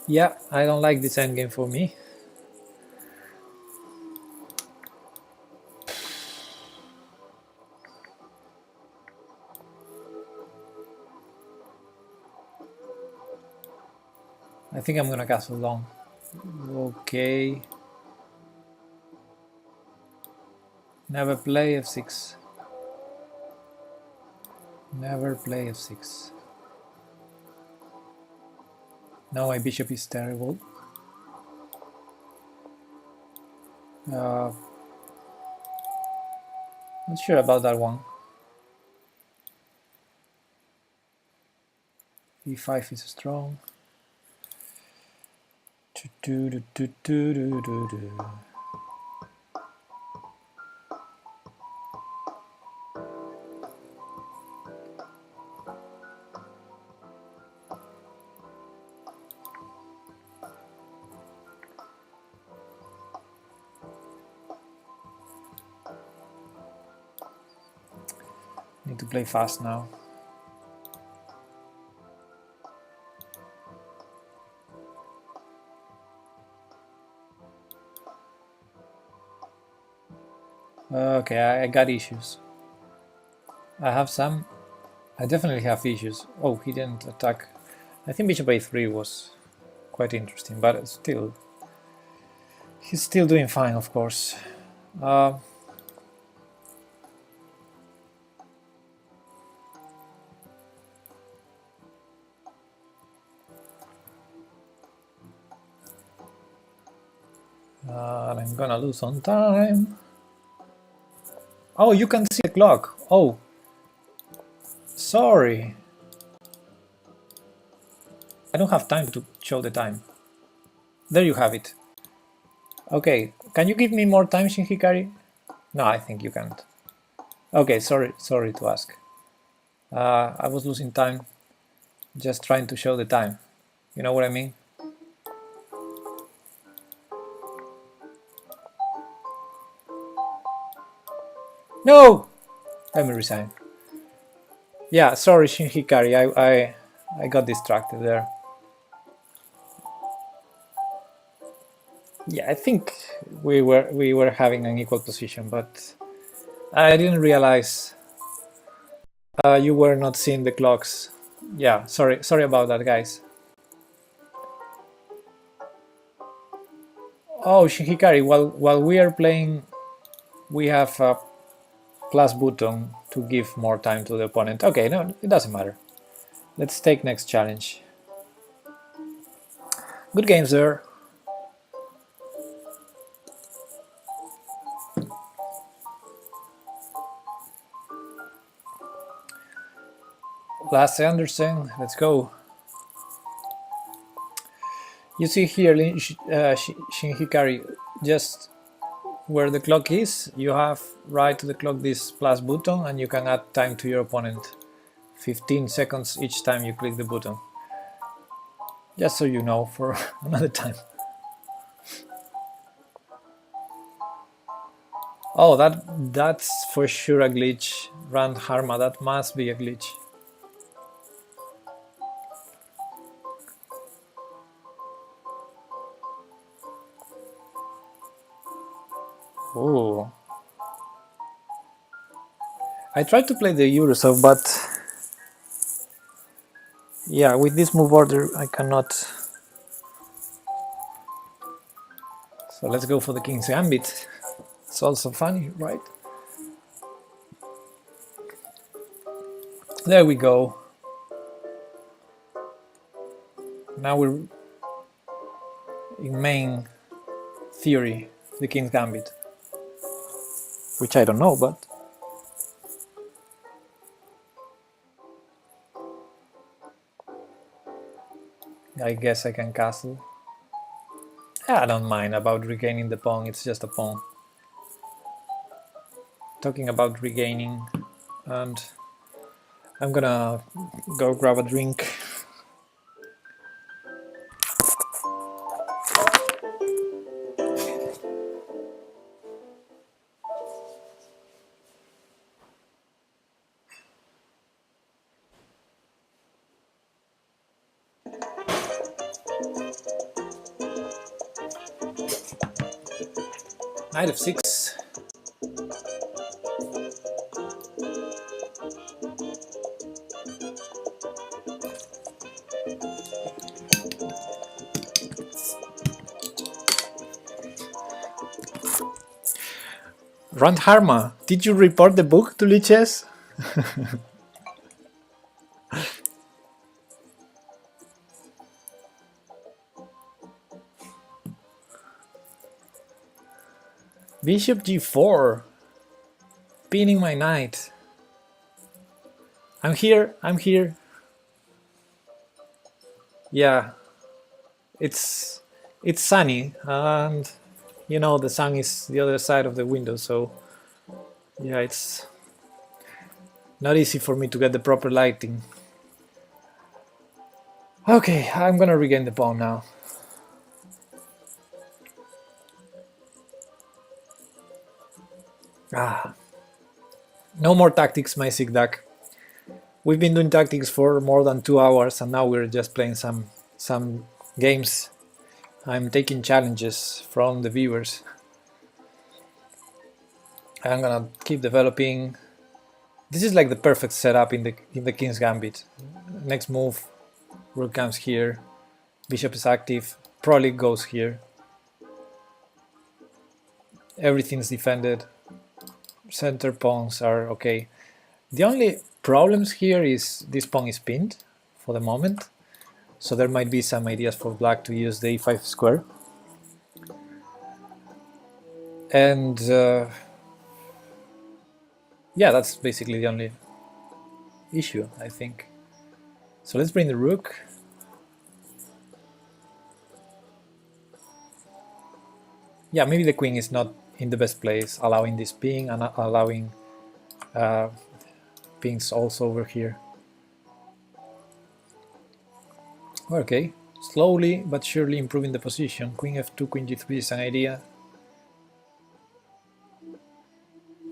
Yeah, I don't like this endgame for me. I think I'm gonna castle long. Okay. Never play f6. Never play f6. Now my bishop is terrible. Not sure about that one. e5 is strong. Need to play fast now. Okay, I got issues. I have some. I definitely have issues. Oh, he didn't attack. I think bishop a3 was quite interesting, but still, he's still doing fine, of course. I'm gonna lose on time. Oh, you can see the clock. Oh, sorry. I don't have time to show the time. There you have it. Okay, can you give me more time, Shin Hikari? No, I think you can't. Okay, sorry to ask. I was losing time just trying to show the time. You know what I mean? No! Let me resign. Yeah, sorry, Shin Hikari. I got distracted there. Yeah, I think we were having an equal position, but I didn't realize you were not seeing the clocks. Yeah, sorry about that, guys. Oh, Shin Hikari, while we are playing, we have a plus button to give more time to the opponent. Okay, no, it doesn't matter. Let's take next challenge. Good games there. Lasse Andersen, let's go. You see here, Shin Hikari, just where the clock is, you have right to the clock this plus button and you can add time to your opponent. 15 seconds each time you click the button. Just so you know for another time. Oh, that's for sure a glitch. Rand Harma, that must be a glitch. Oh. I tried to play the Eurosov, but yeah, with this move order I cannot. So let's go for the King's Gambit. It's also funny, right? There we go. Now we're in main theory, the King's Gambit. Which I don't know, but I guess I can castle. I don't mind about regaining the pawn, it's just a pawn. Talking about regaining, and I'm gonna go grab a drink. Knight f6. Rand Harma, did you report the book to Lichess? Bishop g4. Pinning my knight. I'm here. Yeah, it's sunny, and you know the sun is the other side of the window, so yeah, it's not easy for me to get the proper lighting. Okay, I'm gonna regain the pawn now. No more tactics, my Zigdag. We've been doing tactics for more than 2 hours and now we're just playing some games. I'm taking challenges from the viewers. I'm gonna keep developing. This is like the perfect setup in the King's Gambit. Next move, rook comes here, bishop is active, probably goes here. Everything's defended. Center pawns are okay. The only problems here is this pawn is pinned for the moment, so there might be some ideas for black to use the e5 square. And yeah, that's basically the only issue, I think. So let's bring the rook. Yeah, maybe the queen is not in the best place, allowing this ping and allowing pings also over here. Okay, slowly but surely improving the position. Queen f2, queen g3 is an idea.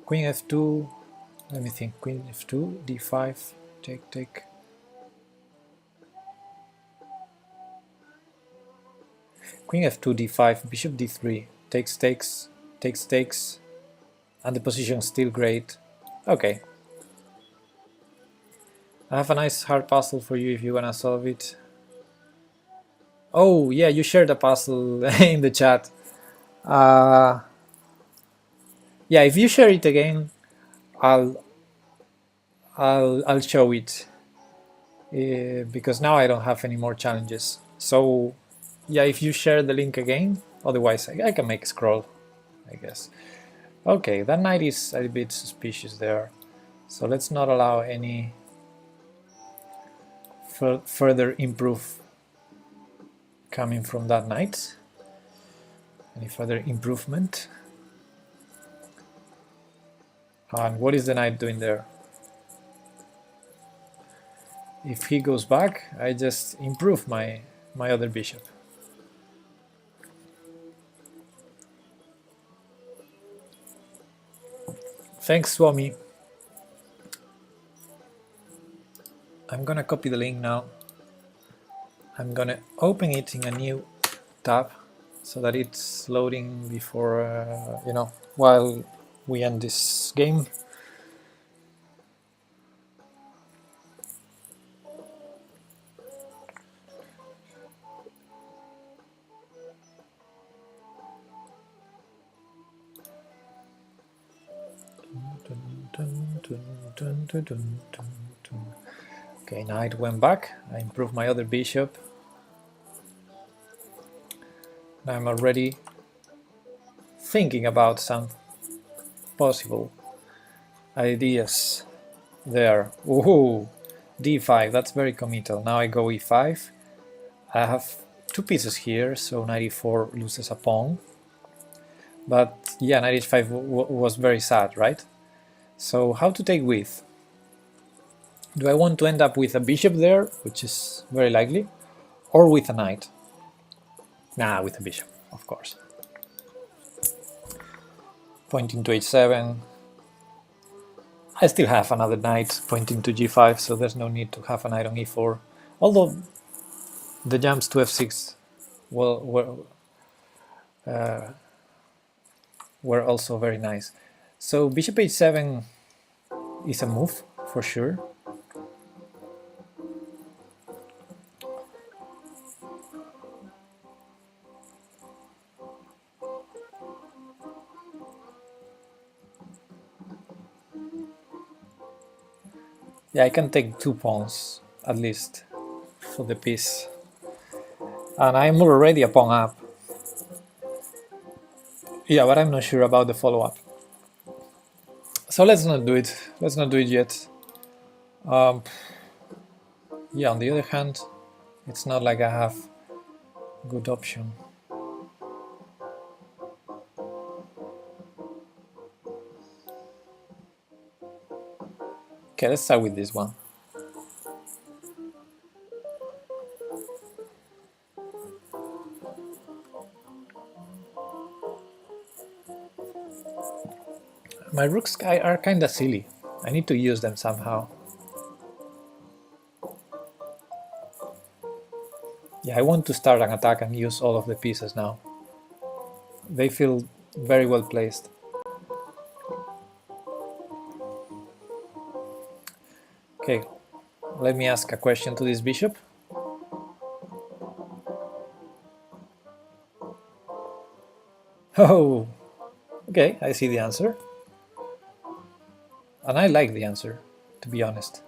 Queen f2, let me think, queen f2, d5, take. Queen f2, d5, bishop d3, takes, and the position is still great. Okay. I have a nice hard puzzle for you if you wanna solve it. Oh yeah, you shared a puzzle in the chat. Yeah, if you share it again, I'll show it because now I don't have any more challenges. So yeah, if you share the link again, otherwise I can make a scroll, I guess. Okay, that knight is a bit suspicious there, so let's not allow any further improve coming from that knight. Any further improvement? And what is the knight doing there? If he goes back, I just improve my other bishop. Thanks, Swami. I'm gonna copy the link now. I'm gonna open it in a new tab so that it's loading before, you know, while we end this game. Okay, knight went back. I improved my other bishop. Now I'm already thinking about some possible ideas there. Ooh, d5, that's very committal. Now I go e5. I have two pieces here, so knight e4 loses a pawn. But yeah, knight h5 was very sad, right? So how to take with? Do I want to end up with a bishop there, which is very likely, or with a knight? Nah, with a bishop, of course. Pointing to h7. I still have another knight pointing to g5, so there's no need to have a knight on e4. Although the jumps to f6 were also very nice. So bishop h7 is a move for sure. Yeah, I can take 2 pawns at least for the piece, and I'm already a pawn up. Yeah, but I'm not sure about the follow-up. So let's not do it. Let's not do it yet. Yeah, on the other hand, it's not like I have a good option. Okay, let's start with this one. My rooks are kinda silly. I need to use them somehow. Yeah, I want to start an attack and use all of the pieces now. They feel very well placed. Okay, let me ask a question to this bishop. Oh, okay, I see the answer. And I like the answer, to be honest.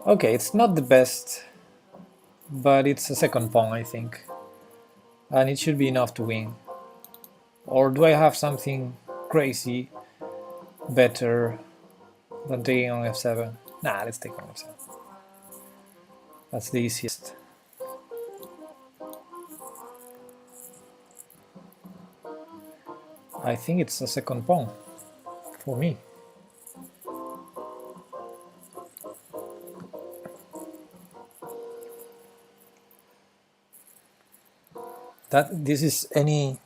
Okay, it's not the best, but it's a second pawn, I think. And it should be enough to win. Or do I have something crazy better than taking on f7? Nah, let's take on f7. That's the easiest. I think it's a second pawn for me. This is any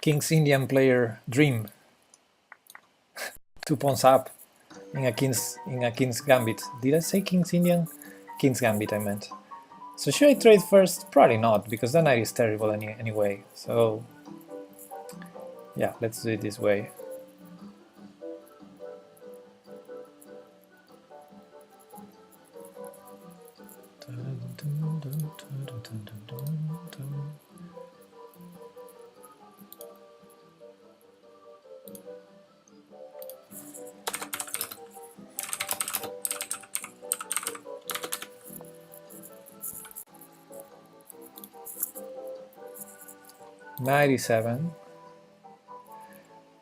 King's Indian player dream. 2 pawns up in a King's Gambit. Did I say King's Indian? King's Gambit I meant. So should I trade first? Probably not, because the knight is terrible anyway. So yeah, let's do it this way. '97.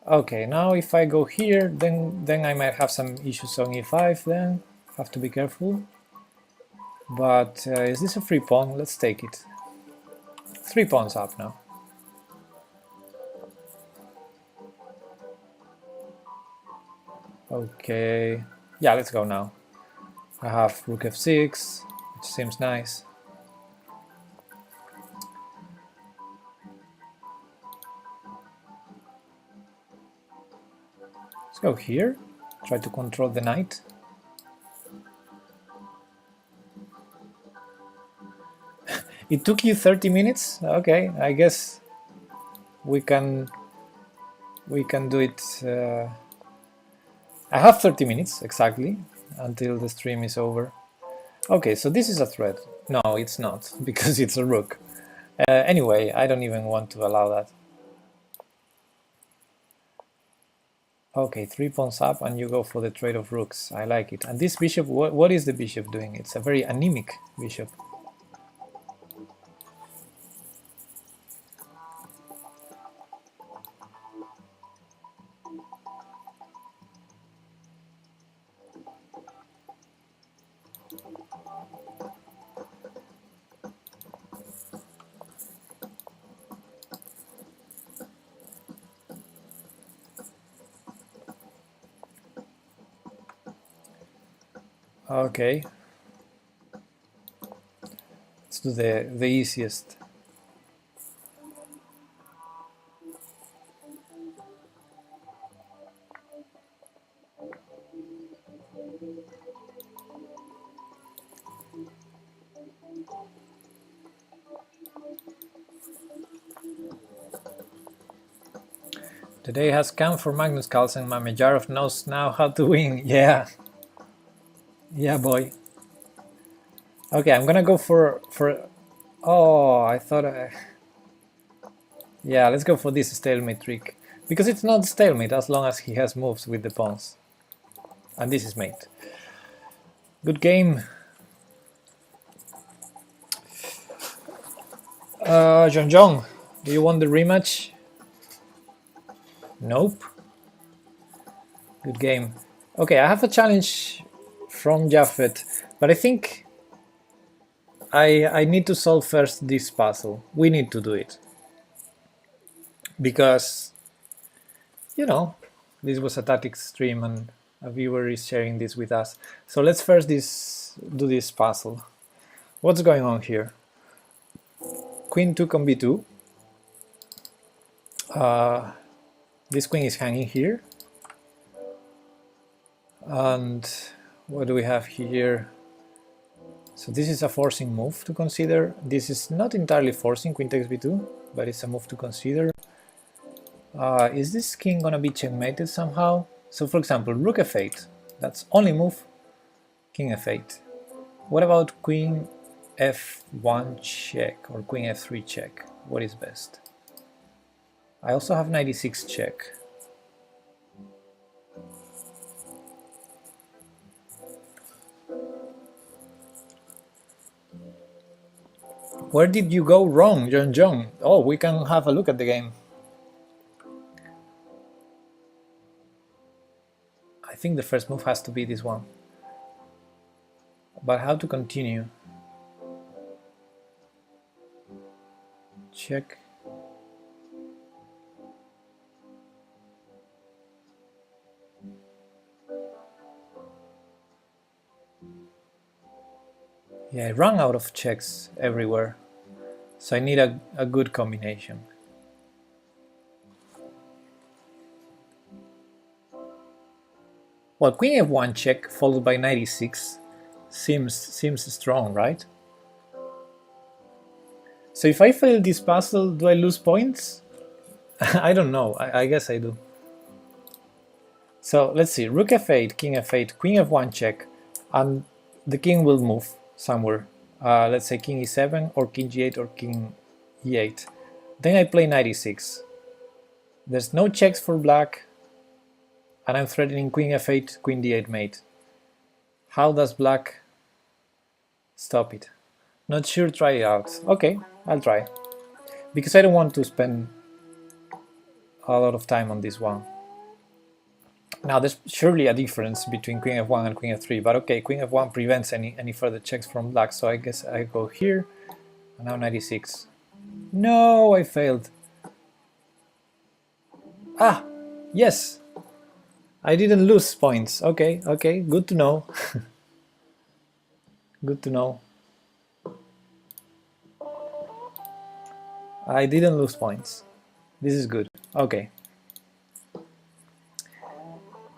Okay, now if I go here, then I might have some issues on e5. Then have to be careful. But is this a free pawn? Let's take it. 3 pawns up now. Okay, yeah, let's go now. I have rook f6, which seems nice. Let's go here, try to control the knight. It took you 30 minutes? Okay, I guess we can do it. I have 30 minutes exactly until the stream is over. Okay, so this is a threat. No, it's not, because it's a rook. Anyway, I don't even want to allow that. Okay, 3 pawns up and you go for the trade of rooks. I like it. And this bishop, what is the bishop doing? It's a very anemic bishop. Okay, let's do the easiest. The day has come for Magnus Carlsen. Mamedyarov knows now how to win. Yeah. Yeah, boy. Okay, I'm gonna go for. Oh, I thought. Yeah, let's go for this stalemate trick, because it's not stalemate as long as he has moves with the pawns, and this is mate. Good game. John, do you want the rematch? Nope. Good game. Okay, I have a challenge from Jaffet, but I think I need to solve first this puzzle. We need to do it. Because, you know, this was a tactics stream and a viewer is sharing this with us. So let's first do this puzzle. What's going on here? Queen took on b2. This queen is hanging here. And what do we have here? So this is a forcing move to consider. This is not entirely forcing, queen takes b2, but it's a move to consider. Is this king gonna be checkmated somehow? So for example, rook f8, that's only move, king f8. What about queen f1 check or queen f3 check? What is best? I also have knight e6 check. Where did you go wrong, John John? Oh, we can have a look at the game. I think the first move has to be this one. But how to continue? Check. Yeah, I run out of checks everywhere. So I need a good combination. Well, queen f1 check followed by knight e6 seems strong, right? So if I fail this puzzle, do I lose points? I don't know. I guess I do. So let's see. Rook f8, king f8, queen f1 check, and the king will move somewhere. Let's say king e7 or king g8 or king e8. Then I play knight e6. There's no checks for black, and I'm threatening queen f8, queen d8 mate. How does black stop it? Not sure, try it out. Okay, I'll try. Because I don't want to spend a lot of time on this one. Now there's surely a difference between queen f1 and queen f3, but okay, queen f1 prevents any further checks from black, so I guess I go here, and now knight e6. No, I failed. Ah, yes! I didn't lose points. Okay, okay, good to know. Good to know. I didn't lose points. This is good. Okay.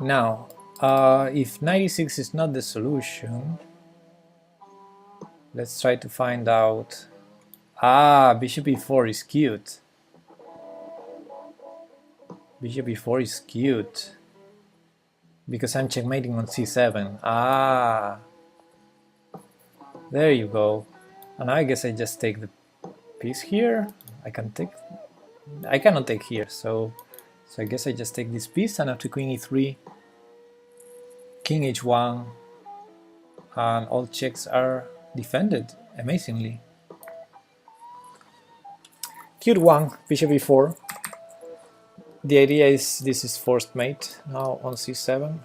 Now, if knight e6 is not the solution, let's try to find out. Ah, bishop e4 is cute. Bishop e4 is cute. Because I'm checkmating on c7. Ah, there you go. And I guess I just take the piece here. I cannot take here, so I guess I just take this piece, and after queen e3, king h1, and all checks are defended amazingly. Cute one, bishop e4. The idea is this is forced mate now on c7.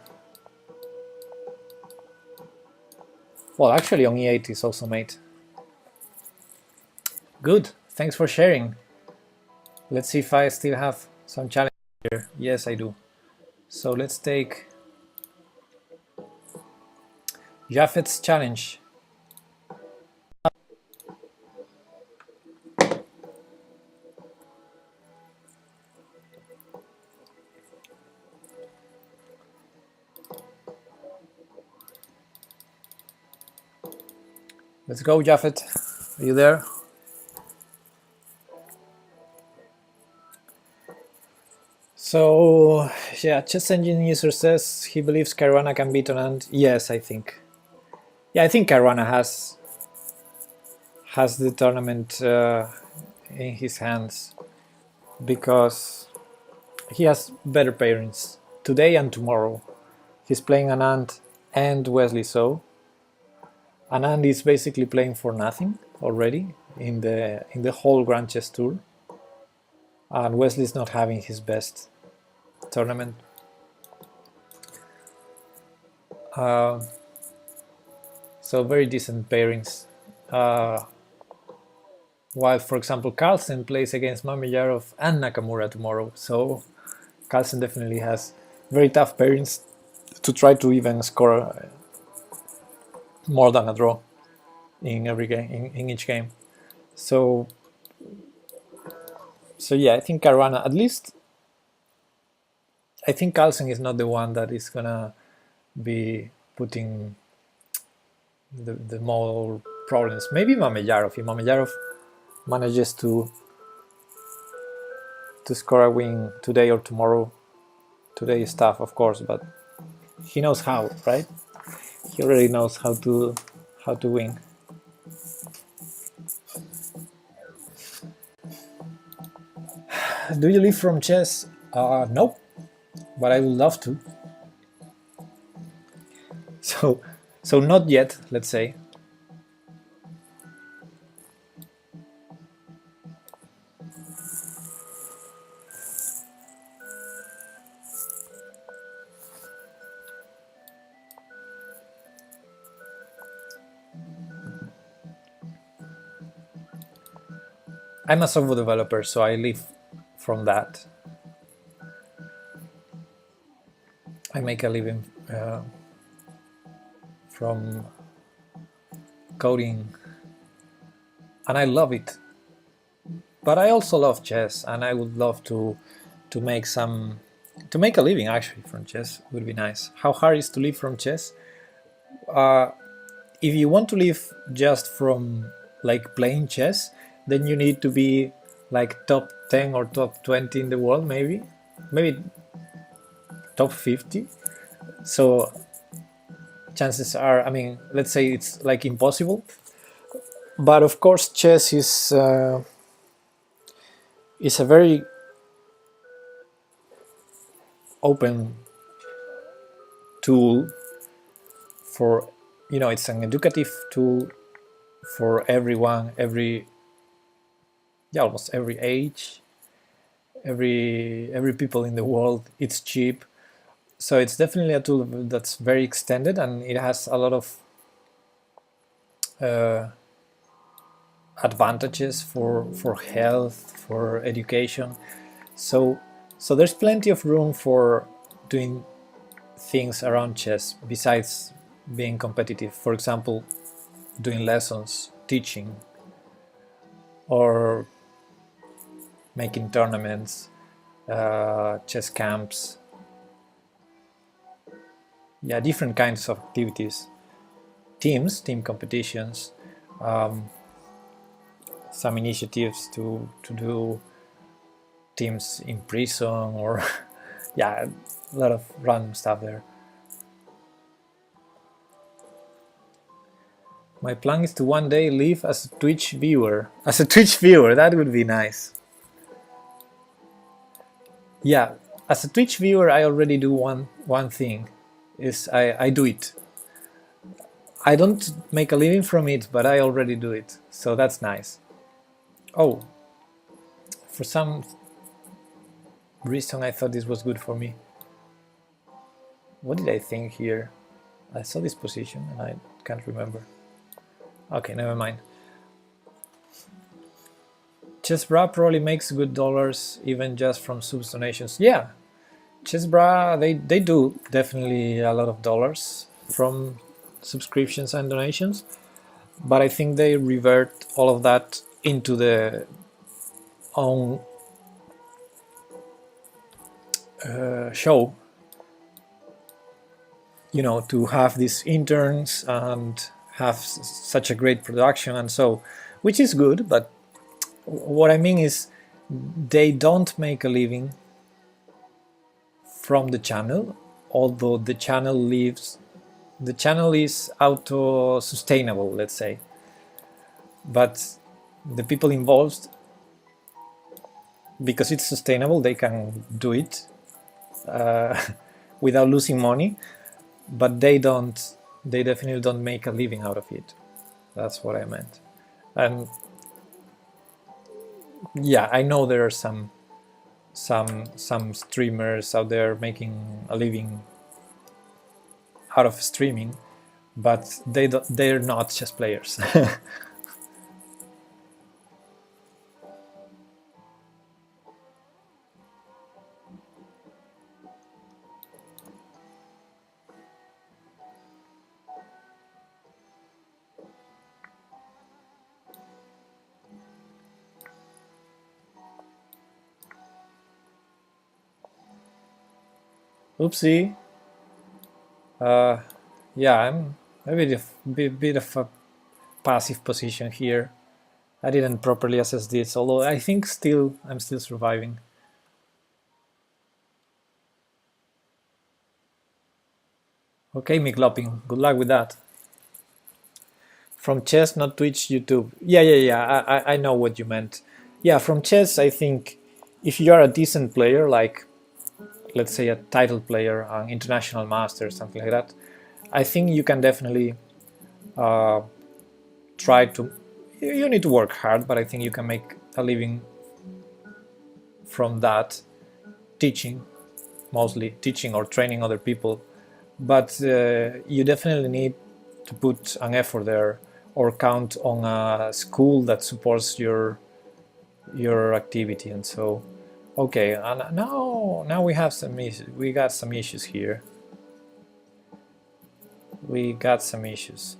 Well, actually on e8 is also mate. Good, thanks for sharing. Let's see if I still have some challenge here. Yes, I do. So let's take Jafet's challenge. Let's go, Jafet. Are you there? So, yeah, Chess Engine user says he believes Caruana can beat Anand. Yes, I think. Yeah, I think Caruana has the tournament in his hands because he has better pairings today and tomorrow. He's playing Anand and Wesley So. Anand is basically playing for nothing already in the whole Grand Chess Tour, and Wesley is not having his best tournament. So very decent pairings. While, for example, Carlsen plays against Mamedyarov and Nakamura tomorrow, so Carlsen definitely has very tough pairings to try to even score more than a draw in every game, in each game. So yeah, I think Caruana, at least I think Carlsen is not the one that is gonna be putting the more problems. Maybe Mamedyarov. If Mamedyarov manages to score a win today or tomorrow, today is tough, of course, but he knows how, right? He already knows how to win. Do you live from chess? Nope, but I would love to. So not yet, let's say. I'm a software developer, so I live from that. I make a living from coding, and I love it. But I also love chess, and I would love to make a living actually from chess. Would be nice. How hard is to live from chess? If you want to live just from like playing chess, then you need to be like top 10 or top 20 in the world, maybe top 50. So chances are, I mean, let's say it's like impossible. But of course, chess is a very open tool for, you know, it's an educative tool for everyone, almost every age, every people in the world. It's cheap, so it's definitely a tool that's very extended, and it has a lot of advantages for health, for education. So there's plenty of room for doing things around chess besides being competitive. For example, doing lessons, teaching, or making tournaments, chess camps. Yeah, different kinds of activities. Team competitions, some initiatives to do teams in prison, or yeah, a lot of random stuff there. My plan is to one day live as a Twitch viewer. As a Twitch viewer, that would be nice. Yeah, as a Twitch viewer, I already do one thing. Is I do it. I don't make a living from it, but I already do it. So that's nice. Oh, for some reason I thought this was good for me. What did I think here? I saw this position and I can't remember. Okay, never mind. Chessbra probably makes good dollars even just from subs donations. Yeah, Chessbra, they do definitely a lot of dollars from subscriptions and donations, but I think they revert all of that into the own show. You know, to have these interns and have such a great production, and so, which is good, but what I mean is they don't make a living from the channel, although the channel is auto-sustainable, let's say. But the people involved, because it's sustainable, they can do it without losing money, but they definitely don't make a living out of it. That's what I meant. And yeah, I know there are some streamers out there making a living out of streaming, but they're not chess players. Oopsie. Yeah, I'm a bit of a passive position here. I didn't properly assess this, although I think I'm still surviving. Okay, McLopping, good luck with that. From chess, not Twitch, YouTube. Yeah. I know what you meant. Yeah, from chess, I think if you are a decent player, like let's say a title player, an international master, something like that, I think you can definitely try to. You need to work hard, but I think you can make a living from that, teaching, mostly teaching or training other people. But you definitely need to put an effort there or count on a school that supports your activity. And so okay, and now we have some issues. We got some issues here. We got some issues.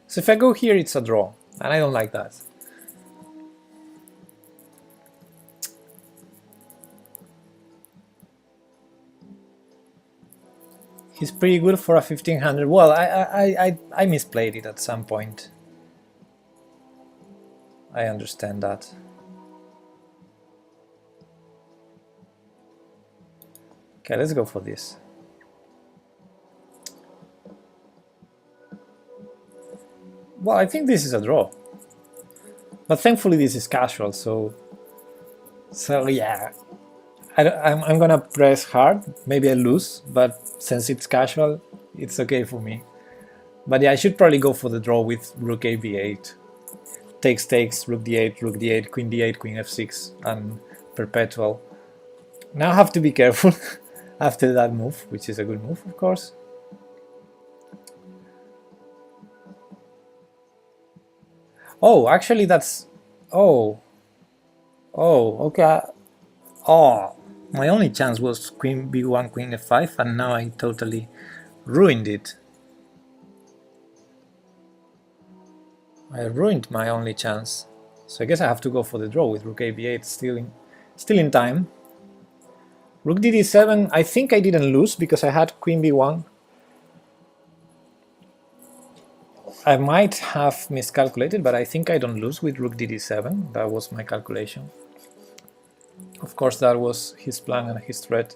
So if I go here, it's a draw, and I don't like that. He's pretty good for a 1500. Well, I misplayed it at some point. I understand that. Okay, let's go for this. Well, I think this is a draw. But thankfully this is casual, so yeah. I'm gonna press hard, maybe I lose, but since it's casual, it's okay for me. But yeah, I should probably go for the draw with rook a b8. Takes, rook d8, rook d8, queen d8, queen f6, and perpetual. Now I have to be careful after that move, which is a good move, of course. Oh, actually that's... Oh, okay. Oh, my only chance was queen b1, queen f5, and now I totally ruined it. I ruined my only chance. So I guess I have to go for the draw with rook a b8, still in time. Rook dd7, I think I didn't lose because I had queen b1. I might have miscalculated, but I think I don't lose with rook dd7. That was my calculation. Of course, that was his plan and his threat.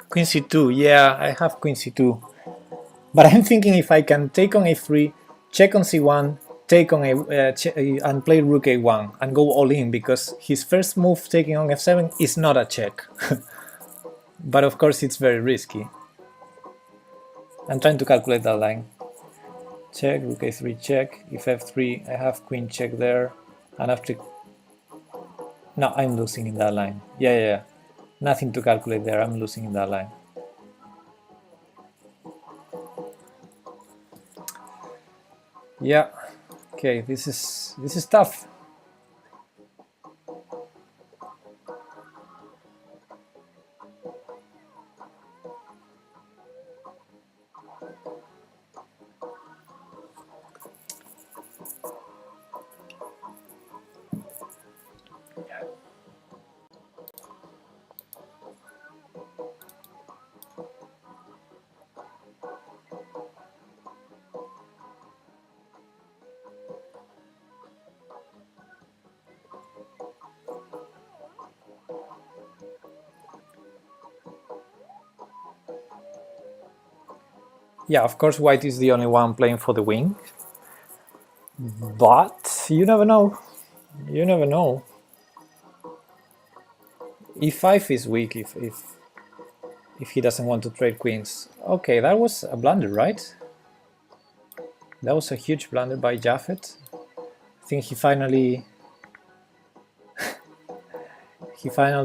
Queen c2, yeah, I have queen c2. But I'm thinking if I can take on a3, check on c1, take on and play rook a1 and go all in, because his first move taking on f7 is not a check. But of course it's very risky. I'm trying to calculate that line. Check, rook a3 check, if f3 I have queen check there, and after... No, I'm losing in that line. Yeah. Nothing to calculate there, I'm losing in that line. Yeah, okay, this is tough. Yeah, of course white is the only one playing for the win, but you never know. You never know. E5 is weak if he doesn't want to trade queens. Okay, that was a blunder, right? That was a huge blunder by Jaffet. I think he finally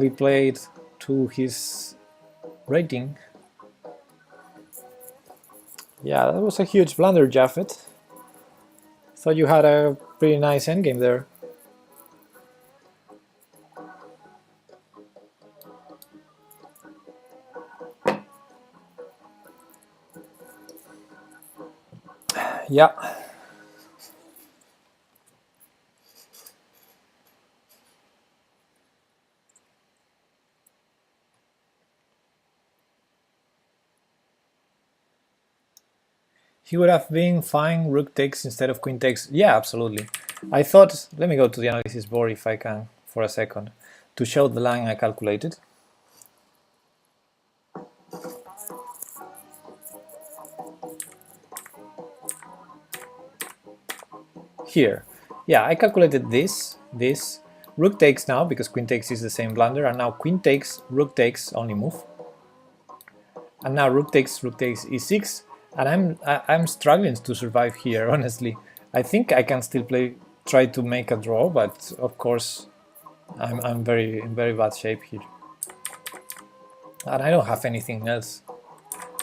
played to his rating. Yeah, that was a huge blunder, Jaffet. Thought you had a pretty nice endgame there. Yeah. He would have been fine rook takes instead of queen takes. Yeah, absolutely. I thought, let me go to the analysis board if I can for a second to show the line I calculated. Here. Yeah, I calculated this, rook takes now because queen takes is the same blunder, and now queen takes, rook takes only move. And now rook takes e6, and I'm struggling to survive here, honestly. I think I can still try to make a draw, but of course I'm in very bad shape here. And I don't have anything else.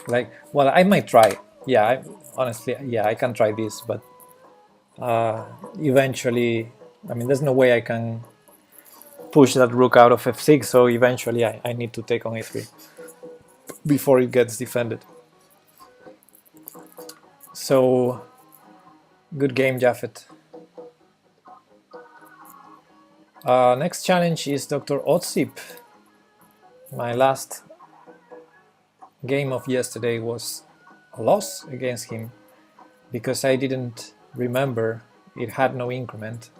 Like, well, I might try. Yeah, honestly, yeah, I can try this, but eventually, I mean, there's no way I can push that rook out of f6, so eventually I need to take on a3 before it gets defended. So, good game, Jaffet. Next challenge is Dr. Otsip. My last game of yesterday was a loss against him because I didn't remember it had no increment.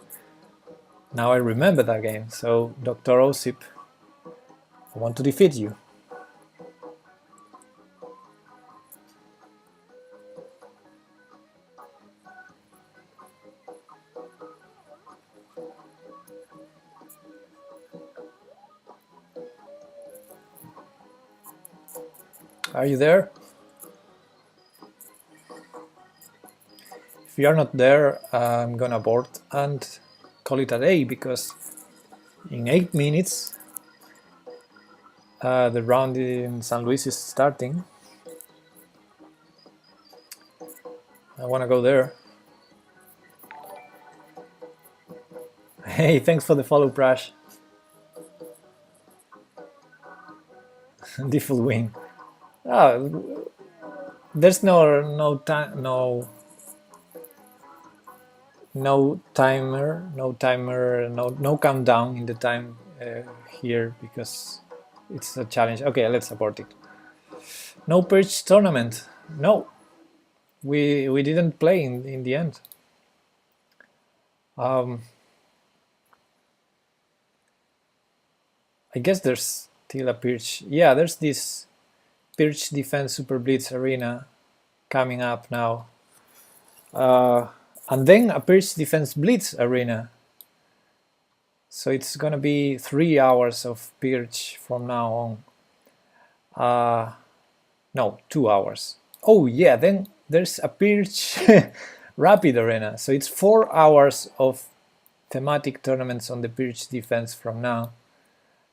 Now I remember that game, so Dr. Otsip, I want to defeat you. Are you there? If you are not there, I'm gonna abort and call it a day because in 8 minutes the round in San Luis is starting. I wanna go there. Hey, thanks for the follow, Prash. Default win. There's no time, no timer, no countdown in the time here because it's a challenge. Okay, let's support it. No Perch tournament. No, we didn't play in the end. I guess there's still a Perch. Yeah, there's this Perch Defense Super Blitz Arena coming up now. And then a Perch Defense Blitz Arena. So it's gonna be 3 hours of Perch from now on. No, 2 hours. Oh yeah, then there's a Perch Rapid Arena. So it's 4 hours of thematic tournaments on the Perch defense from now.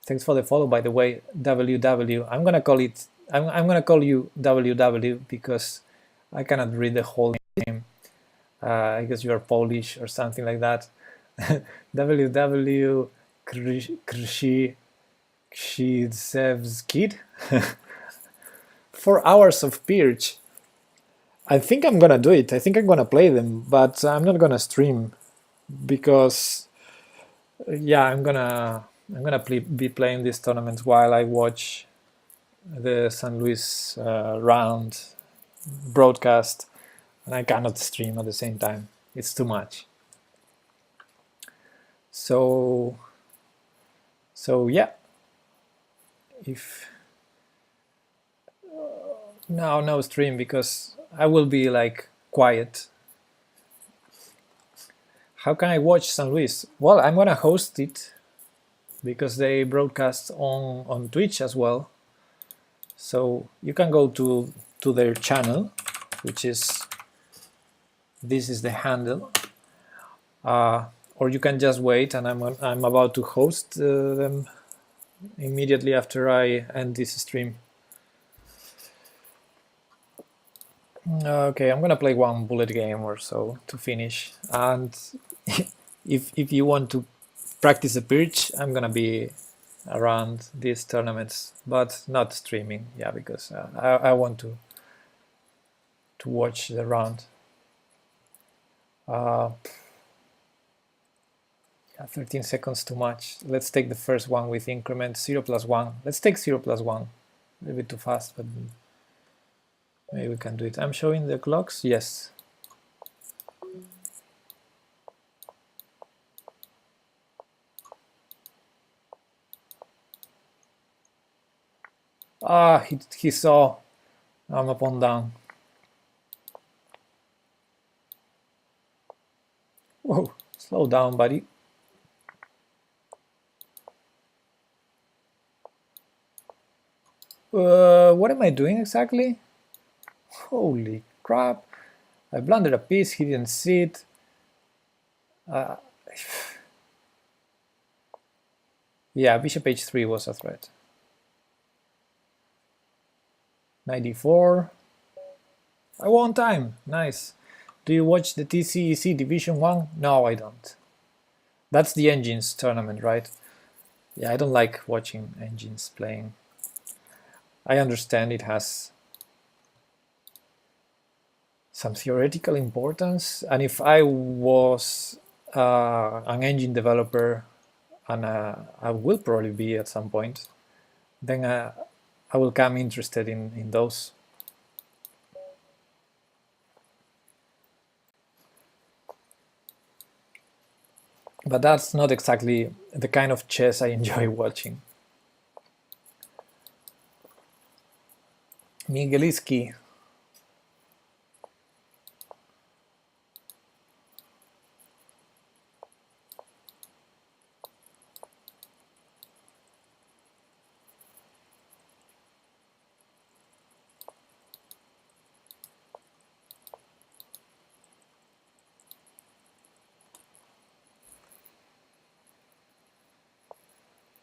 Thanks for the follow, by the way, WW. I'm gonna call it. I'm gonna call you WW because I cannot read the whole name. I guess you are Polish or something like that. WW Krzyzewski. 4 hours of Perch. I think I'm gonna do it. I think I'm gonna play them, but I'm not gonna stream because yeah, I'm gonna be playing these tournaments while I watch the San Luis round broadcast, and I cannot stream at the same time. It's too much. So yeah, if no stream because I will be like quiet. How can I watch San Luis? Well, I'm gonna host it because they broadcast on Twitch as well. So you can go to their channel, which is, this is the handle, or you can just wait, and I'm about to host them immediately after I end this stream. Okay, I'm gonna play one bullet game or so to finish, and if you want to practice a perch, I'm gonna be around these tournaments, but not streaming. Yeah, because I want to watch the round. Yeah, 13 seconds too much. Let's take the first one with increment 0+1. Let's take 0+1. A little bit too fast, but maybe we can do it. I'm showing the clocks. Yes. Ah, he saw. I'm up on down. Whoa, slow down, buddy. What am I doing exactly? Holy crap. I blundered a piece, he didn't see it. Yeah, bishop h3 was a threat. 94. I won time. Nice. Do you watch the TCEC Division 1? No, I don't. That's the Engines tournament, right? Yeah, I don't like watching Engines playing. I understand it has some theoretical importance, and if I was an engine developer, and I will probably be at some point, then I will come interested in those. But that's not exactly the kind of chess I enjoy watching. Migueliski.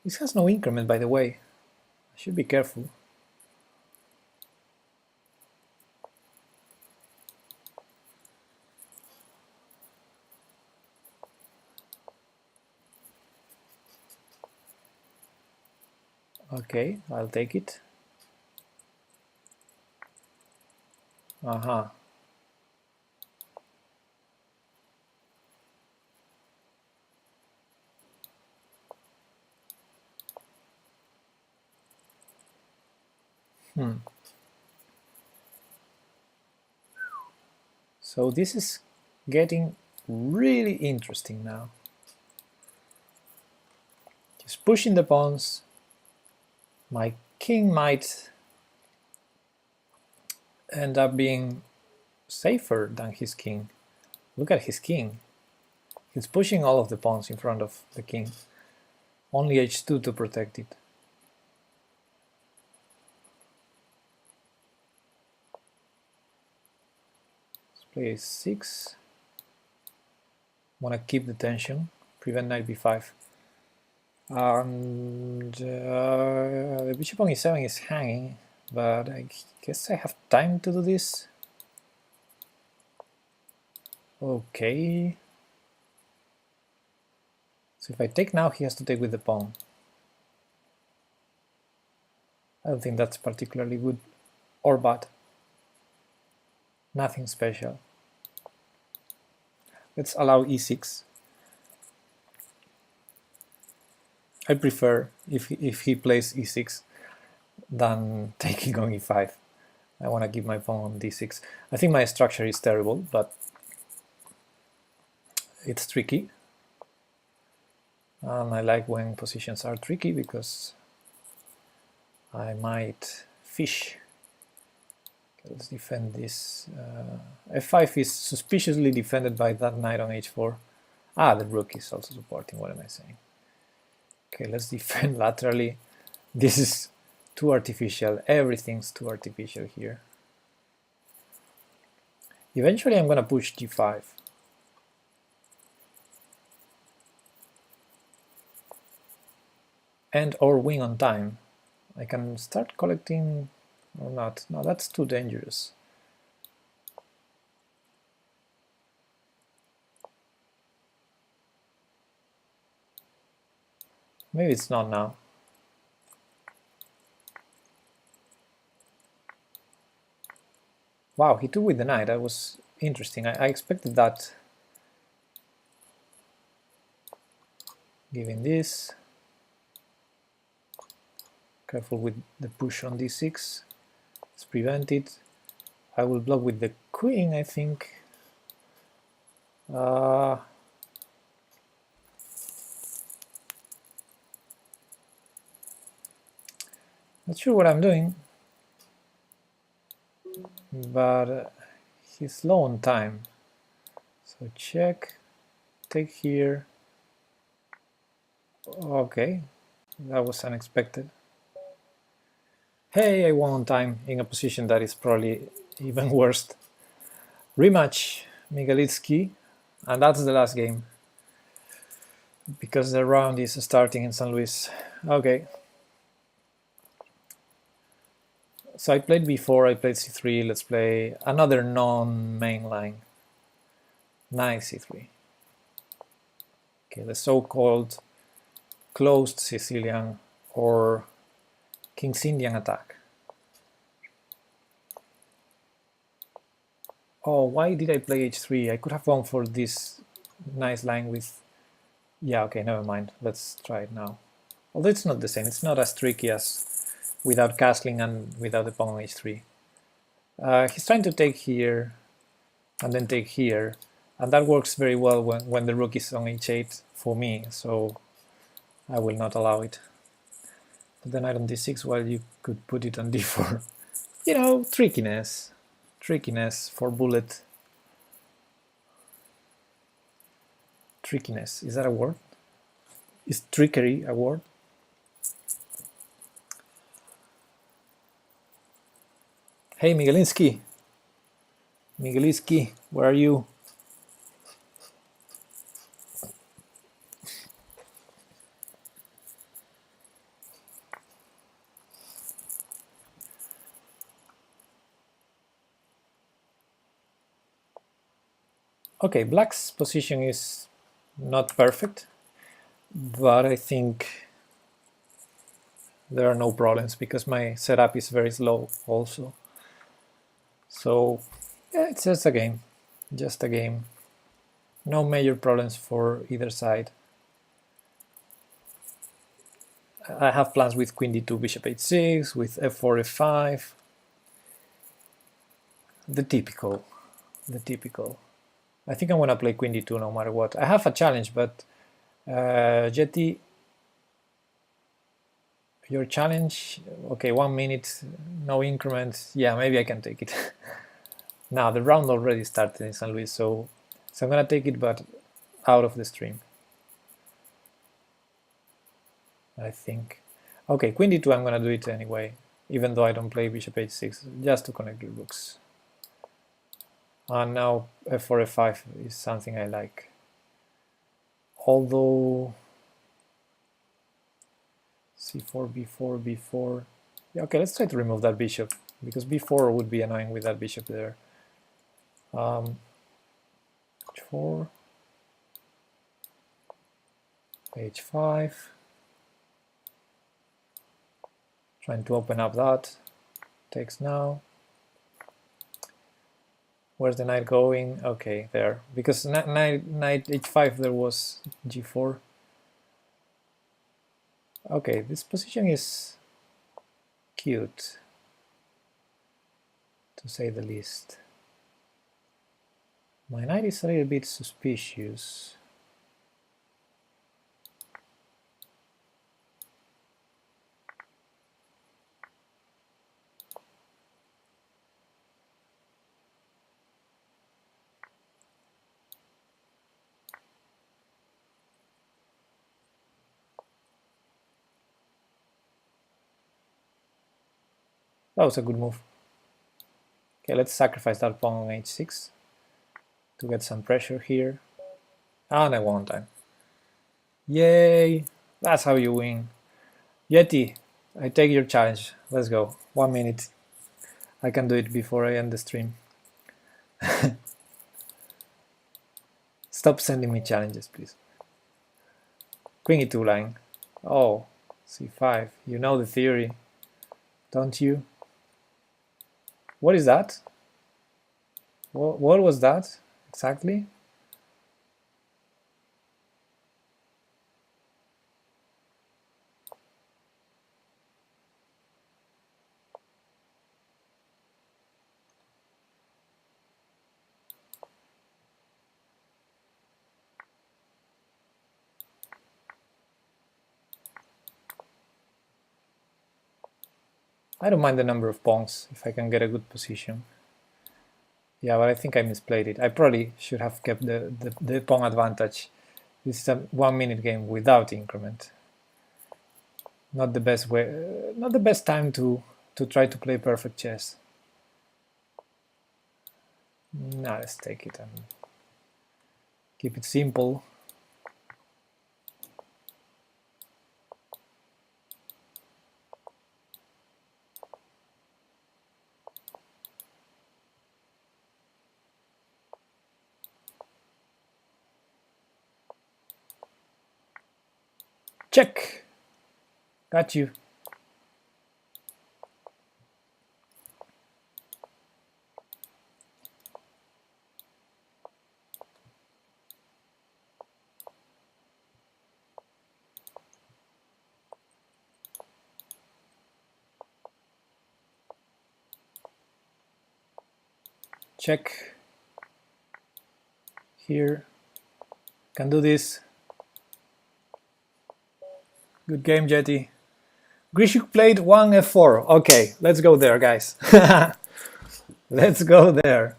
This has no increment, by the way. I should be careful. Okay, I'll take it. Uh-huh. So this is getting really interesting now. Just pushing the pawns. My king might end up being safer than his king. Look at his king. He's pushing all of the pawns in front of the king. Only h2 to protect it. Let's play a6. Want to keep the tension, prevent knight b5. And the bishop on e7 is hanging, but I guess I have time to do this. Okay. So if I take now, he has to take with the pawn. I don't think that's particularly good or bad. Nothing special. Let's allow e6. I prefer if he plays e6 than taking on e5. I want to keep my pawn on d6. I think my structure is terrible, but it's tricky. And I like when positions are tricky because I might fish. Okay, let's defend this. f5 is suspiciously defended by that knight on h4. Ah, the rook is also supporting. What am I saying? Okay, let's defend laterally. This is too artificial. Everything's too artificial here. Eventually I'm gonna push g5. And or win on time. I can start collecting or not. No, that's too dangerous. Maybe it's not now. Wow, he took with the knight. That was interesting. I expected that. Giving this. Careful with the push on d6. Let's prevent it. I will block with the queen, I think. Not sure what I'm doing, but he's low on time. So check, take here. Okay, that was unexpected. Hey, I won on time in a position that is probably even worse. Rematch, Miguelitsky, and that's the last game because the round is starting in San Luis. Okay. So I played b4, I played c3, let's play another non-main line. Knight c3. Okay, the so-called closed Sicilian or King's Indian attack. Oh, why did I play h3? I could have gone for this nice line with... Yeah, okay, never mind. Let's try it now. Although it's not the same, it's not as tricky as without castling and without the pawn on h3. He's trying to take here and then take here, and that works very well when the rook is on h8 for me, so I will not allow it. But then knight on d6 while you could put it on d4. You know, trickiness. Trickiness for bullet. Trickiness, is that a word? Is trickery a word? Hey, Miguelinsky. Miguelinsky, where are you? Okay, black's position is not perfect, but I think there are no problems because my setup is very slow also. So yeah, it's just a game. Just a game. No major problems for either side. I have plans with queen d2, bishop h6, with f4, f5. The typical. The typical. I think I'm going to play queen d2 no matter what. I have a challenge, but Jetty, your challenge, okay, 1 minute, no increment. Yeah, maybe I can take it. Now, the round already started in San Luis, so I'm going to take it, but out of the stream, I think. Okay, queen d2, I'm going to do it anyway, even though I don't play bishop h6, just to connect the rooks. And now f4, f5 is something I like. Although c4, b4, b4. Yeah, okay, let's try to remove that bishop, because b4 would be annoying with that bishop there. H4, h5. Trying to open up that. Takes now. Where's the knight going? Okay, there. Because knight h5 there was g4. Okay, this position is cute, to say the least. My knight is a little bit suspicious. That was a good move. Okay, let's sacrifice that pawn on h6 to get some pressure here. And I won time. Yay! That's how you win. Yeti, I take your challenge. Let's go. 1 minute. I can do it before I end the stream. Stop sending me challenges, please. Queen e2 line. Oh, c5. You know the theory, don't you? What is that? What was that exactly? I don't mind the number of pawns if I can get a good position. Yeah, but I think I misplayed it. I probably should have kept the pawn advantage. This is a 1 minute game without increment. Not the best way, not the best time to try to play perfect chess. Now let's take it and keep it simple. Check. Got you. Check. Here. Can do this. Good game, Jetty. Grishuk played 1 f4. Okay, let's go there, guys. Let's go there.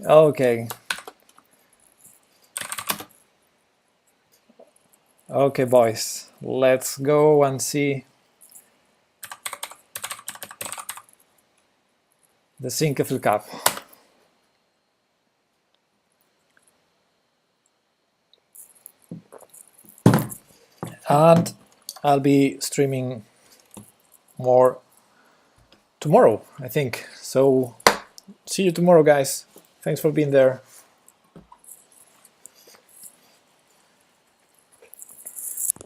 Okay. Okay, boys. Let's go and see the Sinquefield Cup. And I'll be streaming more tomorrow, I think. So see you tomorrow, guys. Thanks for being there.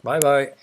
Bye bye.